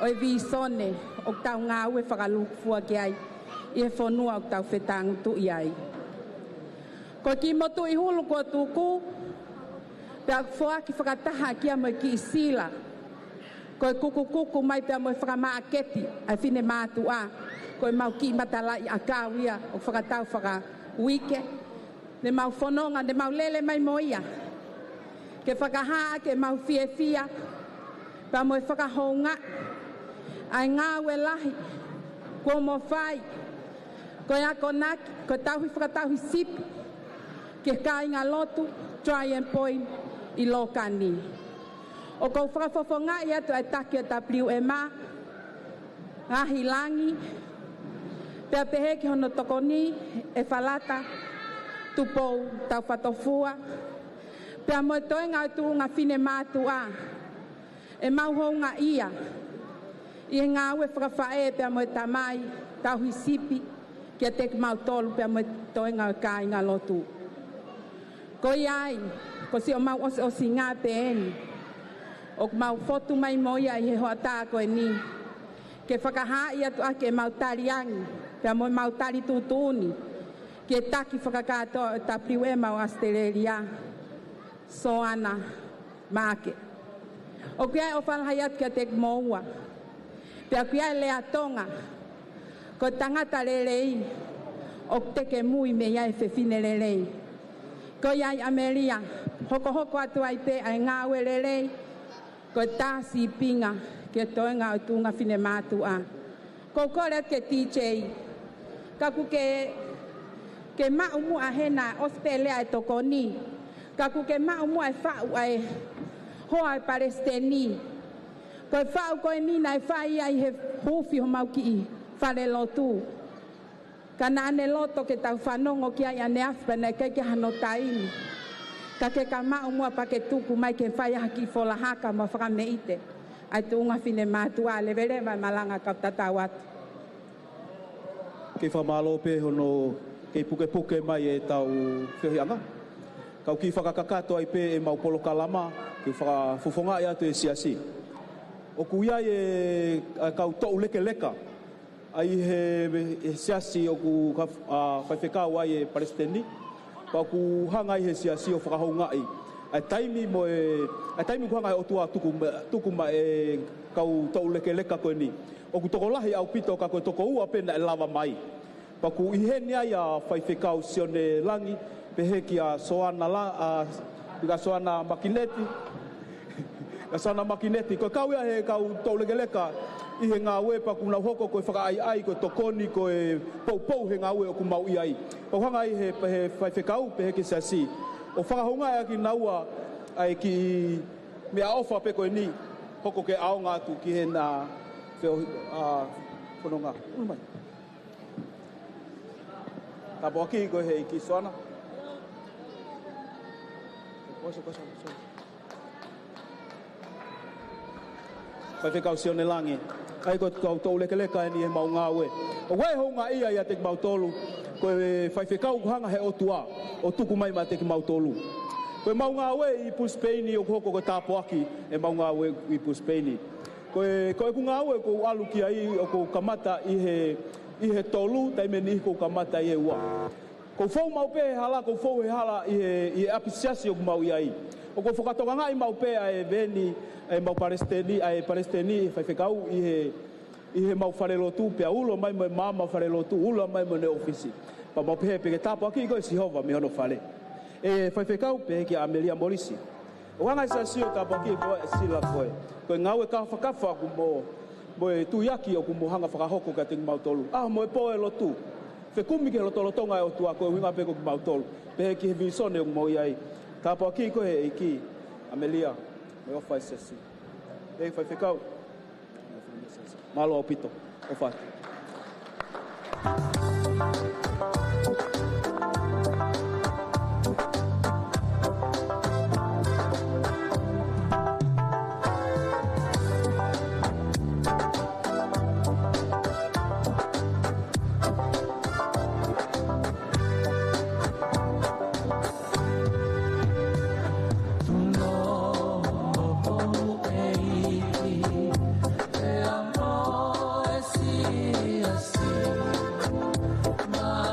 O e vi Sione. O tau ngā ue whakaluk fua ki ai. I he whonua o tau whetangu tu I ai. Ko ki motu I hulu ko tuku. Pea fua ki whakataha kia moe ki I sila. Ko e kuku mai pea moe whakamaaketi. Ai fine mātua. Ko e mau ki matalai a kāwia. O whakatau whakawike. Ne mau whanonga, ne mau lele mai moia. Ke whakahaa, ke mau fia. Pea moe whakahonga. Ai ngā ue lahi. Ko mo whai. Ko e ako naki. Ko tauhi whakatauhi sipi. Ke kai ngā lotu. Try and point I lokani. O kou whakawhawhonga I atu ai take o WMA. Ngahi langi. Pea pehe ki hono tokoni. E whalata. Tupou tau whatofua. Pea mo toi ngā tūnga whine mātua. E mau honga ia. I ngā ue whakawhae pea mo tamai, tauhi sipi, kia te mau tolu pea mo toi ngā kai ngā lotu. Ko iai, ko si o mau o si ngā peeni. O mau fotu mai moia i he hoa tā koe ni. Ke whakahai atu ake mau tariangi, pea mo mau tari tūtūni. Ke taki whakakato ta priwe mau Australia. So ana, maake. O kia o whalahai atu kia te moua. Pea kia lea tonga. Ko tangata lelei. O teke mui me iai whewhine lelei. Ko iai Ameria. Hoko atu ai pe ai ngāwe lelei. Ko tāsi pinga. Ke toi ngā utunga whine mātua. Ko kore ke TJ. Kaku ke maumu a hena Australia e toko ni. Kaku ke maumu e whau ai hoa e Palestini. Ko e whau koe ni na e whai ai he huwhi ho mau ki i whare lotu. Kana ane loto ke tau whanongo ki ai ane Afgana e kei ke hano taini. Ka ke ka maumu a pake tuku mai ke whai haki whola haka ma whakame ite. Ai tu unga whine mātua le vere mai malanga kau tatau atu. Kei whamalo pe hono kei puke mai e tau whihianga. Kau ki whakakakato ai pe e mau polo kalama, ki whakafufonga i atu e siasi. O kuia e kau tau leka. Ai he siasi o ku whaiwhekau ai e Palestini. Kau ku hanga i he siasi o whakahonga i. Ai taimi ku hanga i o tua tukuma e kau tau leka koe ni. O ku tokolahi au pito ka koe toko ua pena e lava mai. Paku iheni ai a whaiwhekau Sione langi, pehe ki a soana makineti. Ka soana makineti. Koe kau ia he kau tau leka i he ngā ue paku nau hoko koe whakaai koe tokoni koe pou he ngā ue o ku mau i ai. Pau hanga i he whaiwhekau pehe ki siasi. O whakahonga e ki naua ai ki mea ofa pe koe ni. Hoko ke aonga atu ki he nā whanonga. Mai. Tapo aki koe he ki soana. Whaiwhekau Sione langi. Ai koe kau tau leka e ni he mau ngā ue. O wai hou ngā ia te mau tolu. Koe whaiwhekau hanga he otua. O tuku mai ma te ki mau tolu. Koe mau ngā ue i Puspeini o hoko koe tapo aki e mau ngā ue i Puspeini. Koe ku ngā ue ko alu ki ai o ko kamata i he tolu, taimeni i ko kamata i he ua. Ko fau mau pe hala, ko fau he hala i he apisiasi o ku mau i ai. O ko whakatonga ngai mau pe ai veni, ai mau Palestini, ai Palestini i whaiwhekau i he mau wharelotu, pia ulo mai mo e mama wharelotu, ulo mai mo ne ofisi. Pa mau pehe peke tapo aki koe si hova me hono whare. E whaiwhekau pehe ki Amelia Molisi. O hanga isa sio tapo aki koe sila koe. Koe ngau e kawhakafa ku mo e tuiaki o ku mo hanga whakahoko ka tingi mautolu. Mo e po e lotu. Whekumi ke lotonga e o tua koe winga peko ki mautolu. Pehe ki he visone o ku mo iai. Tapo aki koe e ki Amelia. Me ofa isa si. Pehe whaiwhekau. Malo o pito. Ofa. Ma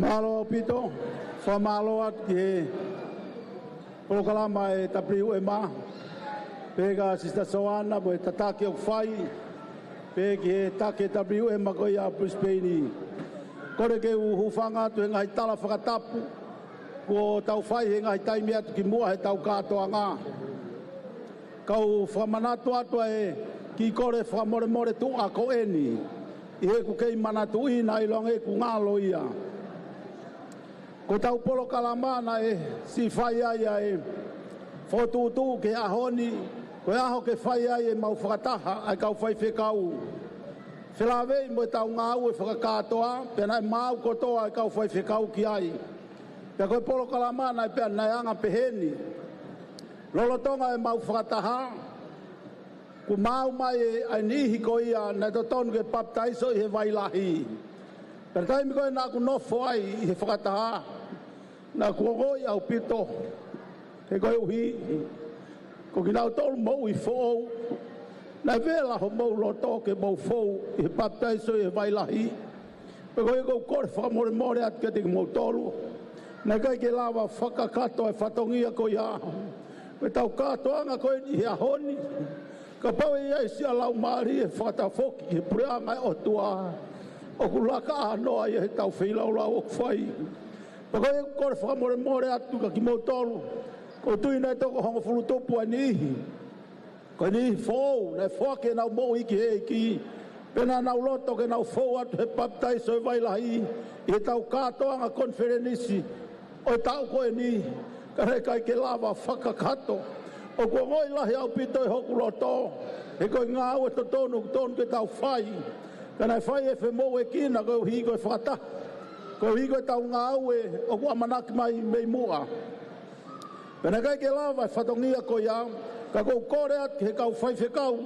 Malo pito, fa malo at ki proklama e tapriu e ma. Pega sista soana bo tataki o fai. Pega take tapriu e ma ko ia Brisbane. Kore ke u hufanga tu ngai tala whakatapu. Ko tau fai he ngai taimi atu ki mua he tau katoa ngā. Kau whamanatu atu e ki kore whamore more tu a ko eni. I he ku kei manatu ina i longa e ku ngalo ia. Ko tau polo kalamana e si whai ai e whotutu ke ahoni. Ko aho ke whai ai e mau whakataha ai kau whai whekau. Whilawei mo tau ngāu e whakakatoa, pēnā e mau kotoa e kau whai whekau ki ai. Pea koe polo kalamana e pēa nei anga peheni. Lolotonga e mau whakataha, ku mau mai e ai nihi ko ia nei to tonu ke baptaiso i he wailahi. Pea taimi koe nā ku nofo ai i he whakataha, nā ku ogoi au pito, he koe uhi, ko ki nau tolu mou i whoou, nai vela ho mou loto ke mou fou i he baptaiso i he wailahi. Pe koe kou kore whakamore more atu ke te mou tolu. Nai kai ke lawa whakakato e whatongia ko ia. Pe tau katoanga koe ni he ahoni. Ka pau e iai si alau maari e whatafoki he preanga e otua. O kulaka anoa i he tau whilau o whai. Pe koe kore whakamore more atu ka ki mou tolu. Ko tui nei toko hongo fulutupu a nihi. Ko ni fou, ne foke nau mo iki he iki. Pena nau loto ke nau fou atu he baptaiso e wailahi. I he tau katoanga konferenisi. O tau koe ni, ka rei kai ke lava whakakato. O kua ngoi lahi au pito e hoku loto. He koe ngāu e to tonu ke tau whai. Ka nei whai e whemo e kina koe uhi koe whata. Koe uhi koe tau ngāu e o kua manaki mai mei mua. Pena kai ke lava e whatongia koe ia. Ka kou kore atu he kau whai whekau.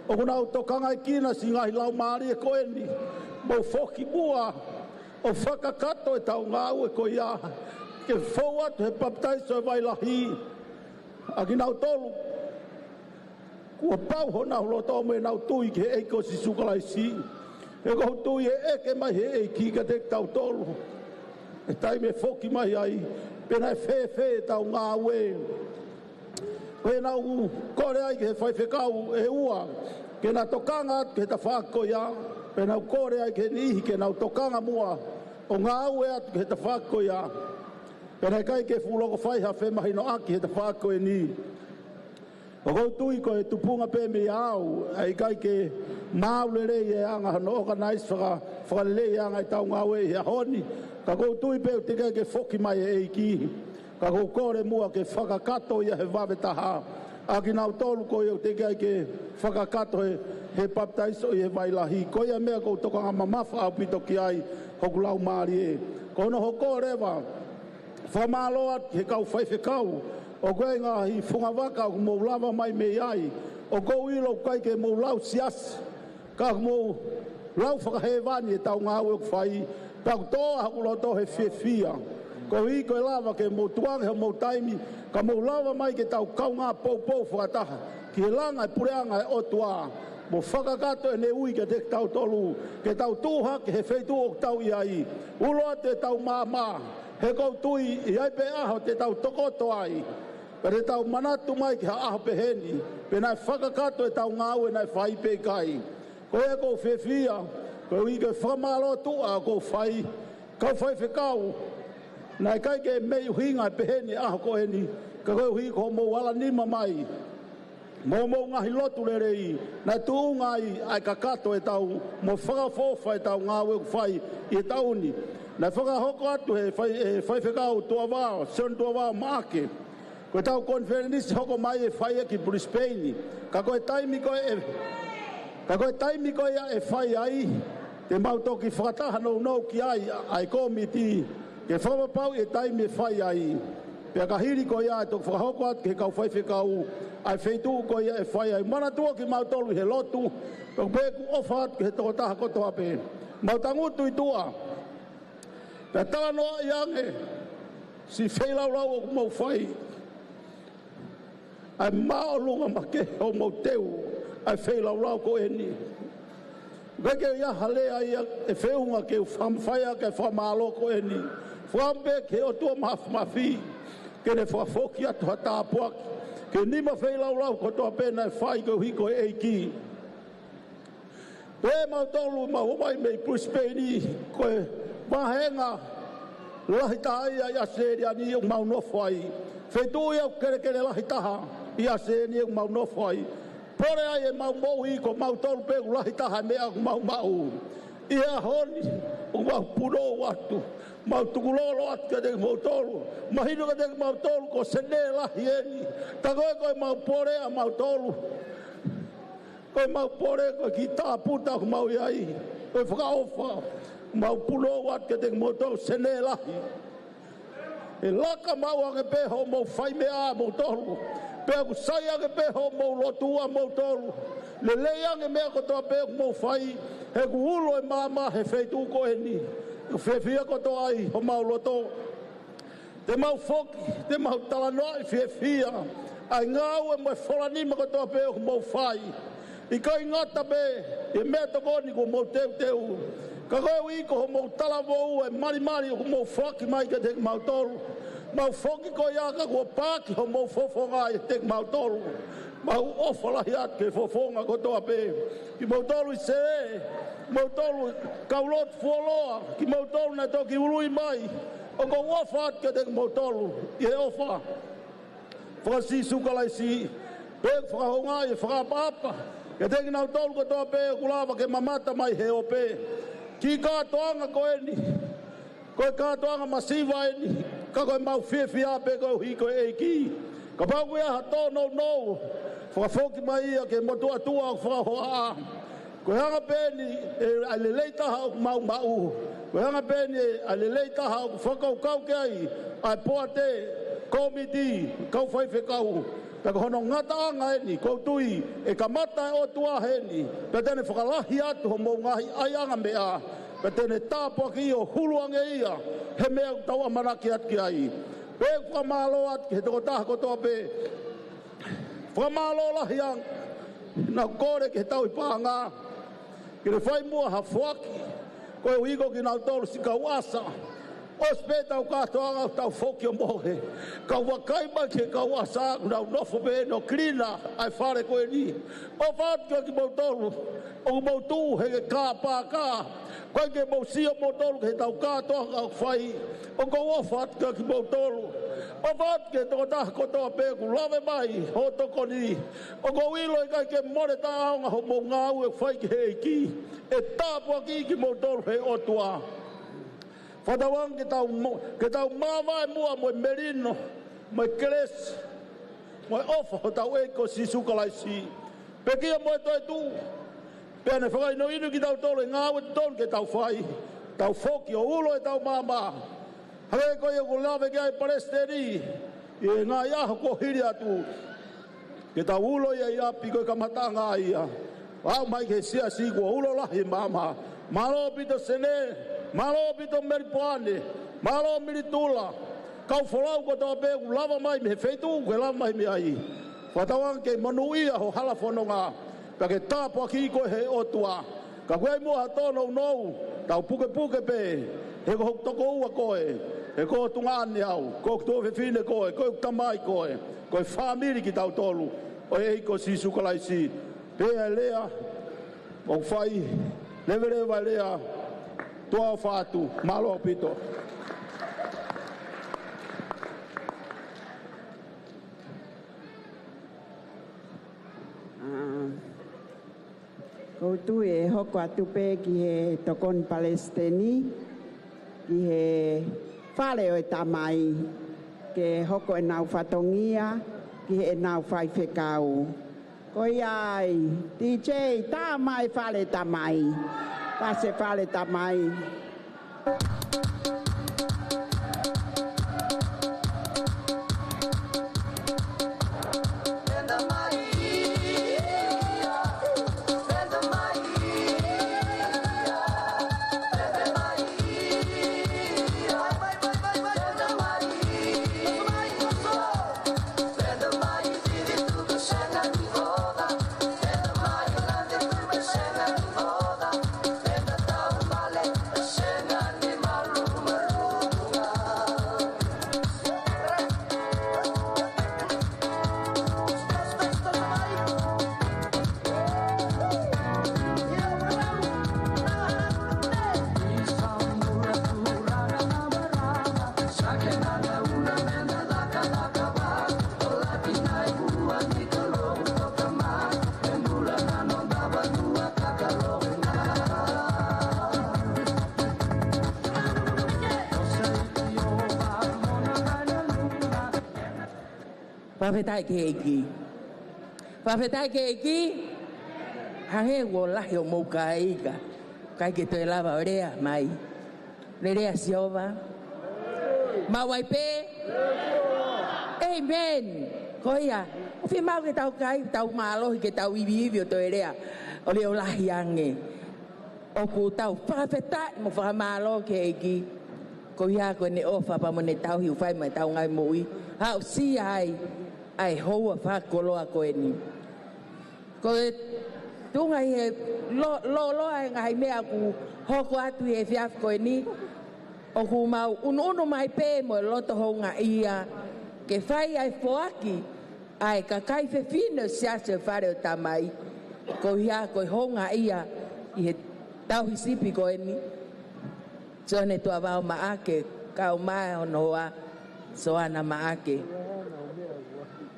O kuna au tokanga e kina si ngahi lau maari e koe ni. Mo whoki mua. O whakakato e tau ngāu e koe ia. Ke whau atu he baptaiso e wailahi. A ki nau tolu. Kua pau ho nau loto me nau tui ke eiko si sukalaisi. E kou tui e eke mai he eiki ka te tau tolu. E tai me whoki mai ai. Pena e whewhe e tau ngāu e. Koe nau kore ai ke he whaiwhekau e ua. Ke nā tokanga atu ke ta whako ia. Pe nau kore ai ke nihi ke nau tokanga mua. O ngā au e atu ke he ta whako ia. Pe nai kai ke fuloko whaiha whemahino aki he ta whako e ni. O kou tui ko e tupunga pe me au. Ai kai ke maulere e anga hano organize whakalele e anga i tau ngā ue i honi. Ka kou tui pe te kai ke whoki mai e iki. Ka kou kore mua ke whakakato ia he wawetaha. A ki nau tolu ko iau te kai ke whakakato he baptaiso i he wailahi. Ko ia mea kou tokanga mamafa au pito ki ai hoku lau maari e. Ko no hoko rewa, whamaloa he kau whaiwhekau. O koe ngā hi whunga waka o mou lava mai me ai. O kou ilo kai ke mou lau sias. Ka mou lau whakahewani e tau ngā ue whai. Pau toa haku loto he whiawhia. Ko i koe lava ke mou tuang he mou taimi. Ka mou lava mai ke tau kau ngā pou whakataha. Ki he langa e pureanga e otua. Mo whakakato e ne ui ke te tau tolu. Ke tau tūha ke he wheitu o tau iai. Uloa te tau māma. He kou tui i ai pe aho te tau tokoto ai. Pere tau manatu mai ki ha aho pe heni. Pe nai whakakato e tau ngāu e nai whai pe kai. Ko e ko fefia, ko i ke whamalo tua ko whai, kau whai whekau. Nai kai ke mei hinga peheni aho ko eni, ka koe hui ko mo wala nima mai. Mo ngahi lotu rerei, na tuunga ai ka kato e tau, mo whakafofa e tau ngā weu whai i tauni. Na whakahoko atu he whai whekau tua wao, Sione tua wao maake. Koe tau konferenisi hoko mai e whai e ki Brisbane. Ka koe taimi koe e whai ai, te mautoki whakataha nou ki ai komiti, ke whamapau e taimi e whai ai. Pea ka hiri ko ia e tok whakahoko atu ke kau whai whekau, ai wheitu ko ia e whai ai. Mana tua ki mautolu he lotu, tok peku ofa atu ke he toko taha koto ape. Mautangutu i tua. Pea tala noa iange, si wheilaurau o kumau whai. Ai mao lunga make o mau teu, ai wheilaurau ko eni. Gake ia halea ia e wheunga ke whamwhaia ke whamalo ko eni. Whambe ke o tua mafi. Ke ne whafoki atu hata apuaki. Ke nima wheilaurau ko toa pēna e whai ko hiko e eiki. Pē mautolu mahumai mei Brisbane koe mahenga lahi taha ia i aseri ani o mau nofo ai. Whetu ia kere lahi taha i aseri o mau nofo ai. Pore ai e mau mou i ko mautolu pēku lahi taha mea o mau. Ia honi o mau puno watu. Mau tukulolo atu ka teki mautolu. Mahino ka teki mautolu ko sene lahi eni. Ta koe mau pore a mautolu. Koe mau pore koe ki tāputa ko mau iai. Koe whakaofa. Mau puno atu ka teki mautolu sene lahi. E laka mau ange peho mau whai mea a mautolu. Pea ku sai ange peho mau lotua mautolu. Le lei ange mea ko toa peho mau whai. He ku ulo e mama he wheitu ko eni. Whewhia koto ai, ho mau loto. Te mau whoki, te mau talanoa i whewhia. Ai ngāu e mai wholanima koto ape o mau whai. I kai ngata be, e mea tokoni ko mau teu. Ka koe iko ho mau talamo e mari ho mau whaki mai ka te mau tolu. Mau whoki ko iaka ko pāki ho mau whofonga i te mau tolu. Mau ofalahi at ke whofonga koto ape. Ki mau tolu i se Mautolu kaulot fuoloa ki mautolu na toki urui mai o ko ofa at ka te mautolu i he ofa whakasi sukalaisi pek whakahonga i whakapapa ka te ki nautolu ko toa pe kulawa ke mamata mai he ope ki kātoanga ko eni koe kātoanga masiva eni ka koe mau whiawhia pe koe hui koe eiki ka pau koe aha tō nou whakafoki mai ia ke motua tua o whakahoa Koe hanga pēni e alelei taha o mau. Koe hanga pēni e alelei taha o whakau kau ke ai. Ai poa te komiti kau whai whekau. Pea ko hono ngata anga eni, kou tui e ka mata e o tua heni. Pea tene whakalahi atu ho mou ngahi ai anga mea. Pea tene tāpua ki o huluange ia. He mea tau amaraki atu ki ai. Pea whakamalo atu ki he toko taha kotoa pe. Whakamalo lahi ang. Nā kore ki he tau i pāngā. Ki re whai mua ha whaki, koe uigo ki nau tolu si ka wasa. Os pe tau kātoanga tau whoki o mohe. Ka wakai mai ki ka wasa, nau nofo pe no krina, ai whare koe ni. O whātua ki mau tolu, o mau tū he ke kā pākā. Koe ke mau sio mau tolu ke tau kātoanga o whai. O ko o whātua ki mau tolu. O whāt ke toko taha kotoa pēku lawe mai, ho toko ni. O ko wilo i kai ke more tā aonga ho mou ngāu e whai ki hei ki. E tāpua ki ki mou tolu hei otua. Whatawang ke tau māwai mua moe merino, moe keres, moe ofa ho tau eiko si sukalaisi. Pekia moe toi tū. Pea ne whakai no inu ki tau tolu e ngāu e tonu ke tau whai. Tau whoki o ulo e tau māmā. Hare ko ia ko lawe ki ai paresteri, e ngā iaho ko hiri atu, ke ta ulo ia i api ko i kamata ngā ia. Au mai ke sia si ko ulo lahi mama, malo pito sene, malo pito meripoane, malo miritula, kau wholau ko tau pēku lawa mai me feitu ko lawa mai me ai. Whatawang ke manu ia ho hala whanonga, ka ke tāpua ki ko he otua, ka koe mua tono nou, tau puke pe, he ko hok toko ua koe, he ko tungane au, ko tō whiwhine koe, ko tamai koe, ko whamiri ki tau tolu, o e eiko si sukalaisi, pēa lea, O fai, levere valea, tua fatu, malo pito. Ko tu e hoko atu pe ki he tokon Palestini, ki he whale o e tamai, ke hoko e nau whatongia, ki he nau whai whekau. Ko iai, DJ, tā mai whale tamai, pase whale tamai. Whawhetai ke eki. Whawhetai ke eki, hange wo lahi o mou ka eika. Kai ke toi lava o rea mai. Le rea siova. Mawai pe. Amen. Koia. O whi mau ke tau kai, tau maalohi ke tau iwi o toi rea. O leo lahi ange. O ku tau whawhetai mo whamalo ke eki. Ko ia ko ne ofa pa mo ne tau hiu whai mai tau ngai mui. Hau si ai. Ai hoa whakoloa koe ni. Ko e tunga i he lo ai ngai mea ku hoko atu i he whiaf koe ni. O ku mau unu mai pē mo e loto honga ia. Ke whai ai foaki ai ka kai whiwhino siase whare o tamai. Ko ia koe honga ia i he tau hisipi koe ni. Sione tua wao maake kau mai honoa soana maake.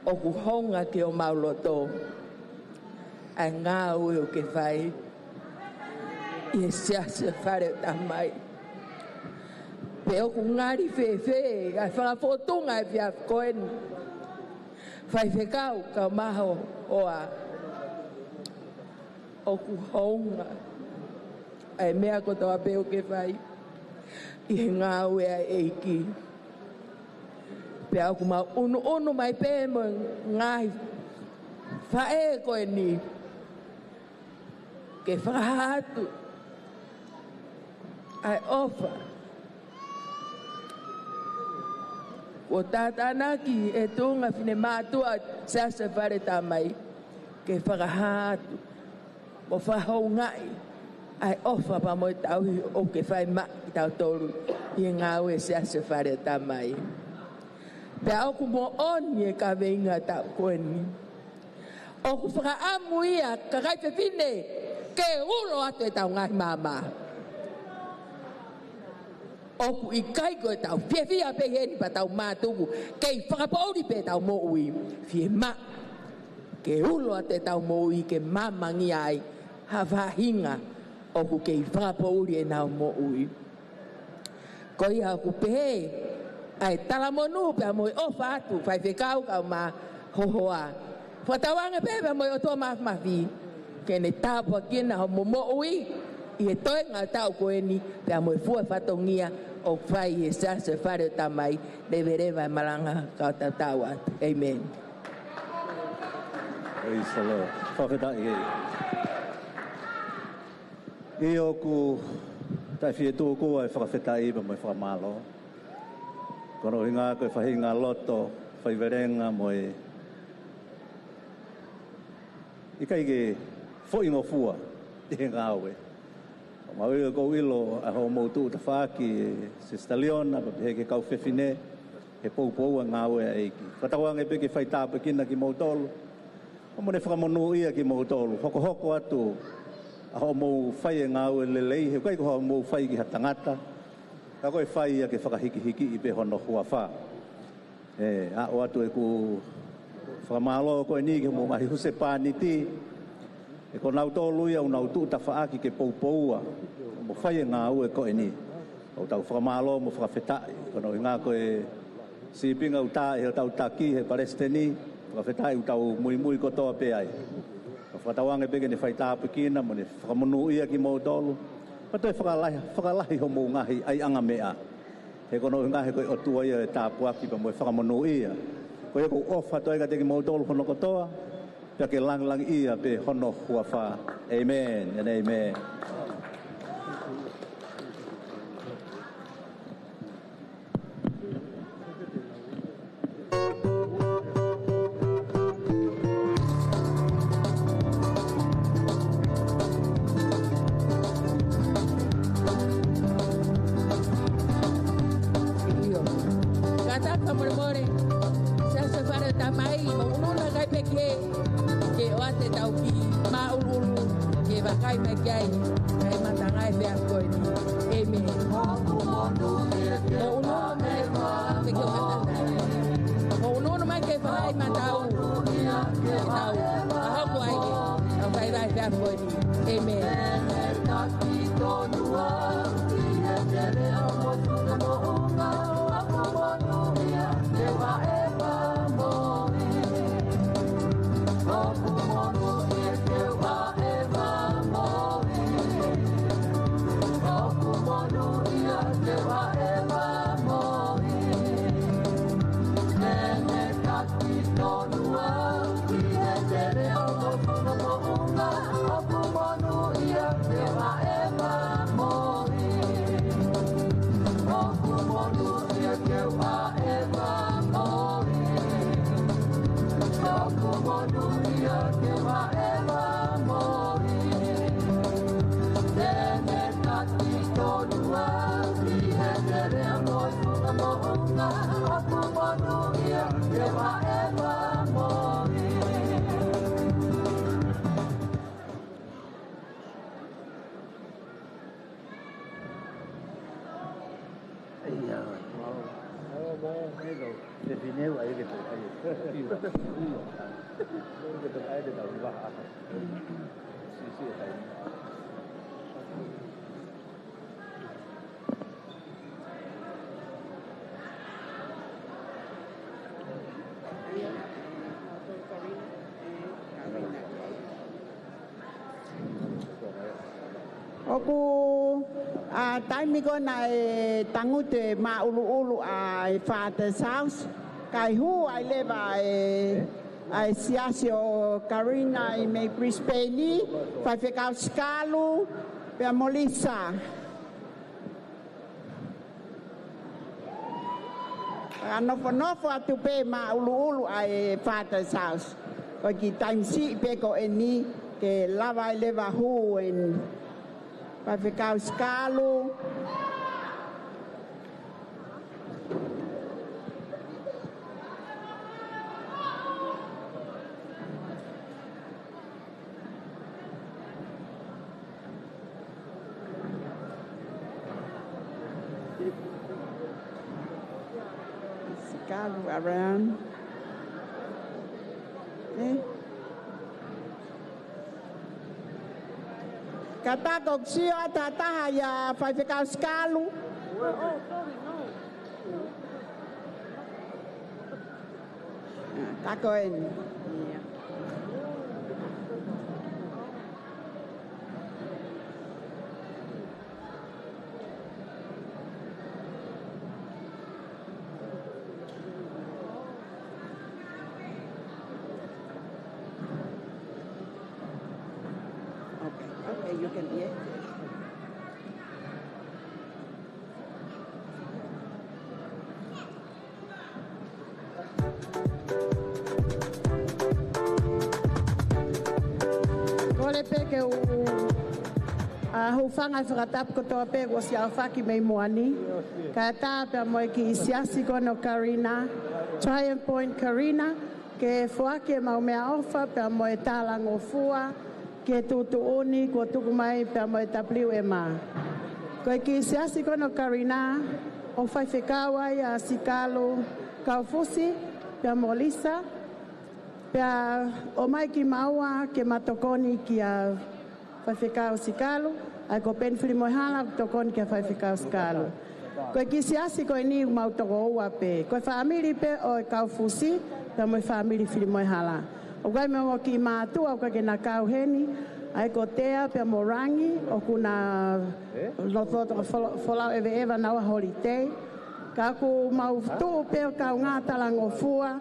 O ku honga ke o mauloto. Ai ngā ui o ke whai. I e siase whare o tamai. Pe o ku ngāri whewhe. Ai whakapotunga e whiaf koen. Whai whekau ka maho oa. O ku honga. Ai mea ko toa pe o ke whai. I he ngā ui a eiki. Pe au ku mau unu mai pē mo ngai whae koe ni. Ke whahatu. Ai ofa. Ko tātānaki e tunga whine mātua sasa whare tamai. Ke whakahatu. Mo whahau ngai. Ai ofa pa mo tauhi o ke whai ma ki tau toru. I ngā ue sasa whare tamai. Pe au ku mo oni e ka veinga tau koe ni. O ku whakaamu ia ka kai whiwhine ke ulo atu e tau ngai māma. O ku i kai koe tau whiwhia pe heni pa tau mātuku kei whakapauri pe tau mo ui. Whie ma ke ulo atu e tau mo ui ke mamangi ai ha whahinga o ku kei whakapauri e nau mo ui. Ko ia ku pehe ai talamonu pe mo ofa atu fai whekau kau ma hohoa. Whatawanga pe mo o toa mafi. Ke ne tāpua kina ho mo ui. I he toi ngā tau koe ni pe mo fua whatongia o whai e sasa whare o tamai. Revereva malanga kau tau atu. Amen. Praise the Lord. Whawhetai e. I o ku tai whie tō koa e whakawhetai iwa mo e whakamalo. Kono i ngā koe whahi ngā loto, whaiverenga mo e. I kai ke whoingo fua, i he ngā oe. O maui o kou ilo a ho moutu ta whaki e Sister Leona, pa he ke kau whiwhine, he poupou a ngā oe a eiki. Whatawanga e peke whai tāpa kina ki mautolu. O mo ne whakamonu ia ki mautolu, hoko atu ho mo fai ngā ue lelei, he kai ko mo fai ki hatangata, ka koe fai ia ke whakahiki-hiki i pe hono hua wha. A o atu e ku whakamalo koe ni ke mo mahi huse pāniti, e ko nau tōlu ia o nau tū ta whaaki ke poupoua, mo fai ngā ue koe ni. O tau whakamalo mo whakawhetai, kono i ngā koe sipinga uta e tau taki he Palestini, whakawhetai u tau mui kotoa pe ai. Whatawange peke ne whai tāpu kina, mo ne whakamunu ia ki mō tolu. Pato e whakalahi ho mō ngahi ai anga mea. He kono ngahi koe otua ia e tāpu aki pa mo e whakamunu ia. Koe ko ofa toi ka teki mō tolu hono kotoa, pia ke lang ia pe hono hua wha. Amen and amen. Oku taimi ko na tangute maulu-ulu ai Father's house. Kai hu ai leva ai siasio Karina i me Brisbane, fai fekau skalu pe Molisa. Nofo atu pe maulu-ulu ai Father's house. Ko ki taimsi pe ko eni ke lava ai leva hu en vai ficar o escalo. Escalo around. Kata kog sio tata ya fai ficar escalo. Tá going. Okay, you can eat. Kole peke hufanga whakatap kotoa pe was ya whaki mei moani. Ka tā pia moe ki isiasi kono Karina, Triumph Point Karina, ke whuake mau mea ofa pia moe tālango fua, ke tutuuni ko tuku mai pe mo tapliu e ma. Ko ki siasi kono Karina o fai whekawa ia sikalo kaufusi pe Molisa pe o mai ki maua ke matokoni ki a fai whekao sikalo ai ko pen fili mohala tokoni ke fai whekao sikalo. Ko ki siasi ko ni mau toko ua pe. Ko family pe o kaufusi pe mo family fili mohala. O gai me o ki mātua o ka ke na kauheni, ai ko tea pe morangi, o kuna lototo folau ewe ewa naua holiday. Ka ku mau tuu pe o kau ngā talango fua,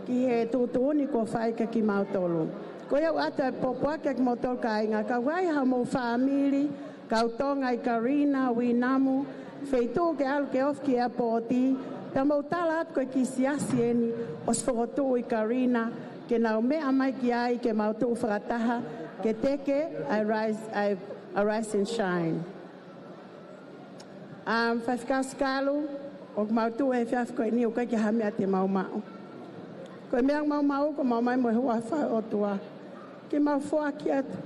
ki he tutuuni ko whaika ki mautolu. Ko iau ata e popoake ki mautolu ka inga, ka wai ha mo family, kau tonga i Karina, Winamu, feitu ke alu ke of ki a poti, pe mau tala at koe ki siasi eni, os whakotu i Karina, ke nau mea mai ki ai ke mautu whakataha, ke teke, I rise and shine. Whawhikau skalu, o mautu e whiawhi koe ni o kai ki hamea te maumau. Koe mea maumau, ko maumai mo hua whai o tua. Ke mau fua ki atu.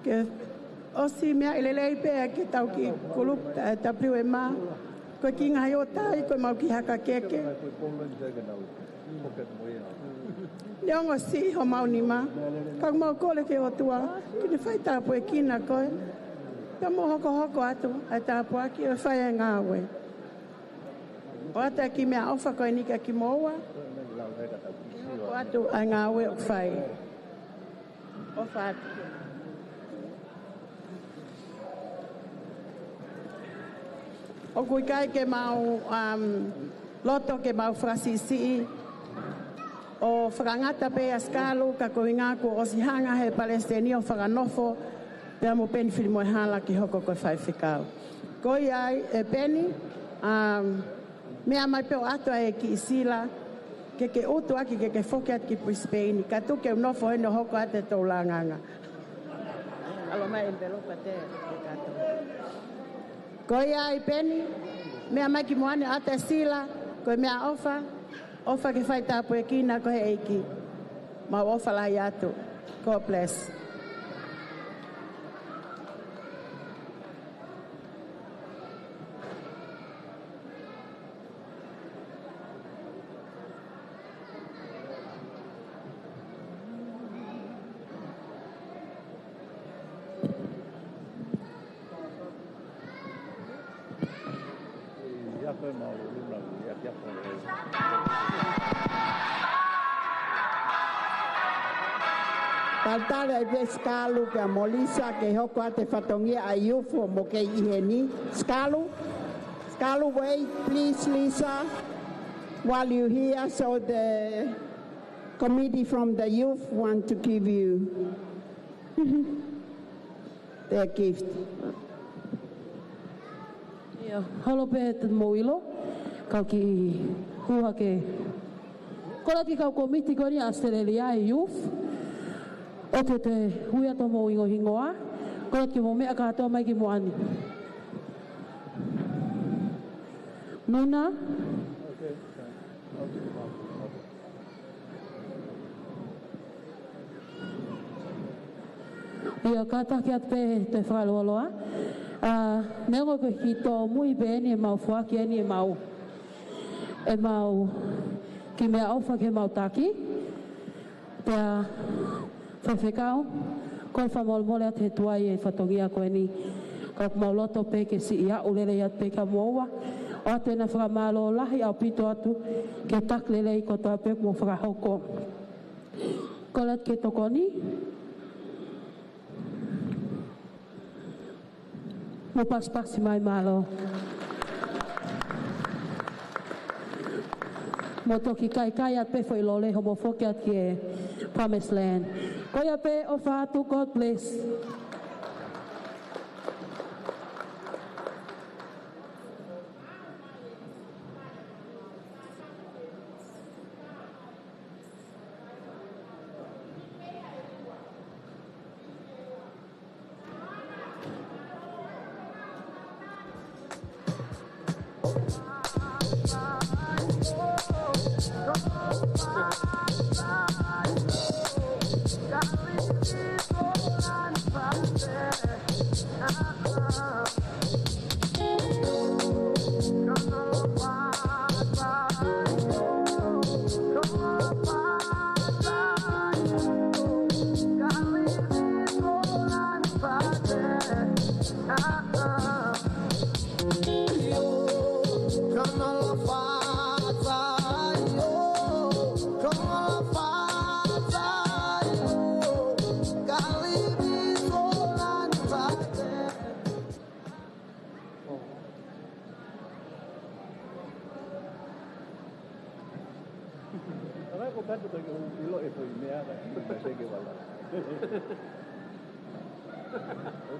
Ke osi mea ilelei pēa ke tau ki kulup tapliu e mā. Koe ki ngai o tai, koe mau ki haka keke. Leongo si ho mau ni ma. Kau mau kole ke o tua. Kini whai tāpu e kina koe. Ka mo hoko hoko atu. Ai tāpu aki e whai e ngāwe. O ata ki mea ofa koe nika ki moua. O atu ai ngāwe o whai. Ofa atu. O kui kai ke mau loto ke mau frasisi. O whakangata pe a skalu, ka koinga ko o si hanga he Palestini o whakanofo, pia mo pen fili moe hala ki hoko koe whai whikau. Koi ai e peni, mea mai peo ato e ki isila, ke utu aki ke whoke at ki Brisbane, ka tu ke unofo hene hoko ate tau langanga. Alo mai envelopa te kato. Koi ai peni, mea mai ki moane ate sila, koe mea ofa, ofa ke whai tāpu e kina ko he eiki. Mau ofa lai atu. God bless. Taltale ai ve skalu pe Molisa ke hoko ate whatongia a iufu mo ke iheni. Skalu, wait please Lisa, while you here, so the committee from the youth want to give you their gift. Halo pe te moilo, kau ki hua ke. Kola ki kau komiti koni Australia youth, o te hui ato mo ingo hingoa, kola ki mo mea katoa mai ki moani. Nuna? Ia kata ki at pe te whakaloaloa. Nengo ko hito mui beni e mau fuaki eni e mau. E mau ki mea aufa ke mau taki. Pea whawhekau. Koe whamolmole at he tuai e whatongia koe ni. Ka mau loto pe ke si ia ulele at pe ka moua. O ate na whakamalo lahi au pito atu ke taklele i kotoa pe mo whakahoko. Kolat ke tokoni. Mo paspasi mai malo. Mo toki kai at pe foi lole homo foki at ke promised land. Koia pe o fatu, God bless. Got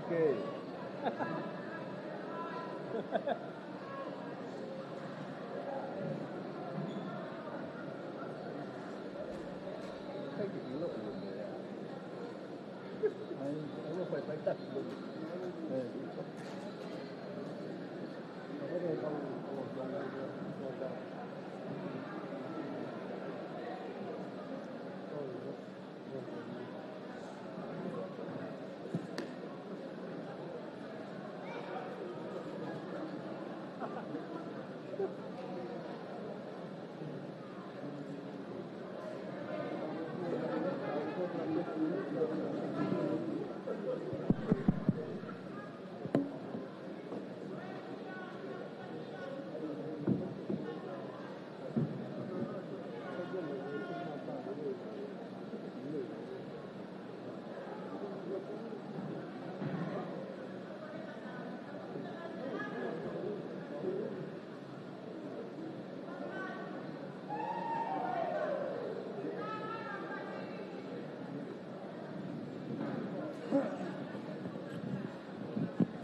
Okay.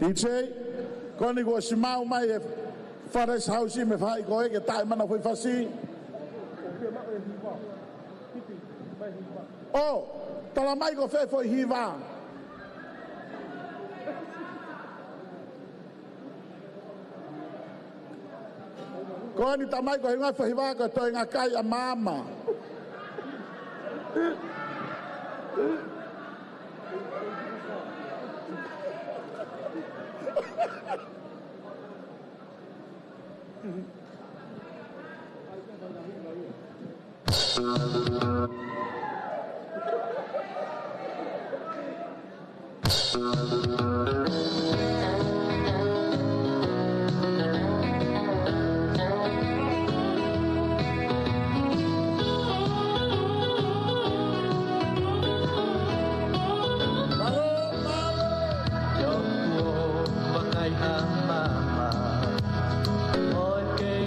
DJ, koni ko si mau mai e Forest House me fai ko e ke tai mana foi fasi. Oh, tala mai ko fe foi hiva. Koni tamai ko hinga foi hiva ko to nga kai a mama. Oi, que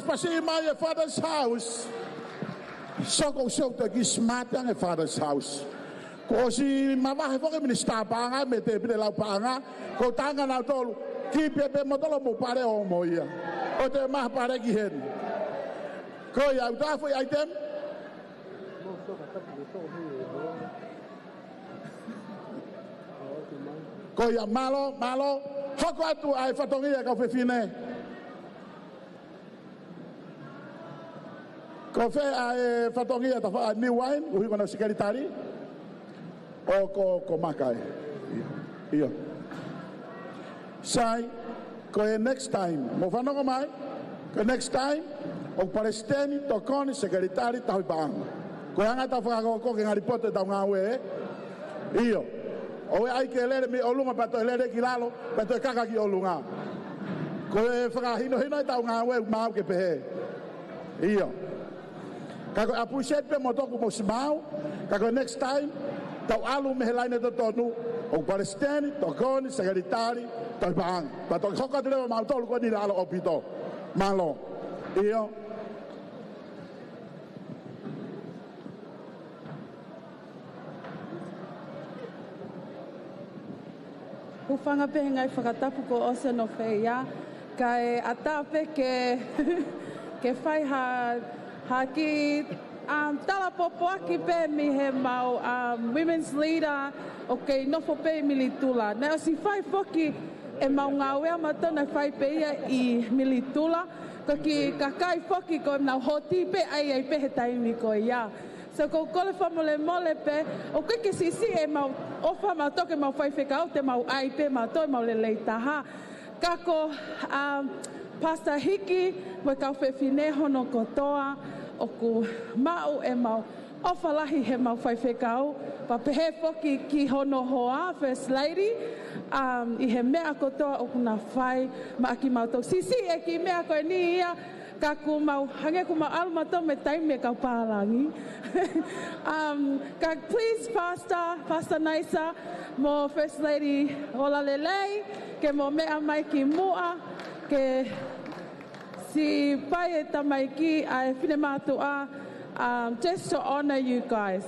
pasi mai e father's house. Soko te ki smart ang e father's house. Ko si mama he foke minista panga me te pile lau panga ko tanga na tolu ki pepe motolo mo pare o moia. O te mah pare ki hen. Ko ya uta foi item. Ko ya malo hoko atu ai fatongia ka fefine. Ko fe ai fatongia ta fa new wine uhi kona sekretari. O ko makai. Iyo. Sai ko next time mo fano ko mai. Ko next time o palestini tokoni sekretari ta bang. Ko anga ta fa ko ke ngaripote ta ngawe. Iyo. O ai ke lere mi olunga pato lere kilalo pato kaka ki olunga. Ko e fra hino ta ngawe mau ke pe. Iyo. Kako appreciate pe motoku mo smau. Kako next time tau alu mehelaine to tonu o palestini tokoni sekretari ta bang. Pato hoka tele mau tolu ko ni alo opito. Malo. Iyo. Hufanga pe ngai whakatapu ko ose no whea, kai atape ke whai ha ki tala popo aki pe mi he mau women's leader o kei nofo pe militula. Nea si whai foki e mau ngā wea matona whai pe ia I militula, ka ki kakai foki ko nau hoti pe ai pe he taimi ko ia. So ko kole famole mole pe o ke sisi e mau ofa mau toke mau fai feka te mau ai pe mau toi mau le taha kako pasta hiki mo ka fe fine hono kotoa o ku mau e mau ofa lahi he mau fai feka pa pe he foki ki hono hoa first lady I he mea kotoa o kuna fai ma ki mau to sisi e ki mea ko ni ia ka ku mau hange ku mau alma to me tai me ka parangi ka please pastor Naisa mo first lady ola lelei ke mo me mai ki mua ke si pai e tamai ki ai fine matu just to honor you guys.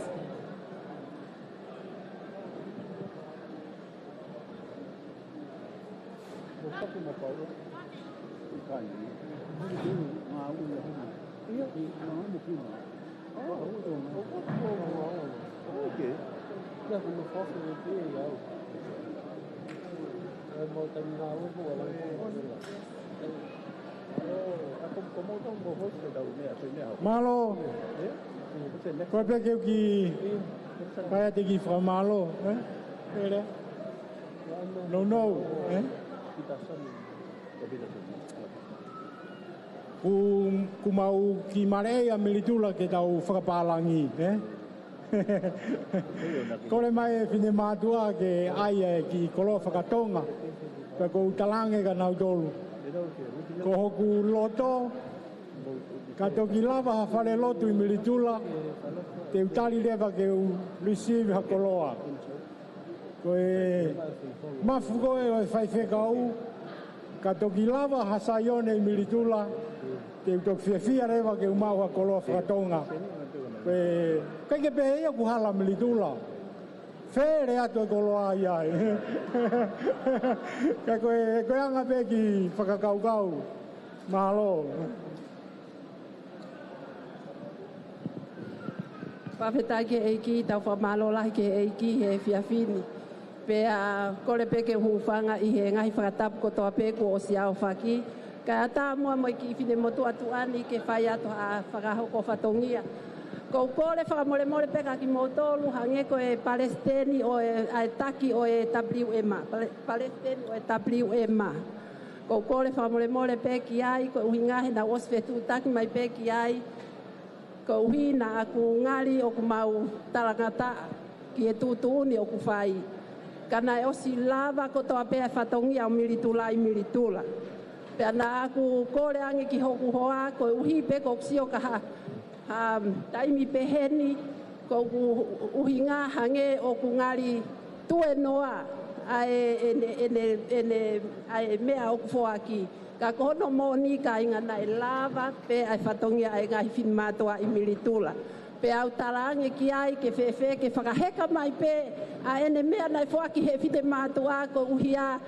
Malo, kau pergi ki, kaya tegi from Malo, no, ku mau ki marea militula ke tau whakapalangi, Kore mai fine matua ke ai ki kolo whakatonga, ka kou talange ka nau tolu. Ko hoku loto, ka toki lava ha whare lotu I militula, te utari lewa ke u receive ha koloa. Ko e mafu koe o e whaiwheka au, ka toki lava ha Sione I militula, te utoki whiawhia rewa ke u mau ha koloa whakatonga. Kai ke pe ia ku hala militula. Fere atu e koloa ia. Ka koe anga pe ki whakakaukau. Mahalo. Whawhetai ke eiki, tau whamalo lahi ke eiki he whiawhini. Pea kore pe ke huwhanga I he ngahi whakatapu kotoa pe ku o si au whaki. Ka ata mua mo ki whine motu atu ani ke whai atu a whakahoko whatongia. Ko kore whakamore peka ki motolu hange ko e Palestini o e taki o e WMA. Palestini o e WMA. Ko kore whakamore peki ai ko uhingahe na osfetu taki mai peki ai. Ko uhina aku ngali o ku mau talangata ki e tutuuni o ku whai. Kana e osi lava ko toa pea whatongia o militula I militula. Pea na aku kore ange ki hoku hoa ko uhi peko ksio kaha. Taimi peheni ko uhinga hange o kungali tue noa ai ene ai mea o kufoaki Ka kono mo ni ka inga nai lava pe ai whatongia ai ngai fin mātua I militula. Pe au tarangi ki ai ke whewhe ke whakaheka mai pe a ene mea nai whaki he white mātua ko uhia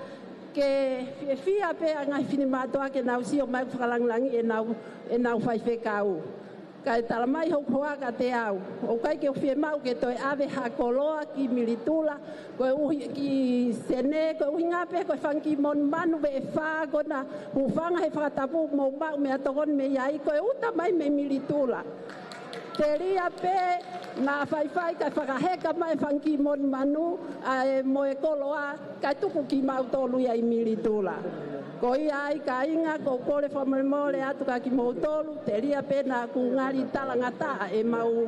ke whia pe a ngai fin mātua ke nau sio mai whakalanglangi e nau whaiwhe kau. Kai tala mai hau hoaka te au. O kai ke whie mau ke toi ave hakoloa ki militula. Koe uhi ki sene, koe uhi ngape, koe whanki mon manu ve e wha kona. Hufanga he whakatapu mo mau me atokon me iai. Koe uta mai me militula. Te ria pe na whaiwhai kai whakaheka mai whanki mon manu. A mo e koloa, kai tuku ki mau tolu iai militula. Ko ia ai ka inga ko kore whamemore atu ka ki mautolu, te ria pena ku ngari talangata e mau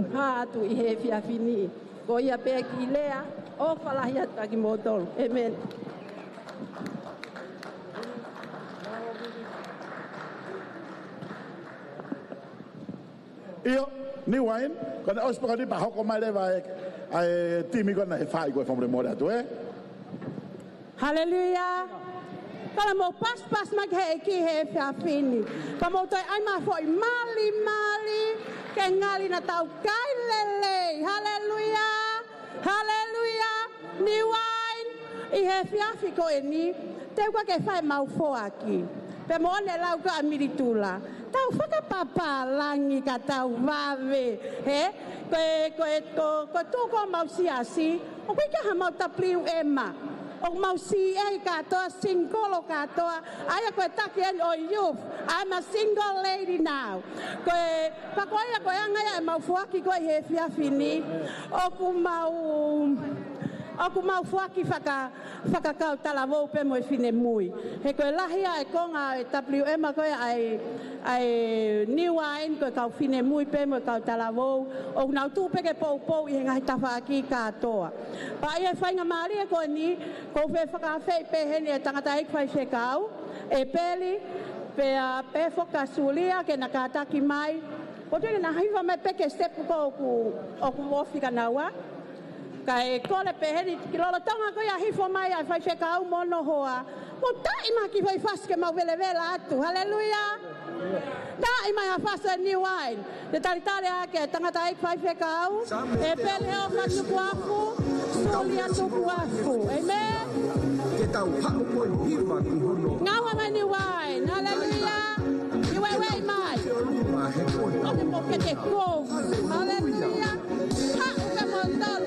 hatu I he whiawhini. Ko ia pe ki lea o whalahi atu ka ki mautolu. Amen. Io, ni wain, kona ospaka ni pa hoko mai lewa e timi kona he whai koe whamemore atu, Hallelujah. Kala mo pas mag he ki he whiawhini. Pa mo toi ai ma foi mali ke ngali na tau kai lele. Hallelujah. Hallelujah. Ni wain I he whiawhi ko e ni. Te ua ke whai mau fo aki. Pe mo ne lau ka amiritula. Tau whakapapa langi ka tau wawe. He? Ko tūko mau siasi. O koe ka ha mau tapliu ema. O mau si ai katoa, singolo katoa. Aia koe taki en o youth. I'm a single lady now. Koe, pakoia koe angaya e mau fuaki koe he whiawhini. Oku mau fuaki whakakau talavou pe mo e whine mui. He koe lahia e konga e WM koe ai niwain koe kau whine mui pe mo e kau talavou. O nau tūpeke pou I he ngahi tawhaaki katoa. Pa ia whainga maari e koe ni, ko whe whakawhei pe hene e tangata ik whai whekau. Epeli, pe whakasulia ke na kātaki mai. O tene na haiwa mai peke stepu ko oku wofika naua. Kai kole pe heri ki lolo tonga ko ia hifo mai ai whai whekau mono hoa. Mo tai ma ki whai whaske mau vele atu. Hallelujah. Tai ma ia whasa ni wain. Te taritare ake tangata ik whai whekau. E pele o ka Tukuafu. Solia Tukuafu. Amen. Ke tau hao mo hiwa ki hono. Ngawa mai ni wain. Hallelujah. Iwe wei mai. O te mo ke te kou. Hallelujah. Ha uke mondol.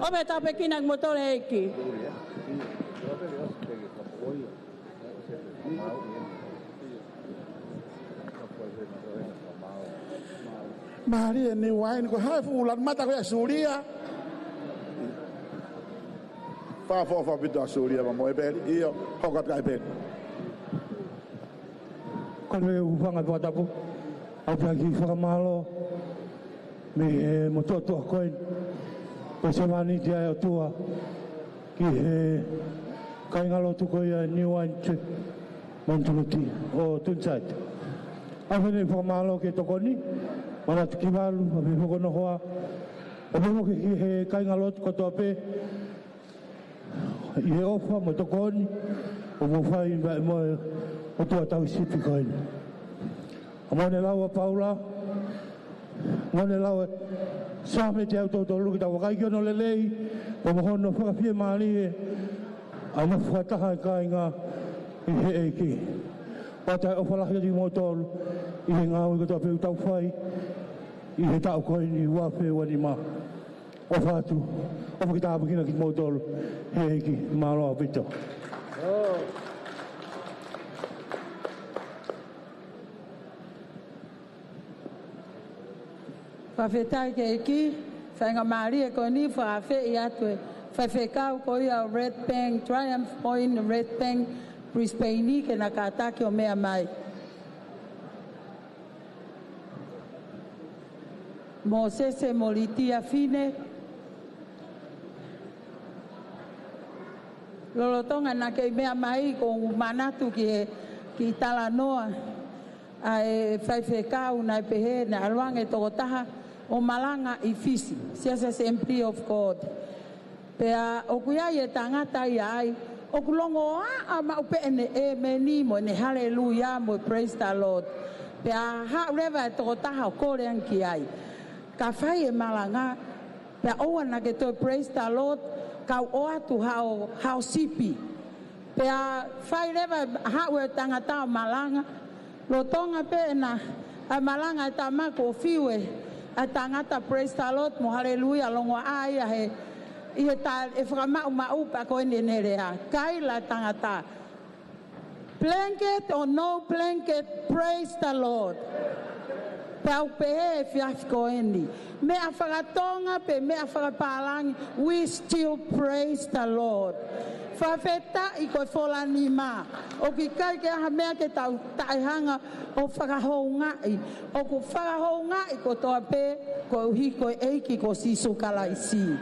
Ome tape kinak motore eiki. Maria ni wine ko hai fu ulan mata ko ya suria. Fa bito suria ma mo Epeli io hoka ka Epeli. Kone ufanga patapu. Apa ki whakamalo me mo totoa koe. Ko se mani tia o tua ki he kaingalo tuko ia New Wine Trip Montuluti o Tunsite. Awhene whakamalo ke tokoni, mana tuki malu, api hokono hoa. Api mo ki he kaingalo tuko toa pe, i he ofa mo tokoni, o mo whai mo o tua tau sipi koini. Amone laua Paula, amone laua Same te au tōtō luki tau wakai kiono lelei, o mohono whakawhia maari e, a ma whataha kai ngā i he eiki. Pata o whalahia di mōtōru, i he ngā ui katoa peu tau whai, i he tau koe ni wawhe wani ma. O whātu, o whakitāpakina ki mōtōru, he eiki, māloa pito. Whawhetai ke eki, whainga maari e koe ni whawhe i atue. Whawhekau koe au Red Bank, Triumph Point, Red Bank, Brisbane ke na kātaki o mea mai. Mō sese molitia fine. Lolotonga na kei mea mai ko manatu ki tala noa. Ai whawhekau na pehe na aluange toko taha. O malanga i fisi, siasa Assembly of God. Pea o kuia i e tangata i ai, o kulongo a maupe e meni mo ne hallelujah mo praise the Lord. Pea ha rewa e toko taha o kore anki ai. Ka whai e malanga, pea oa na ke toi praise the Lord, ka o atu hao sipi. Pea whai rewa hao e tangata o malanga, lo tonga pe na a malanga e tamako o fiwe, a tangata praise the Lord mo hallelujah longo ai he i ta e whakamau mau pa koe nerea kai la tangata blanket or no blanket praise the Lord pau pehe e fiaf koe ni me a whakatonga pe me a whakapalangi we still praise the Lord whawheta i koe wholani mā. O ki kai ke aha mea ke tau taihanga o whakahou ngai. O ku whakahou ngai ko toa pē, ko uhi koe eiki ko sisu kalaisi.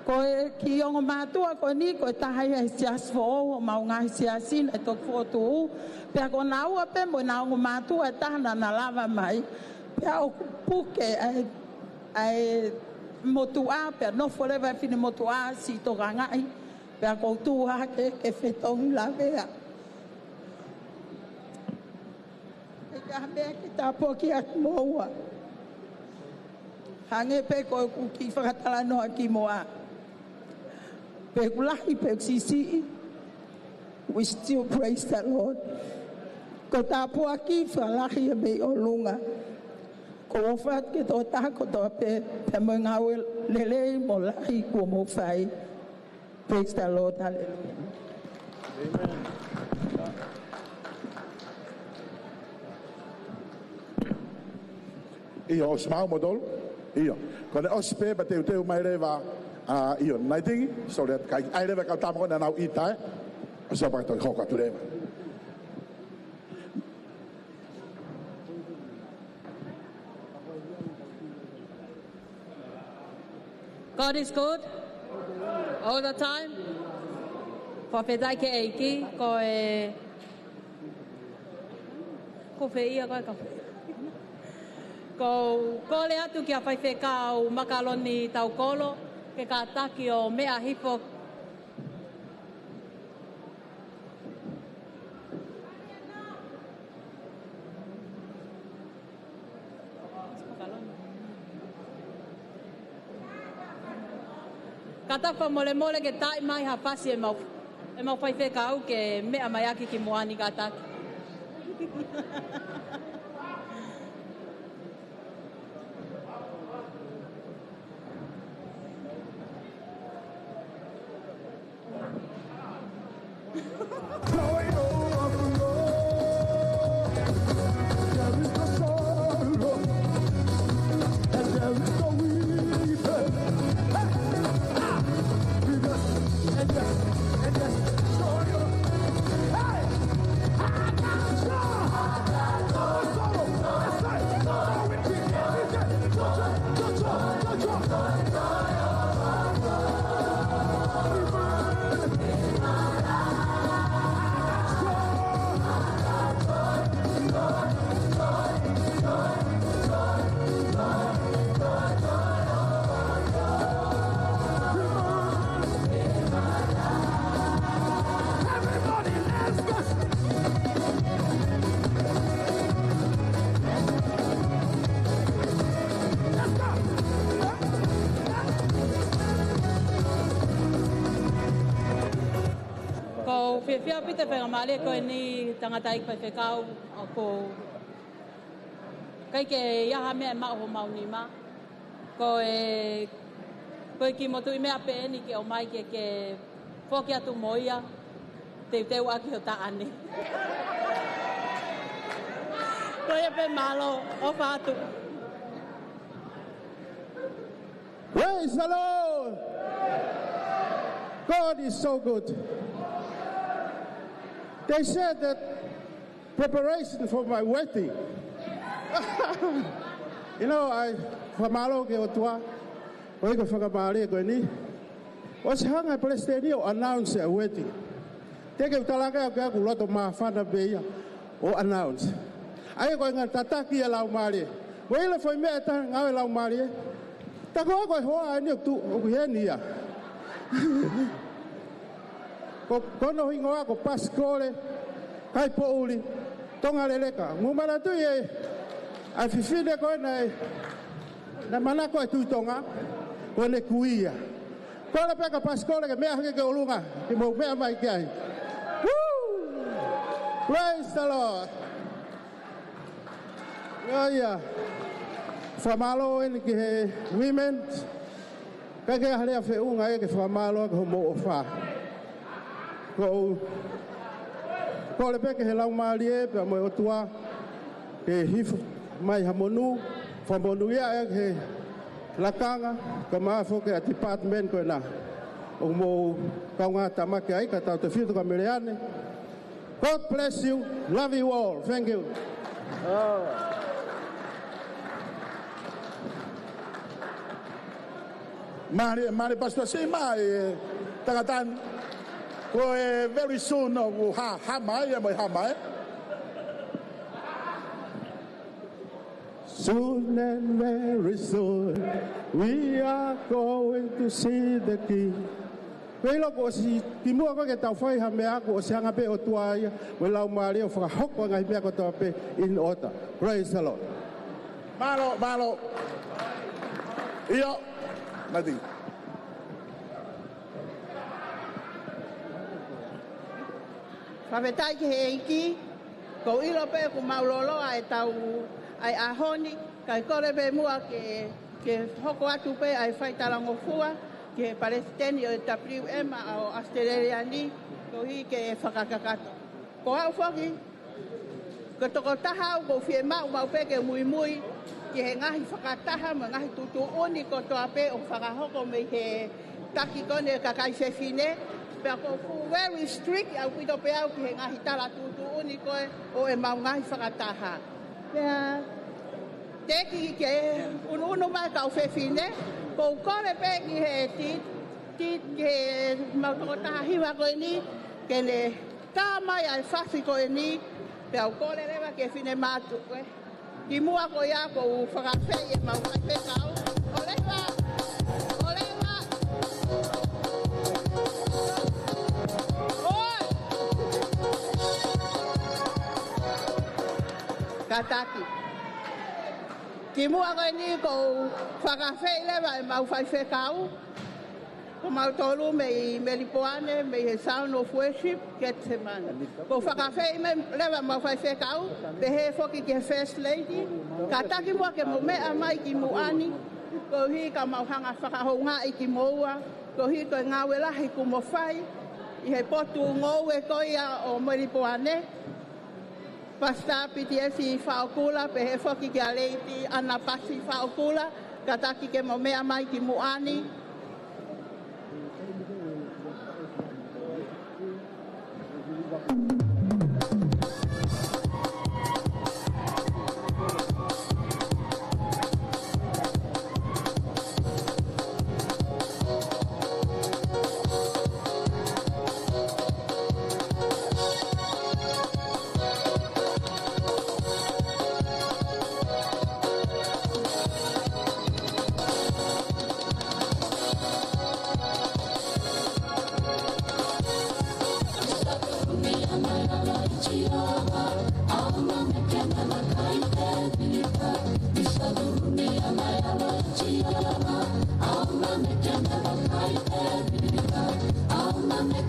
Koe ki ongo mātua koe ni koe tahai e sias fōu o mau ngai siasin e tok fōtu. Pea ko nā ua pē mo nā ongo mātua e tahana na lava mai. Pea o ku puke ai motua, pea no forever e fini motua si toka ngai. Pea koutu hake ke whetong la vea. E ka mea ki tāpua ki ak moua. Hange pe koe ku ki whakatala noa ki moa. Pe kulahi pe sisi. We still praise the Lord. Ko tāpua ki whalahi e mei o lunga. Ko whawhat ke tō tāko tō pe mo ngawe lelei mo lahi kua mo whai. Praise the Lord, hallelujah. Amen. Io o smau modol. Io. Kone o spe ba teu mai rewa io naitingi so that kai ai rewa ka tamo na nau ita. O so ba to hoka tu rewa. God is good. All the time. Whawhetai ke eiki, ko whiia koe ka ko le atu ki a whaiwheka o makaloni tau kolo, ke ka taki o mea hipo. Ka tawha mole ke tai mai ha pasi e mau whaiwheka au ke mea mai aki ki moani ka taki. Whiwhia pita whenga maale koe ni tangata i whaiwhekau o ko kai ke iaha mea mao ho mauni ma. Koe ki motu I mea peeni ke o mai ke whoki atu moia te teu aki o ta ane. Koe pe malo o whātu. Praise the Lord! God is so good. They said that preparation for my wedding. You know, I whamalo ke o tua, o ika whakamare koe ni. O se hanga Palestine o announce a wedding. Teke utalaka o ke aku loto mawhana beia o announce. Ai koe ngā tataki a lau mare. Weila foi mea ta ngawe lau mare. Ta koe koe hoa ani o tu o kuheni ia. Kono hingoa ko paskole, kai po uli, tonga leleka. Ngumara tu ye, ai fifine koe na mana koe tu tonga, koe ne kuia. Koe le peka paskole ke mea hake ke olunga, ki mo mea mai ke ai. Woo! Praise the Lord. Ia, whamalo eni ki he women, kai ke ahalea whiunga e ke whamalo ke homo o wha. Ko le peke he lau marie pe mo otua ke hif mai hamonu famonu ia ke lakanga ka mafo ke department ko na o mo kaunga tamake ai ka tau te fitu ka meleane. God bless you, love you all, thank you. Mare pastor sei mai tagatan. Very soon, soon and very soon, we are going to see the King. Kei loko si timua ko ke tau whai ha mea ko o se hanga pe o tuaia, we lau maari o whakahoko ngai mea ko tau pe in order. Praise the Lord. Malo. Iyo, mati. Whawhetai ki he iki, ko ilo pe ko maulolo ai tau ai ahoni, kai kore pe mua ke hoko atu pe ai whaitarango fua, ke Palestini o WM o Australia ni, ko hi ke whakakakato. Ko au whaki, ko toko taha au ko whie mau pe ke mui, ki he ngahi whakataha ma ngahi tutu uni ko toa pe o whakahoko me he taki kone kakai whewhine, pea ko fu very strict au pito pe au ki he ngahi tala tutu uni koe o e mau ngahi whakataha. Pea teki ke unu mai kau whewhine, ko kore pe ki he tit ke mau toko taha hiwa koe ni, ke ne tā mai ai whawhi koe ni, pea au kore rewa ke whine mātu koe. Ki mua ko ia ko whakawhei e mau kai pekau. Olewa! Oi! Kataki. Ki mua ko ni ko whakawhei lewa e mau whai pekau. Ko mau tolu me lipoane, me he sound of worship, get semana. Ko whakawhei me lewa mau whai whekau, pe he whoki ke first lady. Ka taki mua ke mo mea mai ki muani, ko hi ka mau hanga whakahonga i ki moua, ko hi ko ngawe lahi ku mo whai, i he potu ngowe koia o me lipoane. Pasta Pitiesi whaokula, pe he whoki ke a leiti ana pasi whaokula, ka taki ke mo mea mai ki muani. Alma me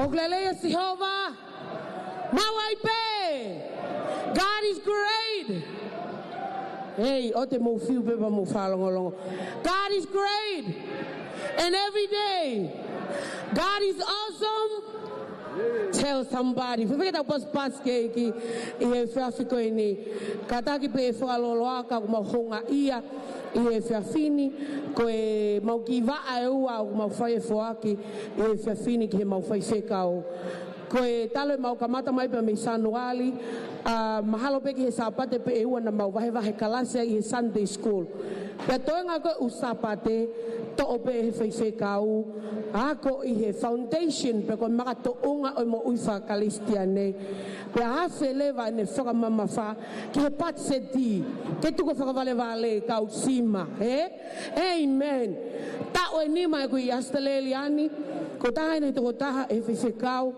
Ogleleia Jehovah, Mawaipe, God is great. Hey, ote mo fiu beba mo falong. God is great, and every day, God is awesome. Tell somebody. Fui kita pas ke ki e Afrika ini. Kata ki pe faloloa ka mo honga ia e fini ko e mau ki va au au mau fai foaki e fini ki mau fai sekao. Ko e talo mau kamata mai pe me sanuali mahalo pe ki sapate pe e wana mau vahe kalase i Sunday school. Pe toenga ko usapate to ope he whaiwhekau ako i he foundation pe ko maka to unga o mo uiwha kalistiane pe hawhe lewa ne whakamama wha ki he pat se di ke tuko whakawale wale kau sima amen ta o e nima e ko i astaleliani ko taha ne toko taha e whaiwhekau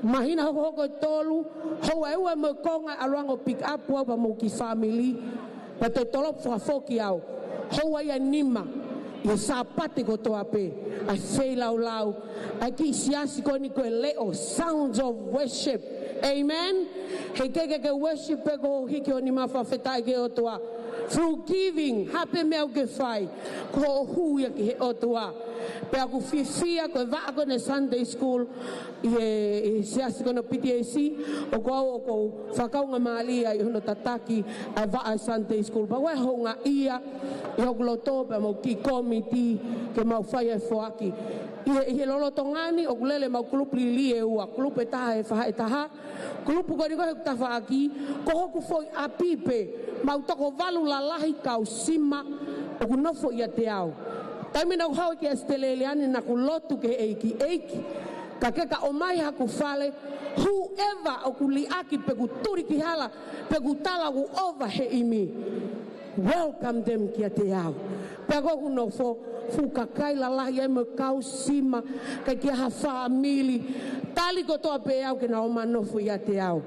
mahina hoko hoko tolu hoa eua mo konga aluango pick up wa pa mo ki family pa te tolop whakafoki au hoa ia nima i sapate ko toa pe ai fei lau lau ai ki siasi ko ni ko leo sounds of worship amen he ke worship pe ko hiki o ni mawhawhetai ke o toa through giving hape mea ke whai ko huia ki he o toa pe aku fifia ko va ko ne Sunday school i siasi ko no Pitiesi o ko whakaunga maali ai hono tataki ai va a Sunday school pa wai honga ia i hokloto pe mo ki komiti ke mau whai e whoaki i he lolo tongani o kulele mau kulupi li e ua kulupe taha e whaha e taha kulupu ko riko he kutafa aki ko hoku foi apipe mau toko valu la lahi kau sima o kunofo ia te au taimina u hau ki asteleleani na kulotu ke eiki ka keka o mai haku fale whoever o kuliaki pe kuturi ki hala pe kutala u over he imi welcome them ki a te au pe ako kunofo fukakai la lahi e me kau sima ka ki ha family tali ko toa pe au ke na o manofo ia te au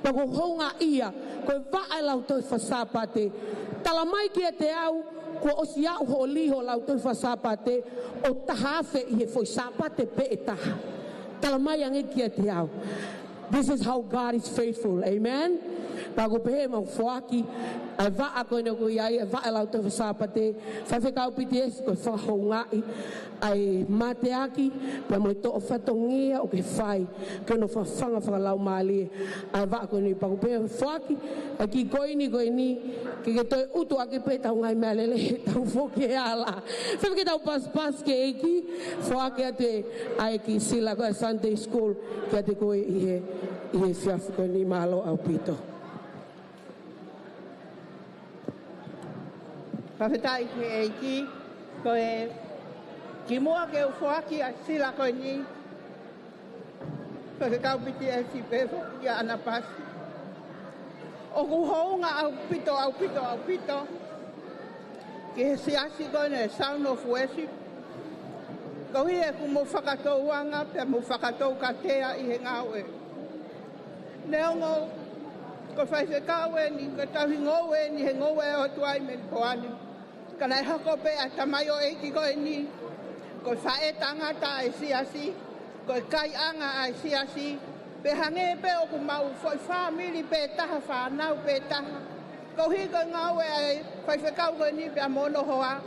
pe ko honga ia ko va lau toi fasapate tala mai ki a te au ko osia ho liho lau toi fasapate o tahafe i he foi sapate pe e taha tala mai ange ki a te au this is how God is faithful amen pa ko pe mau foaki ai va a ko no ko ia va lau toi fasapate fa fe kau Pitiesi ko fa honga ai mateaki pe mo to fatongia o ke fai ke no fa fanga fa lau mali ai va ko ni pa ko pe foaki aki koini ke to utu aki pe tau ngai melele tau foki ala fe ke tau pas ke eki foaki ate ai ki sila ko Sunday school ke ate ko i fiaf ko ni malo au pito Pawhetai ke eiki ko e ki mua ke ufoaki a sila ko ni ko kau Pitiesi pe foki ana pasi o ku hounga au pito ke siasi ko ne sound of worship ko hi e ku mo whakatou wanga pe mo whakatou katea i he ngawe neongo ko whaiwhekau e ni ko tauhi ngowe ni he ngowe o tuai me poani kanai hako pe a tamai o eiki ko e ni ko whae tangata e siasi ko kai anga a siasi pe hange pe o ku mau foi family pe taha whanau pe taha ko hi ko ngawe ai whaiwhekau ko ni pe a mono hoa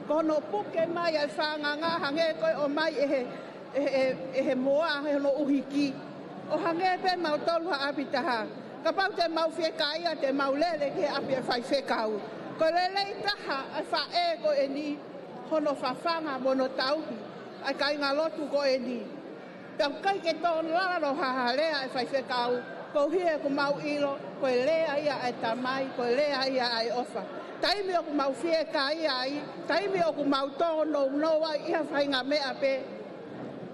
ko no puke mai ai whanganga hange ko o mai e he moa he no uhiki o hange pe mau tolu ha apitaha ka pau te mau whiekai a te mau lele ke api e whaiwhekau ko lele i taha ai whae ko e ni hono whawhanga mono tauhi ai kai ngā lotu ko e ni Pau kai ke tōna laro haha lea e whaiwhekau, ko hia ko mau ilo, ko e lea ia e tamai, ko e lea ia e ofa. Taimi o ku mau whieka ia ai, taimi o ku mau tōno noa ia whainga mea pe.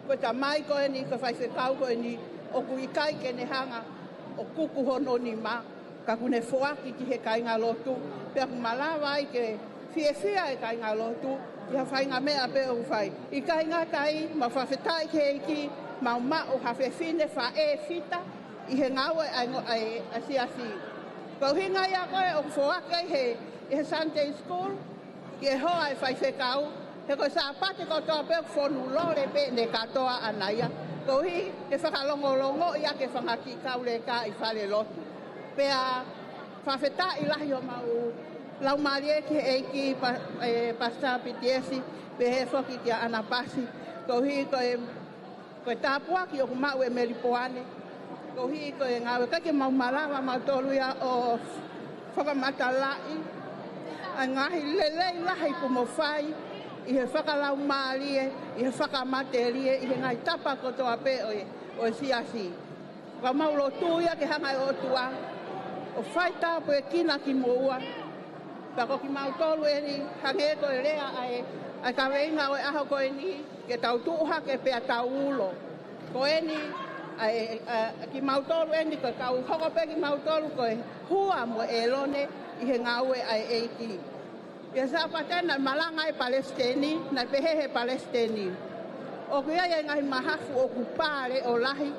Ko tamai ko e ni, ko whaiwhekau ko e ni, o ku ikai ke ne hanga, o kuku hono ni ma, ka kune whoaki ki he kai ngā lotu, pe malawa ai ke fia e kai ngā lotu, ia whai ngā mea pe o whai. I kai ngā kai, ma whawhetai ke iki, mau mao hawhewhine wha e fita, i he ngawe ai asiasi. Kau hinga ia koe o kuwhake he Sunday school, ki e hoa e whai whekau, he koe sa pate ko toa pe whonu lore pe ne katoa anaia. Kau hi, ke whakalongolongo ia ke whangaki kaule ka i whale lotu. Pea whawhetai lahi o mau lau marie ki eiki pasta Pitiesi, pe he whoki ki a anapasi. Kau hi koe tāpua ki o kumau e meripoane. Kau hi koe ngawe kake mau malawa mau toluia o whakamatalai. A ngahi lelei lahi kumo whai, i he whakalau marie, i he whakamaterie, i he ngai tapa kotoa pe o siasi. Ka mau lo tuia ke hangai o tua, o whai tāpu e kina ki moua. Pako ki mau tolu e ni, hange koe rea ai ka weinga o e aho koe ni, ke tau tuha ke pea tau ulo. Koe ni, ki mau tolu e ni, koe kau hoko pe ki mau tolu koe hua mo e lone i he ngaue ai eiki. Ia sa patena malanga e Palestini, na pehehe Palestini. O kuia ia ngahi mahafu o kupare o lahi,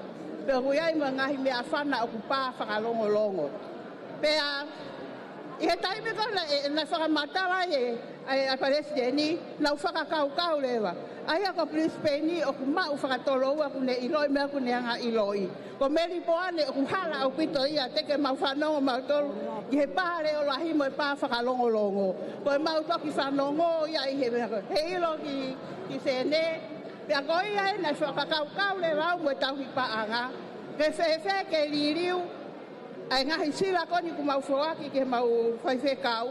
pe kuia ia ngahi mea whana o kupaa whakalongolongo. Pea, i he taime kona na whakamatawa a Palestini, na whakakau lewa. Aia ko Brisbane o kumau whakatoloua kune iloi mea kune anga iloi. Ko meri poane o kuhala au pito ia teke mau whanongo mau tolu. I he pāre o lahi mo e pā whakalongolongo. Ko e mau toki whanongo ia i he ilo ki Sione. Pea ko ia e na whakakau lewa mo e tauhi paanga. Ke whewhe ke liriu. Ai ngahi sila koni ku mau whoaki ke mau whaiwhekau.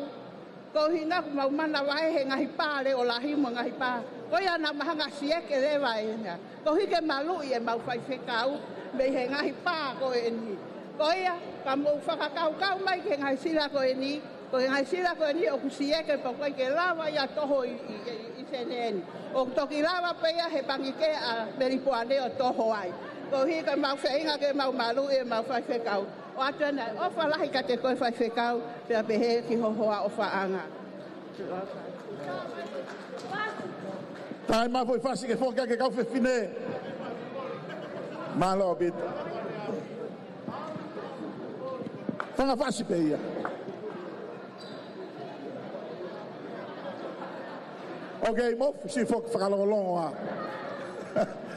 Ko hinga ku mau mana wae he ngahi pāre o lahi mo ngahi pā. Ko ia na mahanga sieke lewa e nga. Ko hike malu i e mau whaiwhekau. Me he ngahi pā ko e ni. Ko ia ka mau whakakau mai ke ngahi sila ko e ni. Ko ngahi sila ko e ni o ku sieke pa koe ke lawa ia toho i seneni. O toki lawa pe ia he pangike a meripoane o toho ai. Ko hike mau whainga ke mau malu i e mau whaiwhekau. O atana, o whalahi ka te koe whaiwhekau, pia pehe ki hohoa o whaanga. Tai mai foi fasi ke foka ke kau fine. Malo bit. Fanga fasi pe ia. Okay, mo si foka whakalongolongo.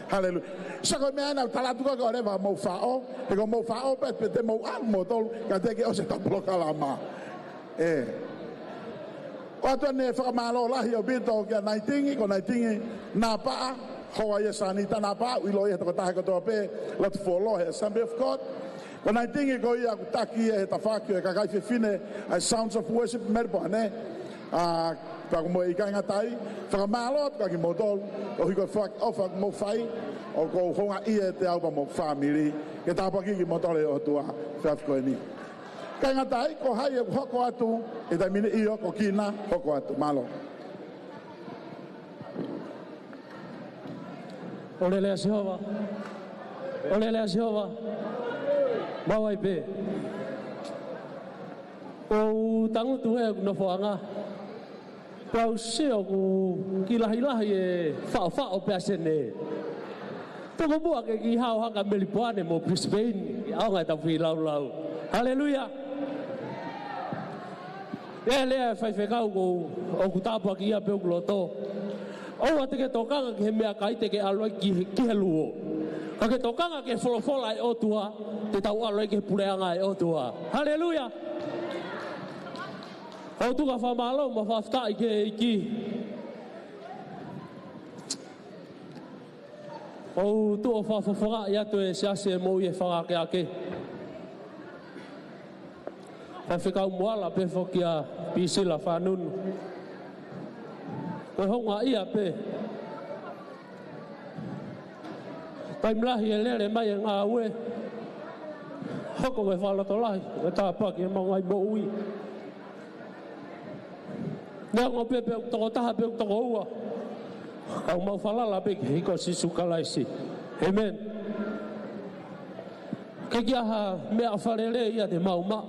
Hallelujah. Sako me ana talatuka ko reva mo fao, e ko mo fao pe te mo al mo tol ka te ke o se taploka la ma. O atone whakamalo lahi o bito kia naitingi, ko naitingi nā paa, hoa ia sanita nā paa, uilo ia toko tahe katoa pe, lotu folo he Assembly of God. Ko naitingi ko ia kutaki e he tawhakio e kakai whiwhine, ai Sounds of Worship merpo ane, pako mo i kainga tai, whakamalo atu kaki mo tolu, o hiko whak mo whai, o ko honga ia te aupa mo whamiri, ke tāpaki ki mo tole o tua, whiafko e ni. Kainga tai, ko hai e hoko atu, e tai mine iyo, ko kina, hoko atu, malo. Olelea Jehova. Olelea Jehova. Mawai pe. O tangutu he no whaanga. Pau se o ku ki lahi e whao pe asene. Toko bua ke ki hao haka melipoane mo Brisbane. Ao ngai tau whi lau. Hallelujah. Lea whaiwhekau o ku tāpua ki ia peo kuloto. Oua te ke tokanga ki he mea kai te ke aloi ki he luo. Ka ke tokanga ke wholofola e otua, te tau aloi ke pureanga e otua. Hallelujah. O tuka whamalo ma whaftai ke iki. O tu o whawhawhanga i atu e sease e mou i e whangake ake. Whawhekau moala pe whoki a pisila whanunu. Koe honga ia pe. Taimlahi e lere mai e ngā ue. Hoko koe whalato lahi, e tāpaki e maungai mo ui. Nea ngō pe toko taha pe toko ua. Au mau whalala pe ki hiko sisu kalaisi. Amen. Ke kia ha mea wharere ia te mauma.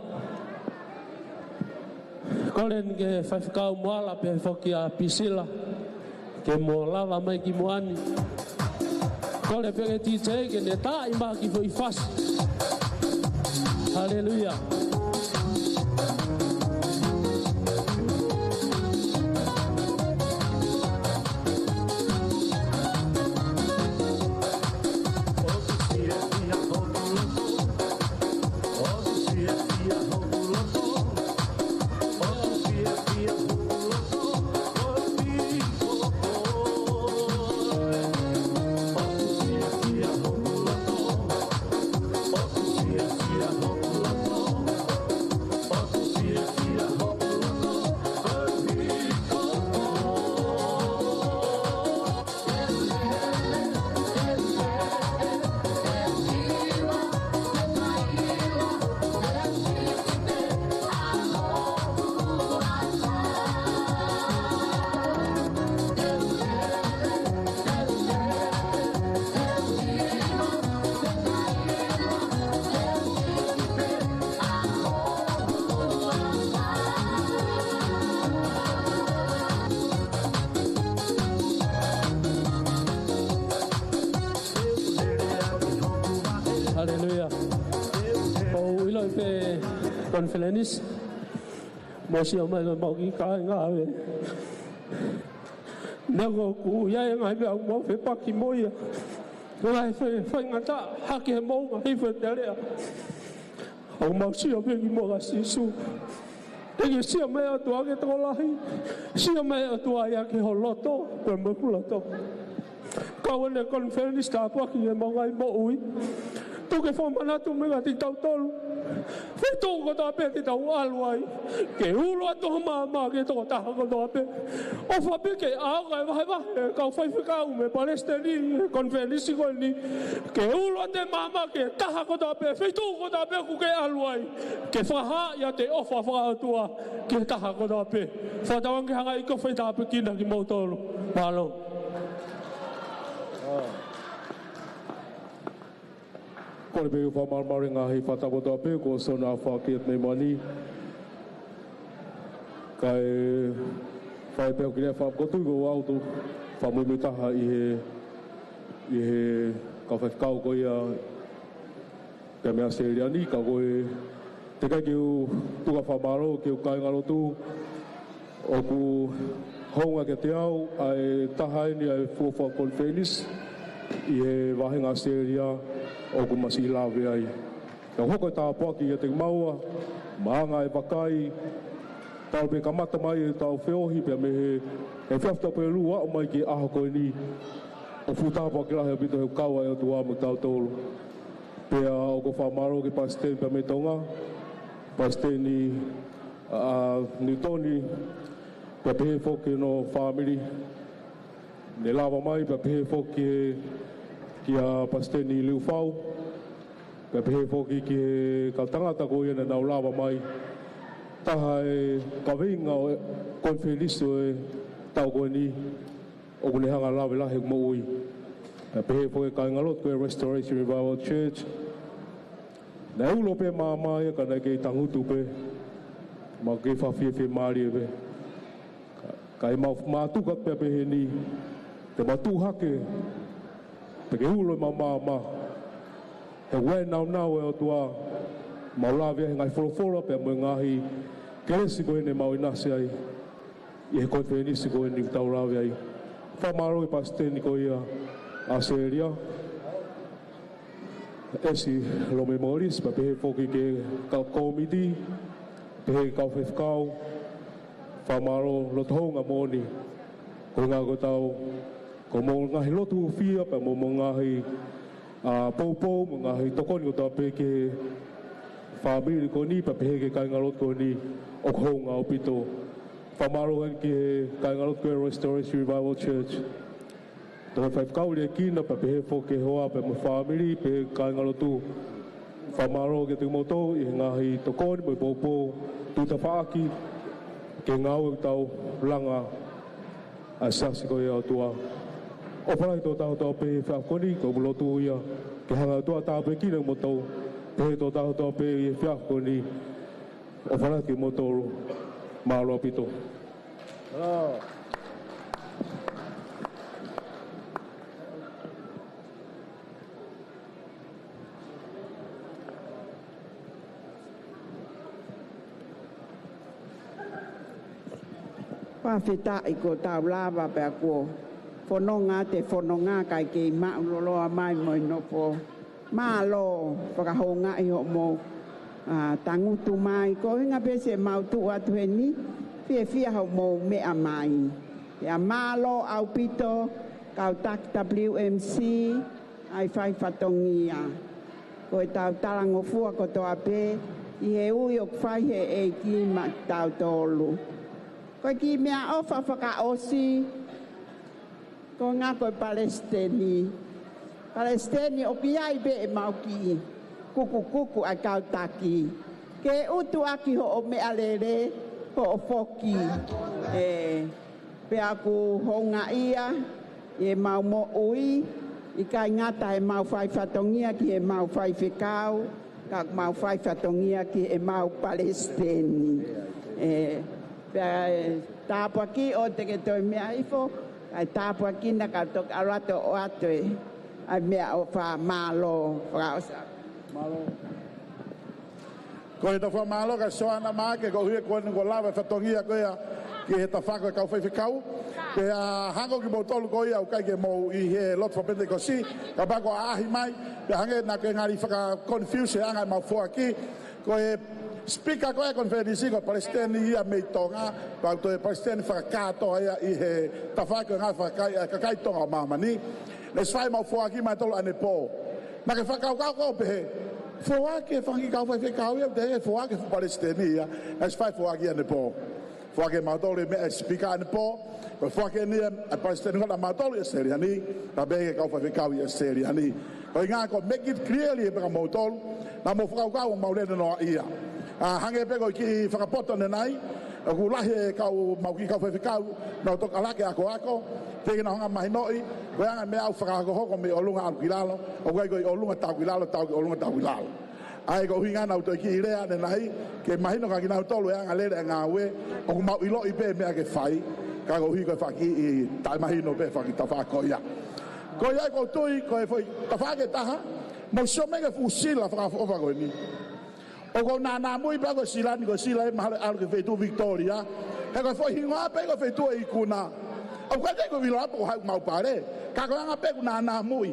Kolen ke whaiwhakau moala pe whoki a Pisila. Ke mo lava mai ki moani. Kole pe ke TJ ke ne tā i maha ki fo i whasi. Hallelujah. Hallelujah. Oh, ilo pe conferenis. Mosi o mai mau ki ka nga ve. Nego ku ya ngai be mo fe pa ki moia. Ngai fe ngata ha ke mo ngai fe tele. O mau si o be ki mo ga sisu. Ege si o mai o tua ke to lahi. Si o mai o tua ya ke holoto, pe mo holoto. Kawan conferenis ta pa ki mo ngai mo ui. Tu ke fo mana tu me ngati tau tolu. Fe to ko ta pe te tau alwai. Ke ulo to mama ke to ta ko to pe. O fa pe ke a ga va ka fa ka u me palestini conference ko ni. Ke ulo te mama ke ta ko to pe fe to ko ta pe ku ke alwai. Ke fa ha ya te o fa tua ke ta ko to pe. Fa ta wang ke ha ko fe ta pe ki na ki mo tolu. Malo. Kore pe ufa marmari ngahi whatakoto ape ko sona whakiat me mani. Kai whai peo kire whakotu ko auto whamumi taha i he ka whakau ko ia ka mea seriani ka koe te kai ki u tuka whamaro ki u kai ngaro tu o ku honga ke te au ai taha ni ai fuwa konfenis i he wahenga seria o ku masi lawe ai. Ka hoko tā poaki e te maua, maanga e wakai, tau pe kamata mai e tau whiohi pia me he whiafta pe lua o mai ki aho koe ni. O futa poaki lahe pito he kaua e o tuā mu tau tolu. Pea o ko whamaro ki pasiteni pia me Tonga, pasiteni Niutoni, pia pehe whoki no whamiri. Ne lawa mai pia pehe whoki ki a pasiteni liu whau. Ka pehe whoki ki ka tangata ko ia na nau lawa mai. Taha e ka winga o konfeliso e tau koe ni. O kune hanga lawe lahe mo ui. Ka pehe whoki ka ingalot koe Restoration Revival Church. Na ulo pe maa mai ka na kei tangutu pe. Ma kei whawhiewhi maari e pe. Ka i mātukat pe pehe ni. Te matu hake. Peke ulo ma he wai nau e o tua maulawe he ngai wholofora pe mo ngahi keresi koe ne mau inasi ai i he konferenisi koe ni tau rawe ai whamaro i pasiteni koe ia Aseria Esilome Molisi pa pehe whoki ke kau komiti pehe kau whewhkau whamaro lotohonga moni ko ngā ko tau ko mo ngahi lotu fia pa mo ngahi pou mo ngahi tokoni ko tape ke family ko ni pa pehe ke kai ngalot ko ni o honga o pito whamaro han ke kai ngalot ko Restoration Revival Church to fa kauli ki na pa pehe fo ke hoa pa mo family pe kai ngalotu whamaro ke te moto i ngahi tokoni mo pou tu ta whaaki ke ngau tau langa asasi ko ia tua o parai tō tāhu tō pe whakoni ko lotu ia ke hanga tua tāhu pe kina moto pe tō tāhu tō pe i whakoni o parai ki motoru Mahalo pito. Oh. Whawheta I ko tau lava pe ako. Whanonga te whanonga kai kei mauloloa mai moi no po. Malo whakahonga I ho mo tangutu mai. Ko hinga pese mautu atu he ni. Fia ho mo mea mai. Ia malo au pito kau tak WMC ai whai whatongia. Ko e tau talangofua ko toa pe. I he ui o whai he e ki ma tau tolu. Ko ki mea ofa whakaosi, ko ngā koe Palestini. Palestini o ki ai be e mau ki, kuku a kautaki. Ke utu aki ho o mea lere, ho o foki. Pe aku honga ia, e mau mo ui, I kai ngata e mau whai whatongia ki e mau whai whekau, ka mau whai whatongia ki e mau Palestini. Tāpua ki o te ke toi mea ifo, ai tāpua ki na ka tok arato o atoe, ai mea o wha malo, whakaosa. Malo. Ko he ta wha malo ka soana maa ke ko hui koe ko lawa whatongia koea ki he ta whako e kau whaiwhikau. Ke hango ki mau tolu ko ia au kai ke mau I he lot whapende ko si, ka bako ahi mai, ke hange na ke ngari whaka confuse e anga mau fua ki, ko he Speaker ko e konferensi ko Palestini ia mei tonga, ko to e Palestini whakakato ia I he tawhako ngā whakakai tonga o mamani. Le swai mau fuaki mai tolo ane po. Na ke whakau ko pehe. Fuaki e whangi kau whakau ia, te he fuaki fu Palestini ia, na swai fuaki ane po. Fuaki mau tolo e mea speaker ane po, ko fuaki nia a Palestini ngona mau tolo ia seriani, ka bege kau whakau ia seriani. Ko ngā ko make it clearly e peka mau tolo, na mo whakau mau lene noa ia. Hange pego ki whakapoto nenai, ku lahi kau mau ki kau whewhikau, nau toka lake ako, teke na honga mahinoi, koe anga mea au whakako hoko me olunga au kilalo, o koe koe olunga tau kilalo, olunga tau kilalo. Ai ko hinga nau toi ki irea nenai, ke mahino ka ki nau tolu e anga lere ngā ue, o ku mau ilo I pe mea ke whai, ka ko hui koe whaki I tai mahino pe whaki ta whako ia. Ko ia ko tui, koe whai ta whake taha, mo sio mege fusila whakafofa koe ni. O ko nana mui pa ko silani ko sila e mahalo alke feitu Victoria. He ko foi hinga pe ko feitu e ikuna. O ko te ko vila po ha mau pare. Ka ko anga pe ko nana mui.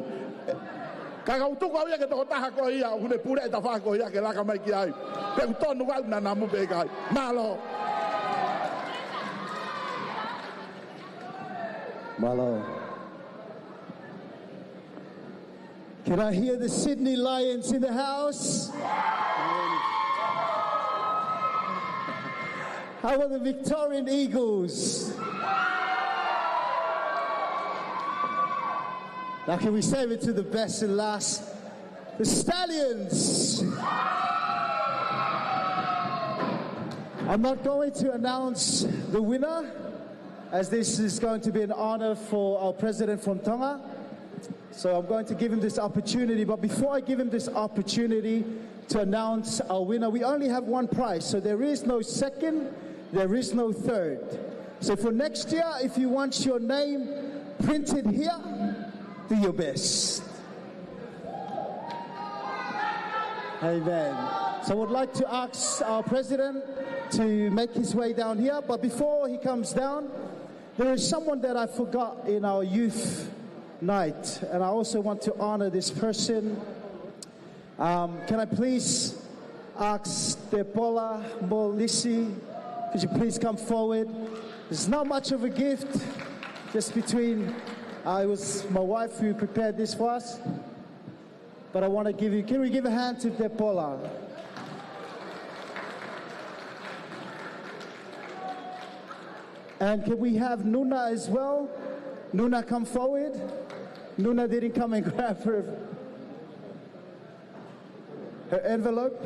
Ka ka utu ko ia ke to taha ko ia o ne pure ta fa ko ia ke la ka mai ki ai. Pe ko tonu wa nana mu pe kai. Malo. Malo. Can I hear the Sydney Lions in the house? How are the Victorian Eagles? Now can we save it to the best and last? The Stallions! I'm not going to announce the winner, as this is going to be an honor for our president from Tonga. So I'm going to give him this opportunity, but before I give him this opportunity to announce our winner, we only have one prize, so there is no second, there is no third. So for next year, if you want your name printed here, do your best. Amen. So I would like to ask our president to make his way down here, but before he comes down, there is someone that I forgot in our youth night, and I also want to honor this person. Can I please ask Depola Molisi, could you please come forward? It's not much of a gift, just between, it was my wife who prepared this for us, but I want to give you, can we give a hand to Depola? And can we have Nuna as well? Nuna, come forward. Nuna didn't come and grab her envelope.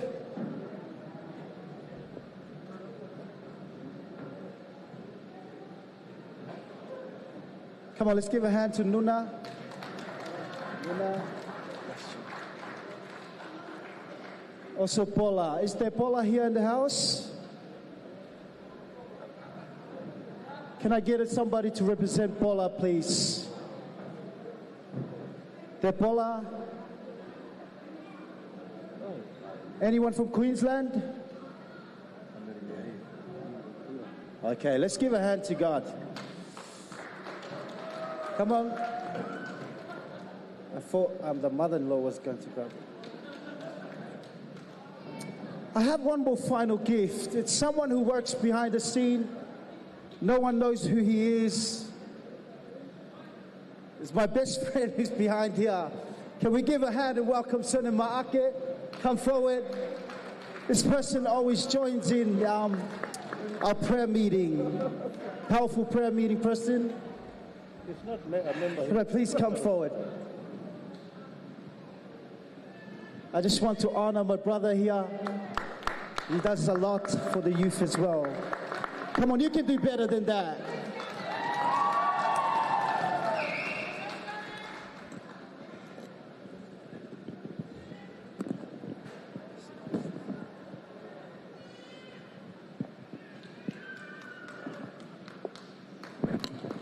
Come on, let's give a hand to Nuna. Nuna. Also Paula. Is there Paula here in the house? Can I get somebody to represent Paula, please? Paula? Anyone from Queensland? Okay, let's give a hand to God. Come on. I thought the mother-in-law was going to go. I have one more final gift. It's someone who works behind the scene. No one knows who he is. It's my best friend who's behind here. Can we give a hand and welcome Sione Maake? Come forward. This person always joins in our prayer meeting. Powerful prayer meeting person. It's not a member. Can I please come forward? I just want to honor my brother here. He does a lot for the youth as well. Come on, you can do better than that.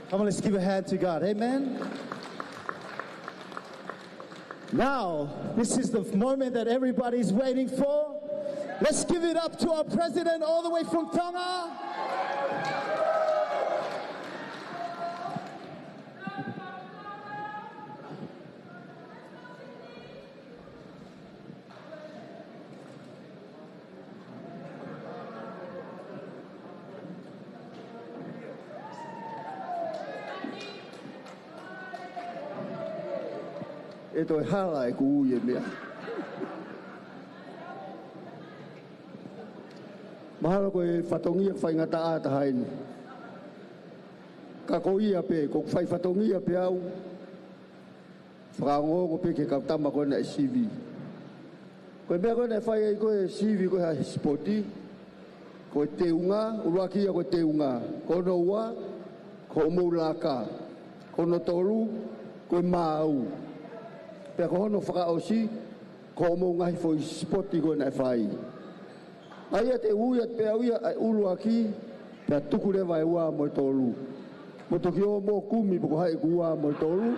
Come on, let's give a hand to God. Amen. Now, this is the moment that everybody's waiting for. Let's give it up to our president all the way from Tonga. E toi hala e ku ye mea. Mahalo koe whatongia whaingata ata haini. Ka ko ia pe, ko whai whatongia pe au. Whakango ko pe ke kautama koe na e CV. Koe mea koe na e whai ai koe CV koe ha spoti. Koe te unga, uruakia koe te unga. Ko no ua, ko moulaka. Ko no tolu, koe mau. Pea ko hono whakaosi, ko mo ngahi fo spoti koe na e whai. Aia te uia te pea uia ai ulu aki, pea tuku rewa e ua mo tolu. Mo toki o mo kumi poko hai ku ua mo tolu.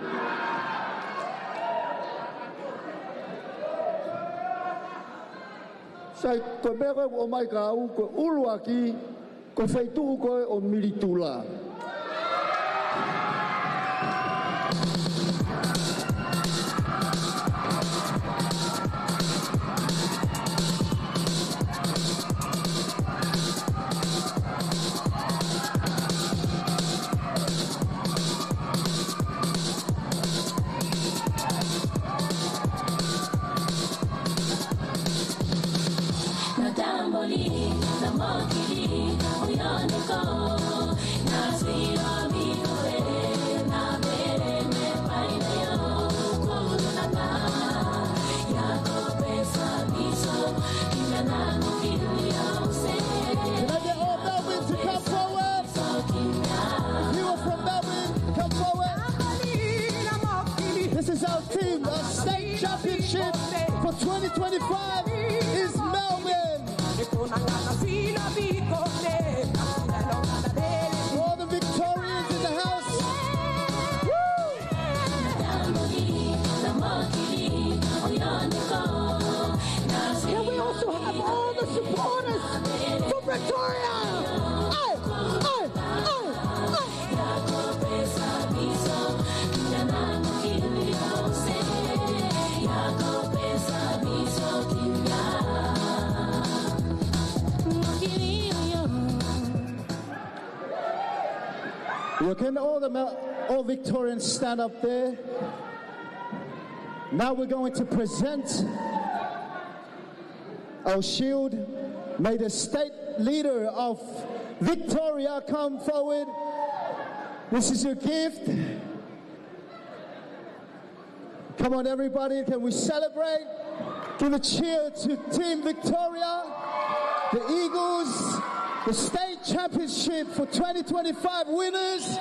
Sai koe mea koe o mai ka au, koe ulu aki, koe whaitu koe o militula. For 2025 is Melbourne. All the Victorians in the house. And we also have all the supporters from Victoria. Can all Victorians stand up there? Now we're going to present our shield. May the state leader of Victoria come forward. This is your gift. Come on, everybody, can we celebrate? Give a cheer to Team Victoria, the Eagles. The state championship for 2025 winners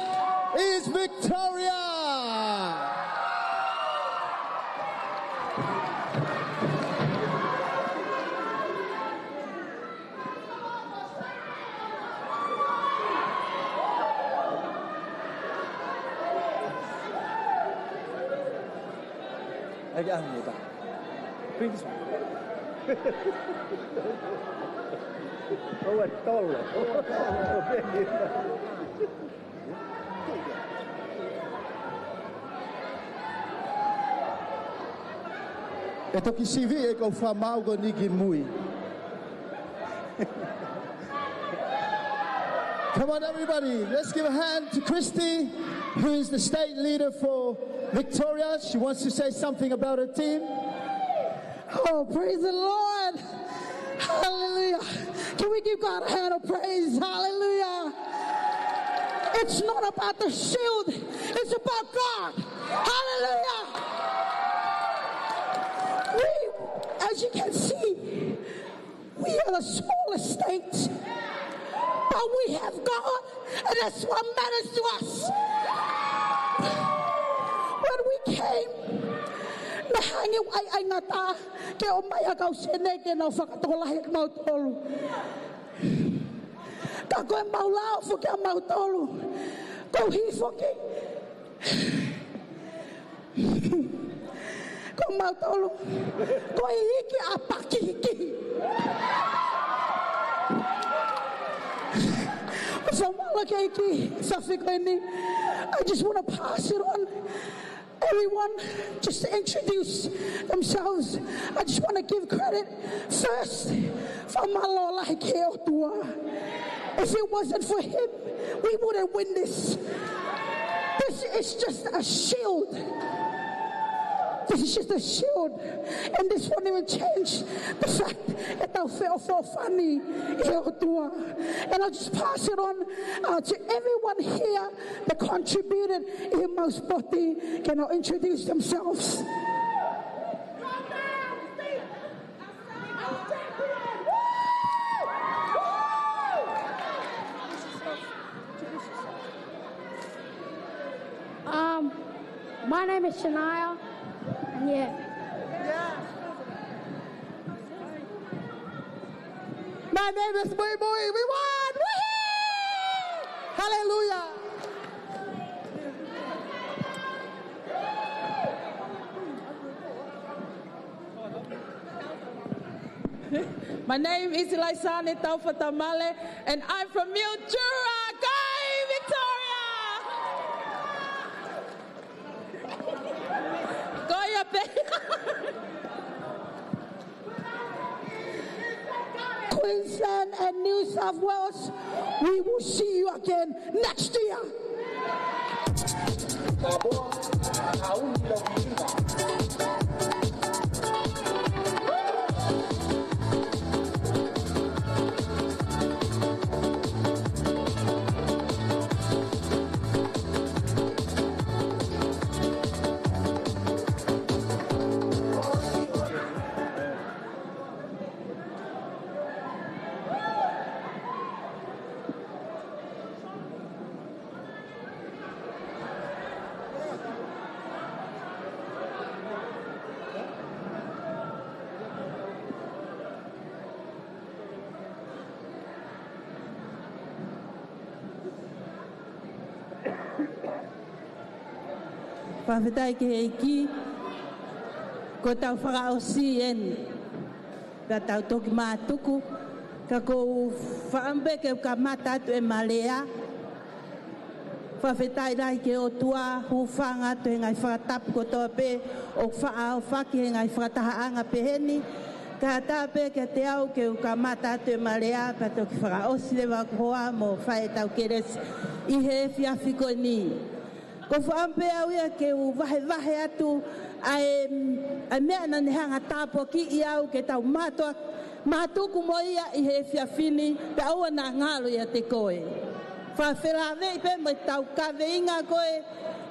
is Victoria. Ai ang mo ta. Please. Oh, tolo. E toki CV e ko whamau go niki mui. Come on, everybody. Let's give a hand to Christy, who is the state leader for Victoria. She wants to say something about her team. Oh, praise the Lord. Hallelujah. Can we give God a hand of praise? Hallelujah. It's not about the shield. It's about God. Hallelujah. As you can see, we are the smallest state. But we have God, and that's what matters to us. When we came, nahangi ay ngata ke o mai ka usene ke no fakatolahi ke mautolu. Ka ko maulao fu ke mautolu. Ko hi foki. Ko mautolu. Ko iki apaki iki. I just want to pass it on. Everyone, just to introduce themselves. I just want to give credit first for Malola Keotua. If it wasn't for him, we wouldn't win this. This is just a shield. This is just a shield, and this won't even change the fact that I fell for funny. And I'll just pass it on to everyone here that contributed in most body. Can I introduce themselves? My name is Shania. Yeah. My name is Boy Boy. We won! Woo-hoo! Hallelujah! My name is Ilaisane Taufatamale, and I'm from Mildura, Victoria! Goya Queensland and New South Wales, we will see you again next year. Whawhetai ke eiki, ko tau whakaosi eni. Ka tau toki mātuku, ka ko whaambe ke ka mata atu e malea. Whawhetai rai ke o tua, hūwhanga tu he ngai whakatapu ko toa pe, o whaao whaki he ngai whakatahaanga peheni. Ka tāpe ke te au ke ka mata atu e malea, ka toki whakaosi le wakoa mo whae tau keres i he whiawhiko ni. Ko whaampe au ia ke u wahe atu ai mea na nehanga tāpua ki i au ke tau mātuku mo ia i he whiawhini pe aua nā ngālo ia te koe. Whawherawe i pe mo tau kawe inga koe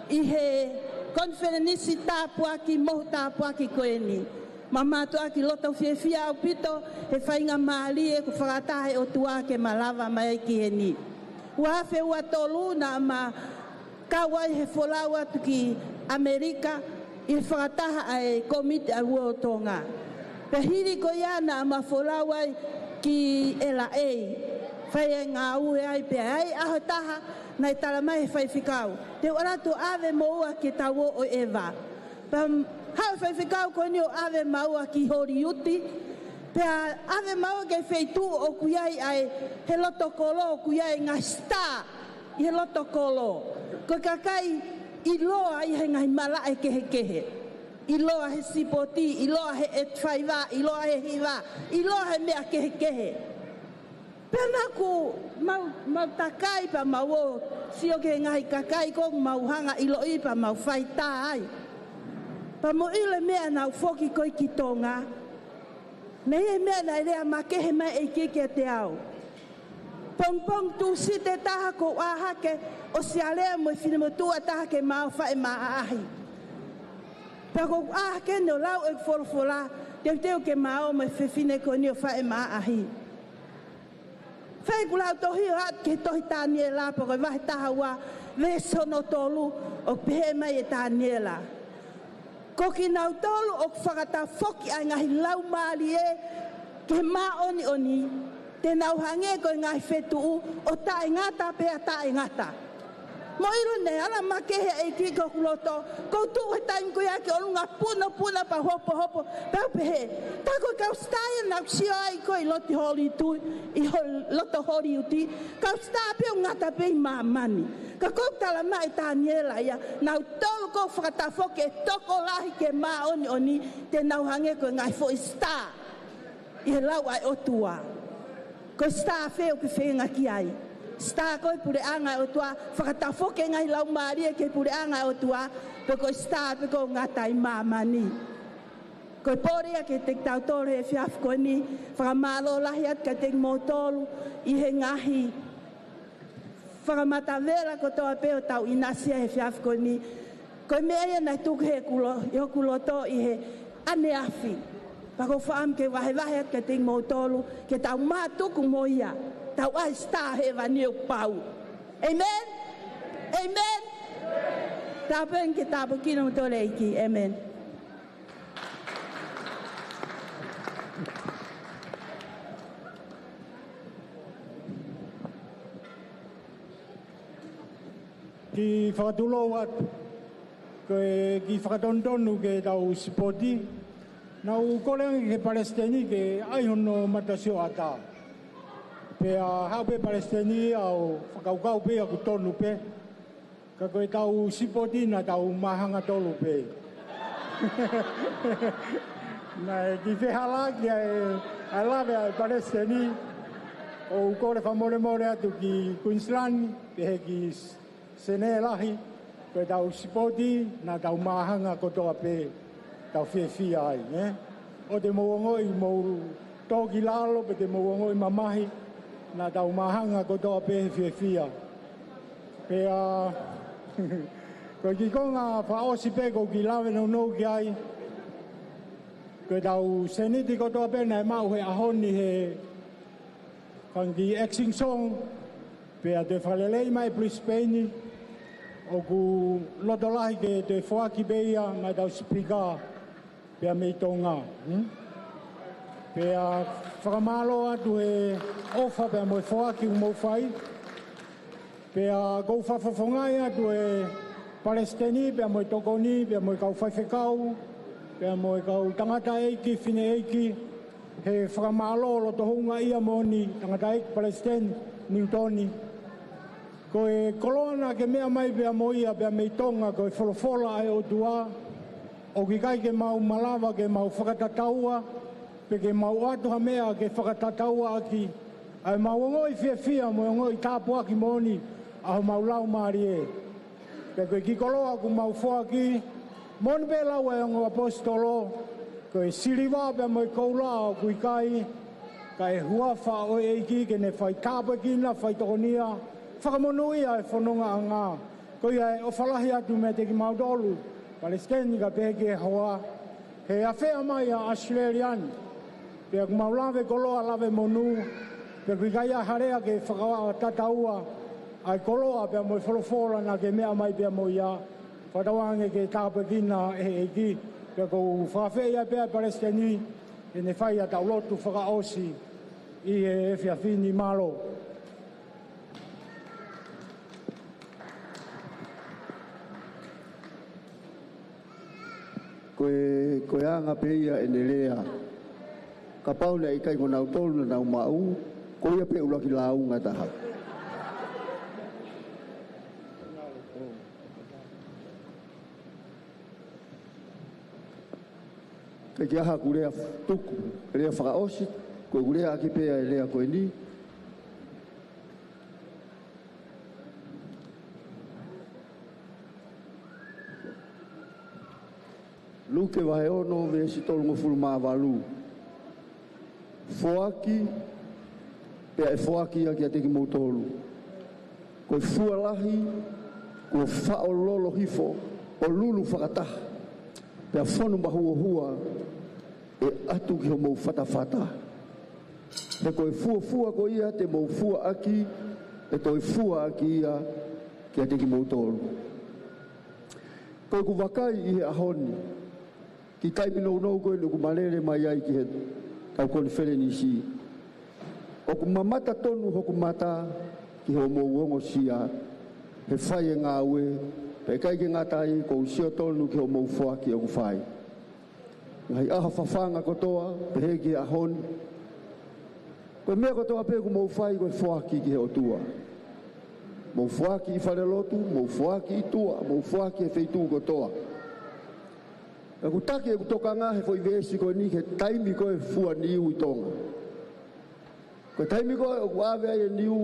i he konferenisi tāpua ki mohu tāpua ki koe ni. Ma mātua ki lota whiawhia au pito he whainga maali e ku whakatahe o tua ke malawa mai ki he ni. Uawhe ua tolu na ma kawai he wholau atu ki Amerika i whakataha ai komite a ua o Tonga. Pe hiri ko iana ma wholau ai ki LA. Whai e ngā ue ai pe ai aho taha na i tala mai he whai whikau. Te oratu ave mo ua ki tau o Eva. Hau whaiwhikau koe ni o ave maua ki hori uti. Pea ave maua ke wheitu o kuiai ai he loto kolo o kuiai ngā star i he loto kolo. Ko kakai i loa i he ngai malae kehe. I loa he sipoti, i loa he etwhaiwa, i loa he hiwa, i loa he mea kehe. Pea naku mau takai pa mau o sio ke ngai kakai kong mau hanga i loi pa mau whaita ai. Pa mo ile mea nau foki koi ki Tonga. Nei e mea nai rea makehe mai e kike te au. Pong tu si te taha ko ahake o si alea mo i whinemotua taha ke mau whae maa ahi. Pea ko ahake no lau e wholofola teo ke mau mo i whiwhine ko ni o whae maa ahi. Whai kulau tohi o at ke tohi tānie la po koe wahi taha ua le sono tolu o pehe mai e tānie la. Ko ki nau tolu o whakata whoki ai ngahi lau maali e ke maa oni te nau hange koe ngahi whetu o tae ngata pea tae ngata. Mo iru ne ala makehe e ki ko kuloto ko tu he taim koe ake o lunga puna pa hopo pau pehe. Ta koe kau stai nau sio ai koe loti hori tu i loto hori uti kau stai peo ngata pe i mamani. Ka kou tala mai tāniela ia, nau tolu kou whakatafo ke toko lahi ke maa oni te nau hange koe ngai fo i star. I he lau ai otua. Ko star wheo ke whenga ki ai. Star koe pure anga otua, whakatafo ke ngai lau maari ke pure anga otua, pe koe star pe kou ngata i mamani. Koe porea ke te tau tolu he whiaf koe ni, whakamalo lahi at ka te motolu i he ngahi. Whakamata vera ko toa peo tau inasia he whiaf koe ni. Koe mea nei tuku he kuloto i he ane afi. Pako whaam ke wahe at ke ting mo tolu, ke tau maa tuku mo ia. Tau ai star he wani o pau. Amen? Amen? Tāpen ke tāpu kino tole iki. Amen. Ki whakatulo wat, ki whakatondonu ke tau sipoti, nau koleangi ke Palestini ke ai hono matasio ata. Pea hau pe Palestini au whakaukau pe aku tonu pe, ka koe tau sipoti na tau mahanga tolu pe. Nai ki whehala ki ai lawe ai Palestini, o kore whamore atu ki Queensland, pe ki Sione lahi, koe tau sipoti na tau mahanga kotoa pe tau whiawhia ai. O te mauangoi mau tōki lalo pe te mauangoi mamahi na tau mahanga kotoa pe whiawhia. Pea, koe ki konga whaosi pe ko ki lawe nou ki ai, koe tau seniti kotoa pe na mau he ahoni he whangi exing song, pea te whalelei mai Brisbane, o ku loto lahi ke te whaaki beia mai tau spika pea mei Tonga. Pea whakamalo atu he ofa pea moe whaaki u mau whai. Pea kou whawhawhangai atu he Palestini pea moe tokoni, pea moe kau whaiwhekau, pea moe kau tangata eiki, whine eiki, he whakamalo loto hunga ia moni, tangata eiki Palestini, Niutoni. Koe koloana ke mea mai pea moia pea mei Tonga koe wholofola ai o tua. O ki kai ke mau malawa ke mau whakatataua. Pe ke mau atuha mea ke whakatataua aki. Ai mau ngoi whiawhia mo ngoi tāpua ki moni. Aho mau lau maari e. Pe koe ki koloa ku mau whoaki. Moni pe lau e ongo apostolo. Koe siriwa pea moi koula o kui kai. Kai huafa o eiki ke ne whai tāpua kina whai tokonia. Whakamonuia e whanonga a ngā. Koe ai o whalahi atu me te ki maudolu. Palestini ka peke hoa. He awhea mai a Australian. Pea ku maulawe koloa lawe monu. Pea kui kai a harea ke whakawa tataua. Ai koloa pea moi wholofola na ke mea mai pea moi a. Whatawange ke tāpekina e eki. Pea kou whawhea pea Palestini. E ne whai a taulotu whakaosi. I e whiawhini malo. Koe anga pe ia e nelea. Ka pau nei kai ko nau tolu na nau mau. Ko ia pe ula ki launga taha. Kai ki aha kurea tuku. Rea whakaosi. Koe kurea aki pea e lea koe ni. Luke wahe ono me si tolu ngofulu maa walu. Foaki, pea e foaki a ki a teki mautolu. Koe fualahi, koe whao lolo hifo, o lulu whakataha. Pea whanu mahua hua, e atu ki ho mau whatawhata. Pea koe fua ko ia te mau fua aki, e toi fua aki ia ki a teki mautolu. Koe ku wakai i he ahoni, ki taimi nou koe nuku malere mai ai ki he tau konferenisi. O ku mamata tonu hoku mata ki ho mou ongo sia, he whai e ngā ue, pe kai ki ngatai ko usio tonu ki ho mou whaki o ku whai. Ngai aha whawhanga kotoa, pe he ki ahoni. Koe mea kotoa pe ku mou whai koe whaki ki he o tua. Mou whaki i whare lotu, mou whaki i tua, mou whaki e wheitu kotoa. E ku taki e ku toka ngā he fo i vesi koe ni, he taimi koe fua niu i tonga. Koe taimi koe o ku awe ai e niu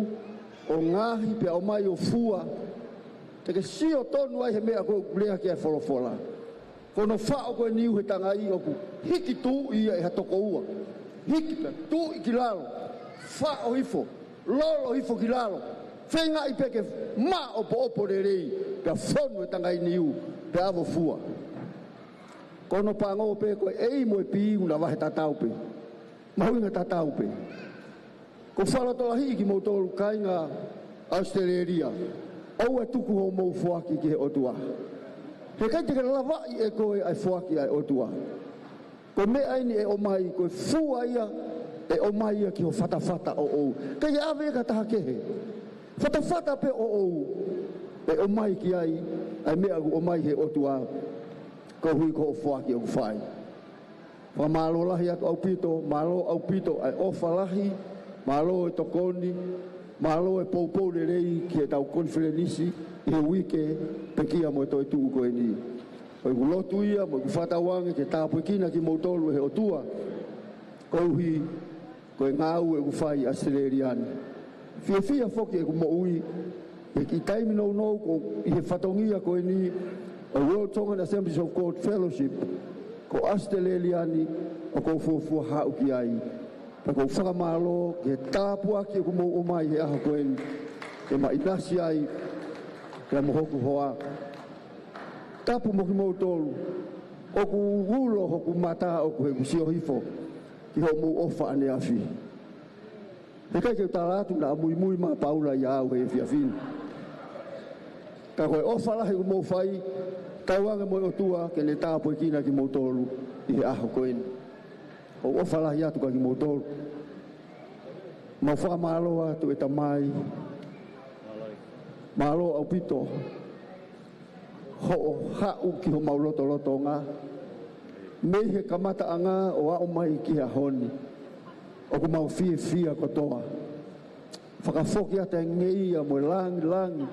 o ngāhi pe au mai o fua. Te ke sio tonu ai he mea koe kulea ki ai wholofola. Kono whao koe niu he tanga i o ku hiki tu ia e hatoko ua. Hiki pe tu i ki lalo. Whao hifo, lolo hifo ki lalo. Whenga i peke ma o po opo re rei. Pea whonu e tanga i niu, pe avo fua. Kono pango pe koe ei mo e pi una wahe tatau pe. Mahuinga tatau pe. Ko whalotola hi ki mautolu kainga Australia. Au e tuku ho mou fuaki ki he otua. He kai te kera lawai e koe ai fuaki ai otua. Ko me aini e o mai koe fua ia e o mai ia ki ho whatawhata o ou. Kai e awe ka taha kehe. Whatawhata pe o ou. E o mai ki ai mea o mai he otua. Ko hui ko o fuaki o whai. Wha malo lahi atu au pito, malo au pito ai ofa lahi, malo e tokoni, malo e poupou le rei ki e tau konferenisi, i he wike pekia mo e toi tuu koe ni. Ko i kulotu ia, mo i whatawange ke tāpui kina ki mautolu he otua, ko hui ko e ngāu e kuwhai Australiani. Fia whoki e ku mo ui, e ki taimi nou ko i he whatongia koe ni, o World Tongan Assemblies of God Fellowship, ko Australiani, o ko fuafua hau ki ai. Pa ko whakamalo, ke tāpua ki e ku mou o mai he aha koen, e mainasi ai, ke mohoku hoa. Tapu mo ki mou tolu, o ku ulo hoku mata o ku he kusio hifo, ki ho mou ofa ane afi. He kai ke tālatu na mui ma paula i au he fiafini. Ka koe ofa lahi ku mou whai, tauanga mo o tua ke ne tāpoi kina ki mou tolu i he aho koen. O ofa lahi atu ka ki mou tolu. Mau wha malo atu e tamai. Malo au pito. Ho o hau ki ho mau loto ngā. Mei he kamata anga o au mai ki ha honi. O ku mau fia kotoa. Whakafoki ata ngei a mo langi.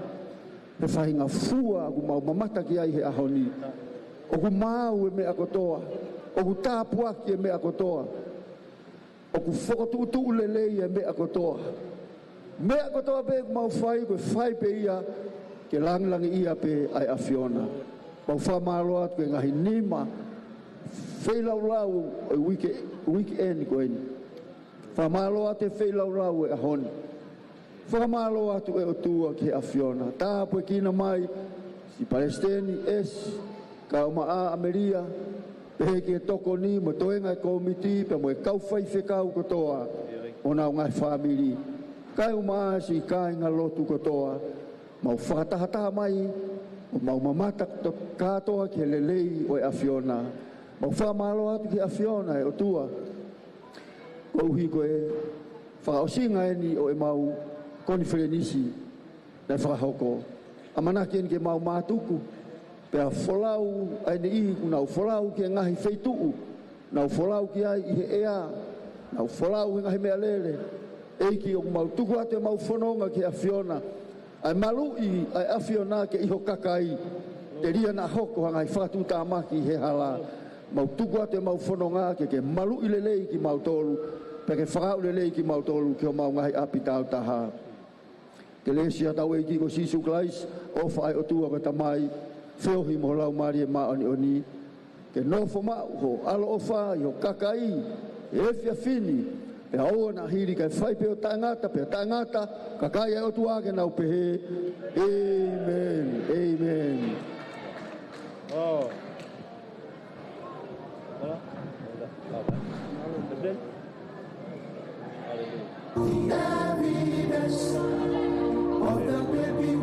He whahinga fua, ku mau mamata ki ai he ahoni. O ku mau e mea kotoa. O ku tāpuaki e mea kotoa. O ku whakatutu lelei e mea kotoa. Mea kotoa pe ku mau whai, koe whai pe ia, ke langi ia pe ai awhiona. Mau whamalo atu ke ngahi nima, whailau e weekend koe ni. Whamalo atu e whailau e ahoni. Whakamalo atu e o tua ki a Fiona. Tāpue kina mai, si Palestini, ka o maa Ameria, pehe ki e toko ni, mo toenga e komiti, pe mo e kau whaifekau kotoa, o nao ngai whamiri. Kai o maa si kai ngā lotu kotoa, mau whakatahataha mai, o mau mamata katoa ki he lelei o e a Fiona. Mau whamalo atu ki a Fiona e o tua. Kouhi ko e whakaosinga e ni o e mau konferenisi na whakahoko. A manaki en ke mau mātuku, Pea folau ai ne ihi kuna u folau ki ngahi feituu. Na u folau ki ai i he ea. Na u folau ngahi mea lere. Eiki o mau tuku ate mau whanonga ki a Fiona. Ai malui ai a Fiona ke iho kakai. Te ria na hoko hanga i whakatu tāmaki he hala. Mau tuku ate mau whanonga ke malui lelei ki mau tolu. Pe ke whakau lelei ki mau tolu ki o mau ngahi api tau taha. Ke lesia tau eiki ko Sisu Klais. O whaai o tua ko tamai. Whiohi mo lau mari e maa oni. Ke nofo mau ho alo o wha i ho kakai. E whia fini. Pe aoa na hiri kai whai pe o tangata, kakai e o tuake nau pehe. Amen, amen. Oh. The evidence of the baby